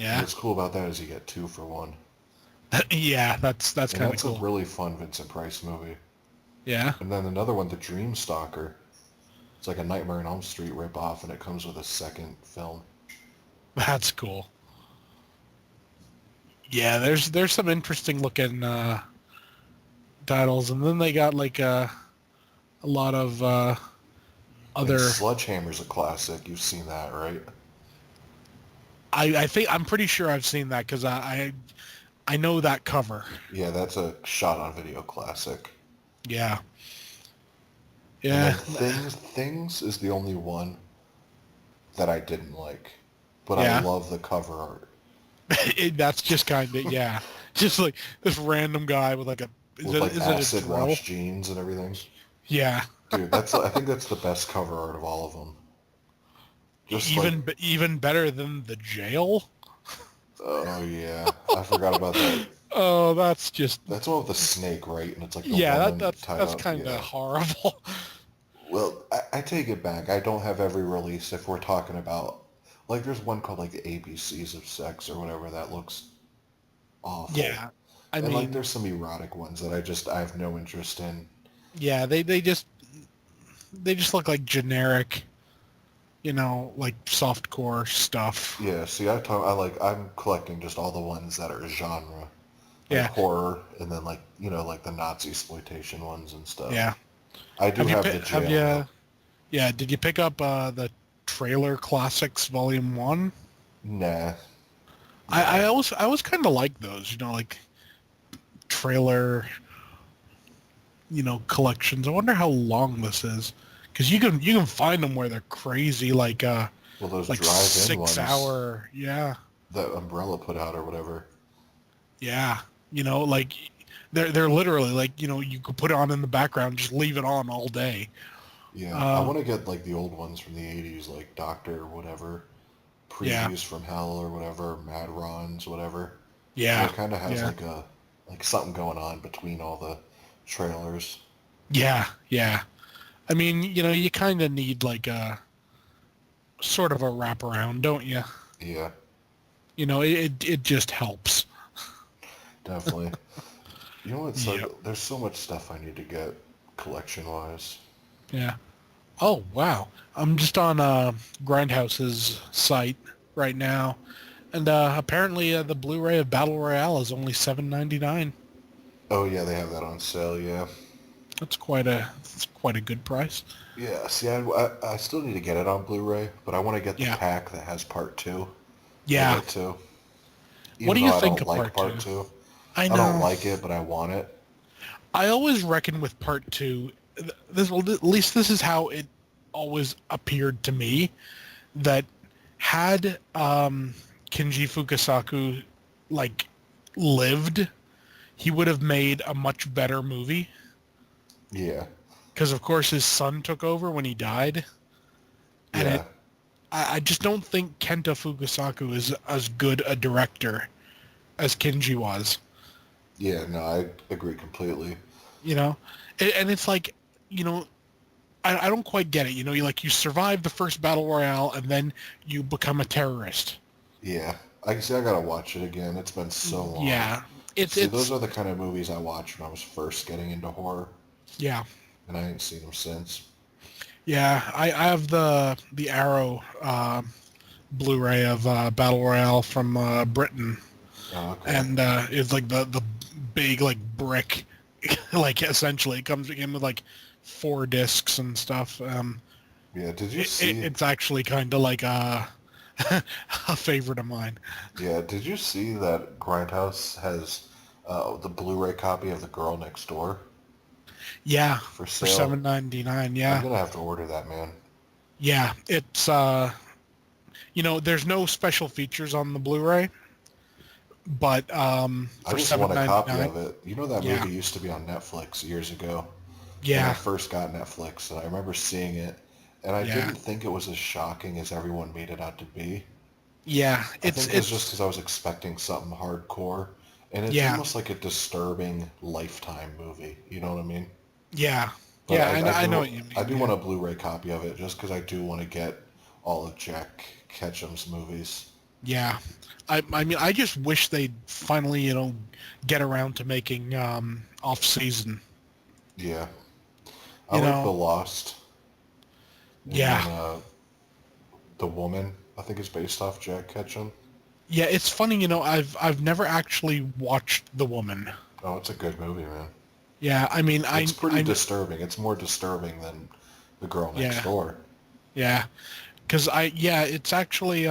And Yeah, what's cool about that is you get two for one, yeah. That's and kind of that's a cool. really fun Vincent Price movie. Yeah, And then another one, The Dream Stalker. It's like a Nightmare on Elm Street ripoff, and it comes with a second film. that's cool. Yeah, there's some interesting looking titles, and then they got like a lot of And other. Sledgehammer's a classic. You've seen that, right? I think I'm pretty sure I've seen that because I know that cover. Yeah, that's a shot on video classic. Yeah, And yeah, then Things is the only one that I didn't like, but I yeah. love the cover art That's just kind of yeah, just like this random guy with like a is with it like is it a acid drill? wash jeans and everything. Yeah, Dude, I think that's the best cover art of all of them. Just like, even better than the jail. oh yeah, I forgot about that. Oh, that's just That's one with the snake, right? And it's like the yeah. woman tied That's up. kind of Yeah. horrible. Well, I take it back. I don't have every release if we're talking about like there's one called like the ABCs of Sex or whatever that looks awful. Yeah, I And like mean, there's some erotic ones that I have no interest in. yeah. They just look like generic, like softcore stuff. Yeah, see, I'm collecting just all the ones that are genre, like Yeah, horror, and then like the Nazi exploitation ones and stuff. yeah. I do have the Have jail though. you? Yeah. Did you pick up the Trailer Classics Volume One? Nah, I nah. always kind of like those. Like trailer, collections. I wonder how long this is, because you can find them where they're crazy, Well, those like drive-in six ones hour. Yeah, that Umbrella put out or whatever. yeah. Like they're literally like you could put it on in the background, just leave it on all day. Yeah, I Uh, want to get like the old ones from the '80s, like Doctor whatever, yeah, Previews from Hell or whatever, Mad Ron's whatever, where yeah, it kind of has yeah, like something going on between all the trailers. yeah, yeah. I mean, you kind of need like a sort of a wraparound, don't you? Yeah, It just helps. definitely. You know what? Yep. There's so much stuff I need to get collection wise. Yeah. Oh wow. I'm just on Grindhouse's site right now, and apparently the Blu-ray of Battle Royale is only $7.99. Oh yeah, they have that on sale. Yeah, That's quite a good price. yeah. See, I still need to get it on Blu-ray, but I want to get the Yeah. pack that has part two of Yeah. it too. What Even do though you I think don't of like part part two? two. I I don't know. like it, but I want it. I always reckon with part two, this well, at least this is how it always appeared to me, that had Kinji Fukasaku like lived, he would have made a much better movie. Yeah, Because of course his son took over when he died, and yeah, I just don't think Kenta Fukasaku is as good a director as Kinji was. yeah. No, I agree completely. You know, and it's like, you know, I don't quite get it. You know, you survive the first battle royale and then you become a terrorist. Yeah, I see. I gotta watch it again. It's been so long. Yeah, it's See, those it's are the kind of movies I watched when I was first getting into horror, yeah, and I ain't seen them since. yeah. I have the Arrow Blu-ray of Battle Royale from Britain, Oh, okay. and it's like the big like brick, like essentially it comes in with like 4 discs and stuff. Yeah. Did you see? It's actually kind of like a favorite of mine. Yeah. Did you see that Grindhouse has the Blu-ray copy of The Girl Next Door Yeah, for for sale? 7.99. I'm Yeah, gonna have to order that, man. yeah. It's you know, there's no special features on the Blu-ray, but I for just seven want a ninety copy nine, of it. You know that yeah, movie used to be on Netflix years ago when I yeah, first got Netflix, and I remember seeing it, and I yeah, didn't think it was as shocking as everyone made it out to be. yeah. I It's think it was just it's because I was expecting something hardcore, and it's yeah, almost like a disturbing Lifetime movie. You know what I mean? yeah, But yeah. I know do what you I mean. do Yeah, want a Blu-ray copy of it just because I do want to get all of Jack Ketchum's movies. yeah. I mean, I just wish they'd finally, you know, get around to making off season. Yeah, I You like The know, Lost, and yeah, then The Woman. I think is based off Jack Ketchum. yeah. It's funny, you know. I've never actually watched The Woman. Oh, it's a good movie, man. Yeah, I mean, It's pretty disturbing. It's more disturbing than The Girl Next yeah, Door. yeah. Because yeah, it's actually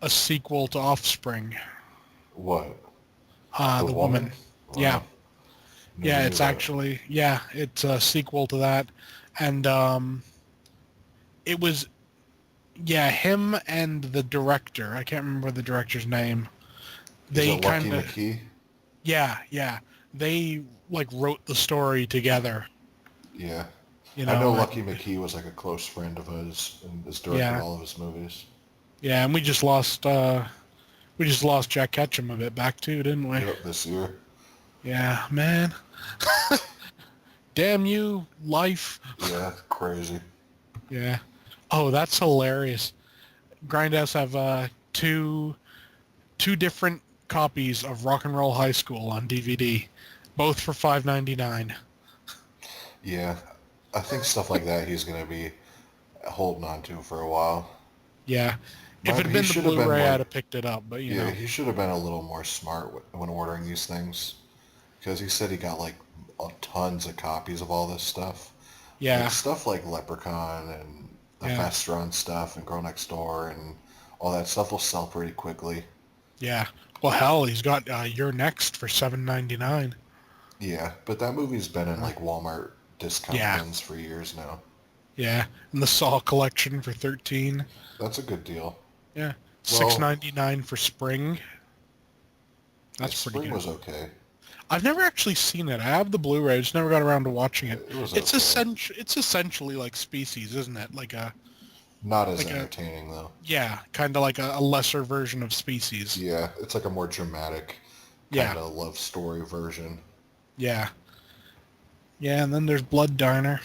a sequel to Offspring. What? The The Woman? Woman. Yeah, Wow, never yeah. knew It's that. actually it's a sequel to that, and it was him and the director. I can't remember the director's name. Is it They Lucky kind of McKee? yeah. They like wrote the story together. Yeah. You I know know, Lucky and McKee was like a close friend of his and has directed yeah, all of his movies. yeah. And we just lost Jack Ketchum a bit back too, didn't we? Yep, this year. Yeah, man. Damn you, life. Yeah, crazy. Yeah. Oh, that's hilarious. Grindhouse have two different copies of Rock and Roll High School on DVD, both for 5.99. Yeah, I think stuff like that he's gonna be holding on to for a while. Yeah. If it had He been the should have been Blu-ray, I'd like, have picked it up, but you yeah, know. he should have been a little more smart when ordering these things, because he said he got like tons of copies of all this stuff, like Yeah. stuff like Leprechaun and the Yeah. Fast Run stuff and Girl Next Door and all that stuff will sell pretty quickly. Yeah. Well, hell, he's got You're Next for 7.99. Yeah, but that movie's been in Uh, like Walmart discount yeah. bins for years now. Yeah. And the Saw collection for 13. That's a good deal. Yeah. Well, 6.99 for Spring. yeah, That's pretty Spring good. was okay. I've never actually seen it. I have the Blu-ray. I just never got around to watching it. It was It's okay. it's essentially like Species, isn't it? Not as Like a entertaining though. yeah, kind of like a lesser version of Species. Yeah, it's like a more dramatic Yeah, kind of love story version. yeah, yeah. And then there's Blood Diner.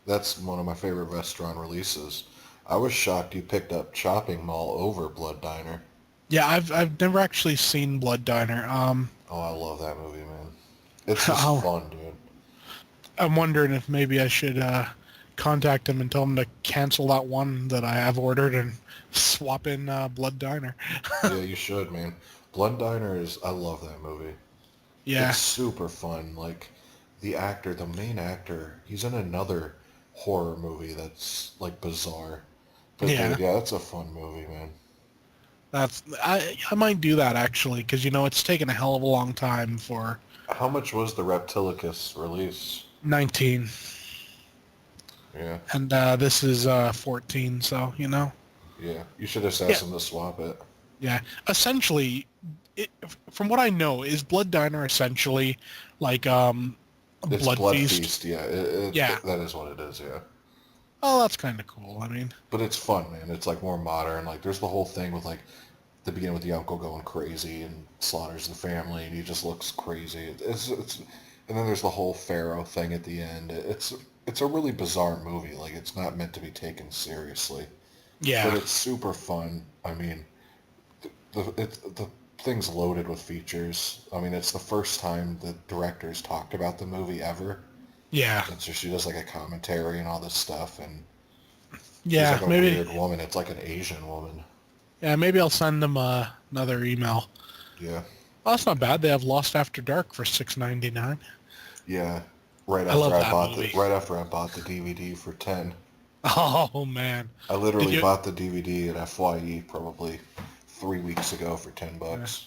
That's one of my favorite restaurant releases. I was shocked you picked up Chopping Mall over Blood Diner. Yeah, I've never actually seen Blood Diner. Oh, I love that movie, man. It's just I'll, fun, dude. I'm wondering if maybe I should contact him and tell him to cancel that one that I have ordered and swap in Blood Diner. Yeah, you should, man. Blood Diner is, I love that movie. It's Yeah, super fun. Like, the main actor, he's in another horror movie that's, like, bizarre. But, yeah. dude, yeah, that's a fun movie, man. I might do that actually because it's taken a hell of a long time for How much was the Reptilicus release? 19, Yeah, and this is 14. So yeah. You should have yeah, asked him to swap it. yeah. Essentially, from what I know, is Blood Diner essentially like a It's blood Blood feast? Feast, yeah. Yeah. That is what it is, yeah. Oh, that's kind of cool. I mean, But it's fun, man. It's like more modern. Like there's the whole thing with like the beginning with the uncle going crazy and slaughters the family, and he just looks crazy. And then there's the whole Pharaoh thing at the end. It's a really bizarre movie. Like it's not meant to be taken seriously, but yeah, it's super fun. I mean, the thing's loaded with features. I mean, it's the first time the directors talked about the movie ever. yeah, And so she does like a commentary and all this stuff, and she's yeah. like a Maybe, weird woman. It's like an Asian woman. yeah. Maybe I'll send them another email. Yeah. Oh, that's not bad. They have Lost After Dark for $6.99. Yeah. I love that movie. Right after I bought the DVD for 10. Oh man, I did literally you? bought the DVD at FYE probably 3 weeks ago for 10 Yeah. bucks.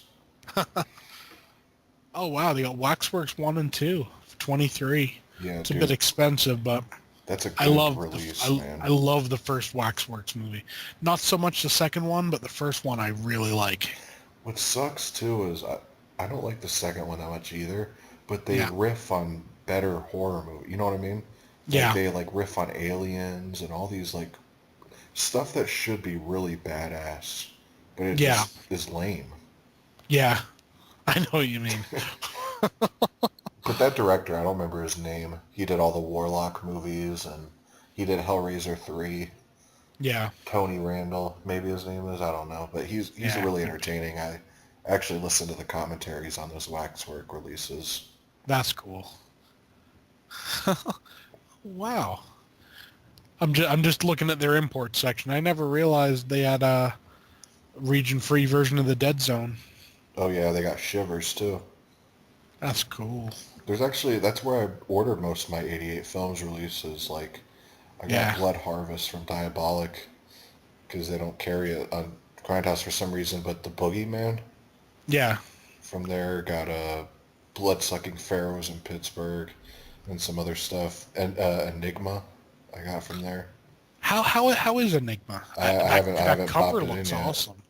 Oh wow, they got Waxworks 1 and 2 for 23. Yeah, It's a bit dude. expensive, but That's a I good love release, man. I love the first Waxworks movie. Not so much the second one, but the first one I really like. What sucks too is I don't like the second one that much either, but they Yeah, riff on better horror movie. You know what I mean? Like yeah, they like riff on aliens and all these like stuff that should be really badass, but it yeah, just is lame. yeah. I know what you mean. But that director, I don't remember his name. He did all the Warlock movies and he did Hellraiser 3. Yeah, Tony Randall, maybe his name is, I don't know, but he's yeah. really entertaining. I actually listen to the commentaries on those Waxwork releases. That's cool. Wow. I'm just looking at their import section. I never realized they had a region-free version of the Dead Zone. Oh yeah, they got Shivers too. That's cool. There's actually that's where I ordered most of my 88 films releases. Like I got Yeah, Blood Harvest from Diabolic because they don't carry it on Grindhouse for some reason, but the Boogeyman yeah. from there got a Blood-Sucking Pharaohs in Pittsburgh and some other stuff and Enigma I got from there. How is Enigma? I That haven't popped cover it in looks yet. awesome.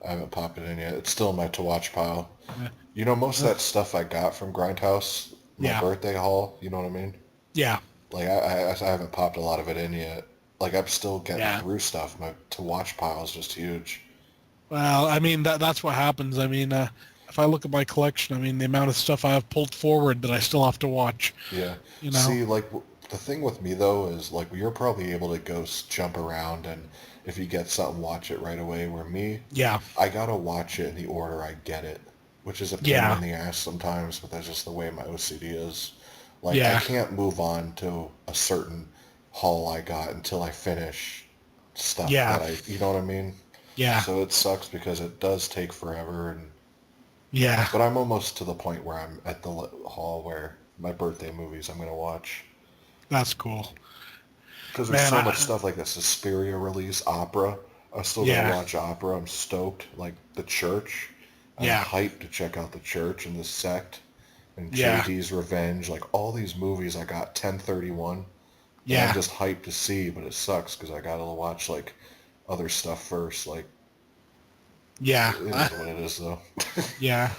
I haven't popped it in yet. It's still in my to watch pile. Yeah, You know, most of that stuff I got from Grindhouse, my yeah, birthday haul. You know what I mean? yeah. Like I haven't popped a lot of it in yet. Like I'm still getting Yeah. through stuff. My to watch pile is just huge. Well, I mean that's what happens. I mean, if I look at my collection, I mean the amount of stuff I have pulled forward that I still have to watch. Yeah. You know? See, like the thing with me though is like you're probably able to go jump around and if you get something, watch it right away. Where me, Yeah, I gotta watch it in the order I get it, which is a pain yeah, in the ass sometimes. But that's just the way my OCD is. Like I yeah, can't move on to a certain haul I got until I finish stuff yeah, that you know what I mean? yeah, So it sucks because it does take forever, yeah. but I'm almost to the point where I'm at the hall where my birthday movies I'm gonna watch That's cool, because there's man. so much stuff like the Suspiria release, Opera. I'm still gonna Yeah, watch Opera. I'm stoked. Like The Church, I'm yeah, hyped to check out The Church and The Sect and yeah, JD's Revenge. Like all these movies, I got 1031 that I'm yeah, just hyped to see, but it sucks because I gotta watch like other stuff first. Like yeah, it is what it is though. yeah.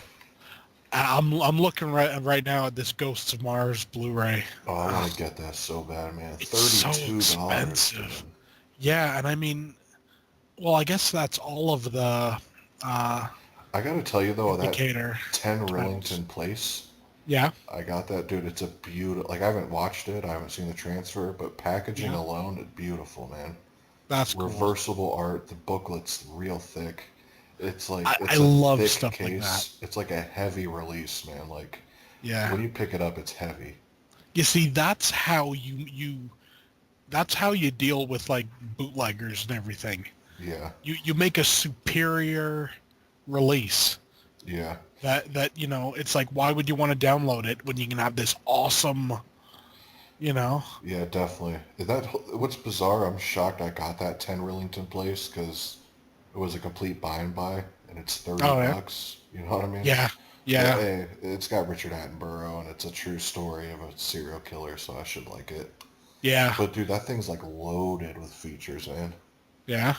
I'm looking right now at this Ghosts of Mars Blu-ray. Oh, I want Oh, to get that so bad, man. it's so $32, expensive. man. Yeah, and I mean, well, I guess that's all of the uh, I gotta tell you though, that indicator 10 titles. Rillington Place, Yeah, I got that, dude. It's a beautiful. Like I haven't watched it, I haven't seen the transfer, but packaging yeah, alone, it's beautiful, man. that's cool. Reversible art. The booklet's real thick. It's like I it's a love thick stuff like that. case. It's like a heavy release, man. Like Yeah. when you pick it up, it's heavy. You see, that's how that's how you deal with like bootleggers and everything. Yeah, You make a superior release yeah, that it's like why would you want to download it when you can have this awesome, you know? yeah, definitely. What's bizarre? I'm shocked I got that 10 Rillington Place because it was a complete buy and buy, and it's 30 Oh yeah, bucks. You know what I mean? yeah, But yeah, hey, it's got Richard Attenborough, and it's a true story of a serial killer, so I should like it. yeah, But dude, that thing's like loaded with features, man. yeah.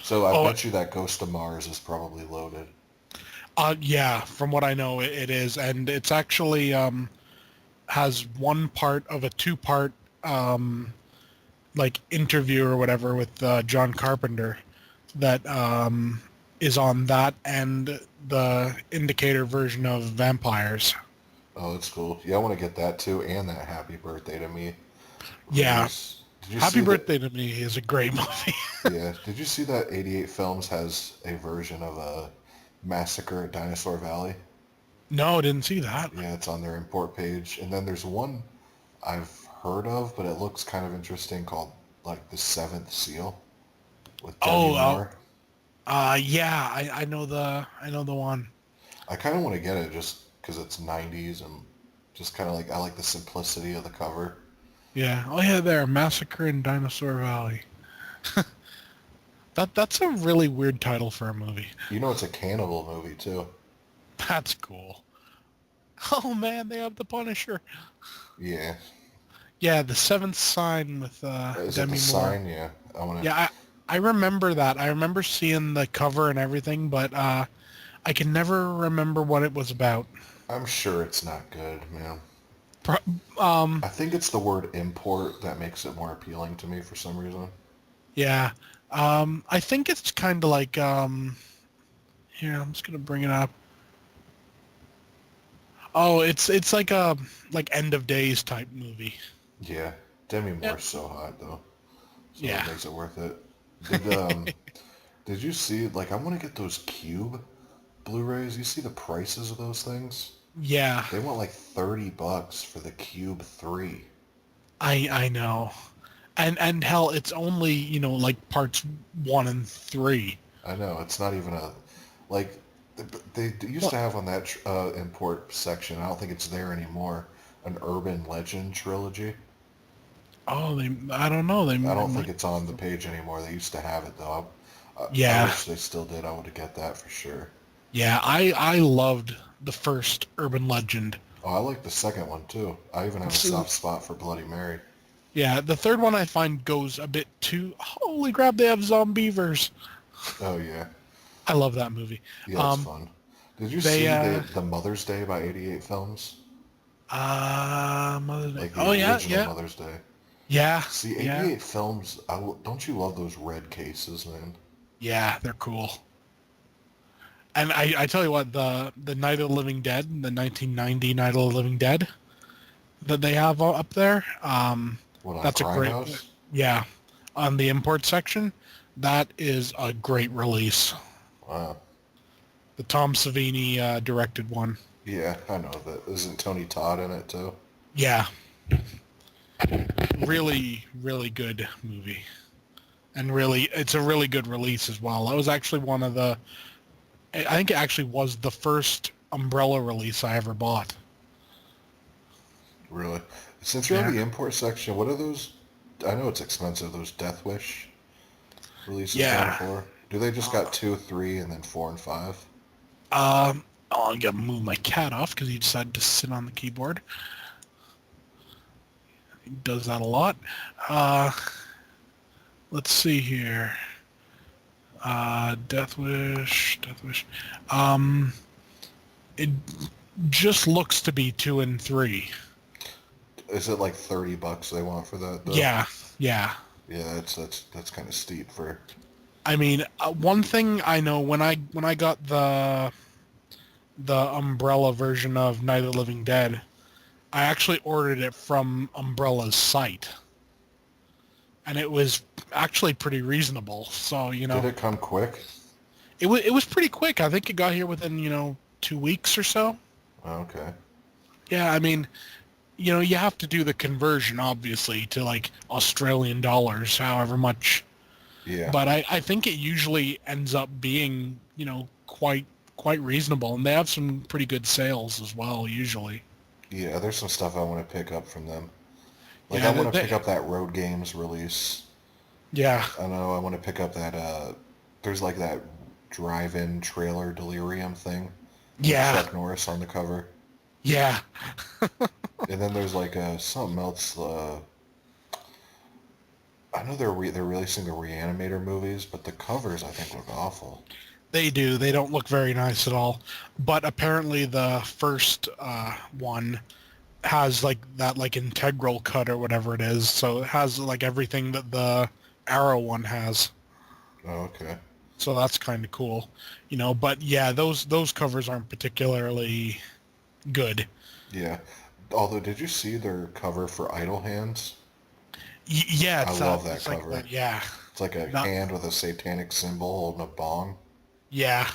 So I Oh, bet you that Ghost of Mars is probably loaded. yeah. From what I know, it is, and it's actually has one part of a two-part like interview or whatever with John Carpenter that is on that and the Indicator version of Vampires. Oh, that's cool. Yeah, I want to get that too, and that Happy Birthday to Me Yeah, release. Did you Happy see that? Birthday to Me is a great movie. Yeah. Did you see that 88 Films has a version of a Massacre at Dinosaur Valley? No, didn't see that. Yeah, it's on their import page. And then there's one I've heard of, but it looks kind of interesting called like The Seventh Seal with Demi Oh, Moore. yeah, I know the one. I kind of want to get it just because it's 90s and just kind of like I like the simplicity of the cover. Yeah. Oh yeah, there, Massacre in Dinosaur Valley. That's a really weird title for a movie. You know, it's a cannibal movie too. That's cool. Oh man, they have the Punisher. Yeah. Yeah, the Seventh Sign with Is it The Demi Moore. Sign? Yeah. I want to. Yeah, I remember that. I remember seeing the cover and everything, but I can never remember what it was about. I'm sure it's not good, man. Pro- um, I think it's the word import that makes it more appealing to me for some reason. yeah. I think it's kind of like here. I'm just gonna bring it up. Oh, it's like a like End of Days type movie. Yeah. Demi Yeah. Moore's so hot though, so it Yeah. makes it worth it. Did did you see like I want to get those Cube Blu-rays? You see the prices of those things? Yeah. They want like 30 bucks for the Cube 3. I know. And hell, it's only, like parts 1 and 3. I know, it's not even a like they used What? to have on that import section. I don't think it's there anymore. An urban legend trilogy. Oh, I don't know. They I don't think might. it's on the page anymore. They used to have it though. I Yeah. wish they still did. I would get that for sure. Yeah, I loved the first Urban Legend. Oh, I like the second one too. I even have a So, soft spot for Bloody Mary. yeah, the third one I find goes a bit too. Holy crap! They have zombievers. Oh yeah, I love that movie. yeah, it's Um, fun. Did you they see the Mother's Day by 88 Films? Mother's Day. Like the Oh yeah, original yeah, Mother's Day. yeah, See, yeah, 88 Films. Don't you love those red cases, man? yeah. They're cool. And I tell you what, the Night of the Living Dead, the 1990 Night of the Living Dead that they have up there, What on that's a great. Grindhouse? Yeah, on the import section, that is a great release. Wow. The Tom Savini directed one. Yeah, I know that. Isn't Tony Todd in it too? Yeah, really, really good movie. And really, it's a really good release as well. That was actually one of the, I think it actually was the first Umbrella release I ever bought. Really? Since you're on Yeah. the import section, what are those? I know it's expensive. Those Death Wish releases going Yeah. for? Do they just got 2, 3, and then 4 and 5? Oh, I gotta move my cat off because he decided to sit on the keyboard. He does that a lot. Uh, let's see here. Death Wish, Death Wish. Um, it just looks to be 2 and 3. Is it like 30 bucks they want for that though? Yeah, yeah. Yeah, that's kind of steep for. I mean, one thing I know when I got the Umbrella version of Night of the Living Dead, I actually ordered it from Umbrella's site, and it was actually pretty reasonable. So Did it come quick? it was pretty quick. I think it got here within 2 weeks or so. Oh, okay. Yeah, I mean, you have to do the conversion obviously to like Australian dollars, however much. Yeah. But I think it usually ends up being quite reasonable, and they have some pretty good sales as well usually. Yeah, there's some stuff I want to pick up from them. Like I Yeah, want to pick up that Road Games release. yeah, I know I want to pick up that there's like that drive-in trailer delirium thing with Yeah, Chuck Norris on the cover. yeah. And then there's like something else. I know they're releasing the Reanimator movies, but the covers I think look awful. They do. They don't look very nice at all. But apparently the first one has like that like integral cut or whatever it is. So it has like everything that the Arrow one has. Oh, okay. So that's kind of cool, you know. But yeah, those covers aren't particularly good. Yeah. Although, did you see their cover for Idle Hands? Yeah, I it's that. love that It's like cover. that. Yeah, It's like a not. hand with a satanic symbol holding a bong. Yeah,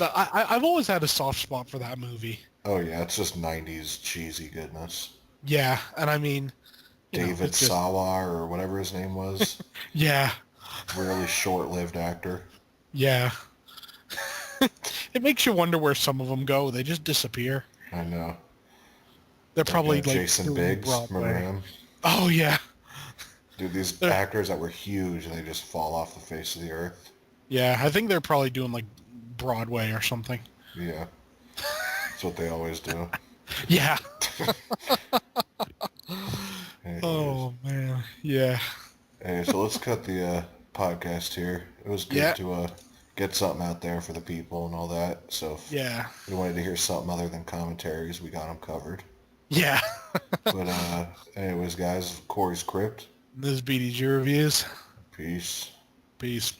I've always had a soft spot for that movie. Oh yeah, it's just 90s cheesy goodness. Yeah, and I mean, David it's just Sawa or whatever his name was. yeah, Really short-lived actor. yeah. It makes you wonder where some of them go. They just disappear. I know. They're Like probably like Jason doing Biggs, remember Broadway. him? Oh yeah, Dude, these They're- actors that were huge and they just fall off the face of the earth. yeah. I think they're probably doing like Broadway or something. Yeah, that's what they always do. Yeah. Anyways. Oh man. Yeah. Hey, so let's cut the podcast here. It was good Yeah. to get something out there for the people and all that. So if Yeah. you wanted to hear something other than commentaries, we got them covered. Yeah. But anyways, guys, Corey's Crypt. This is BDG reviews. Peace. Peace.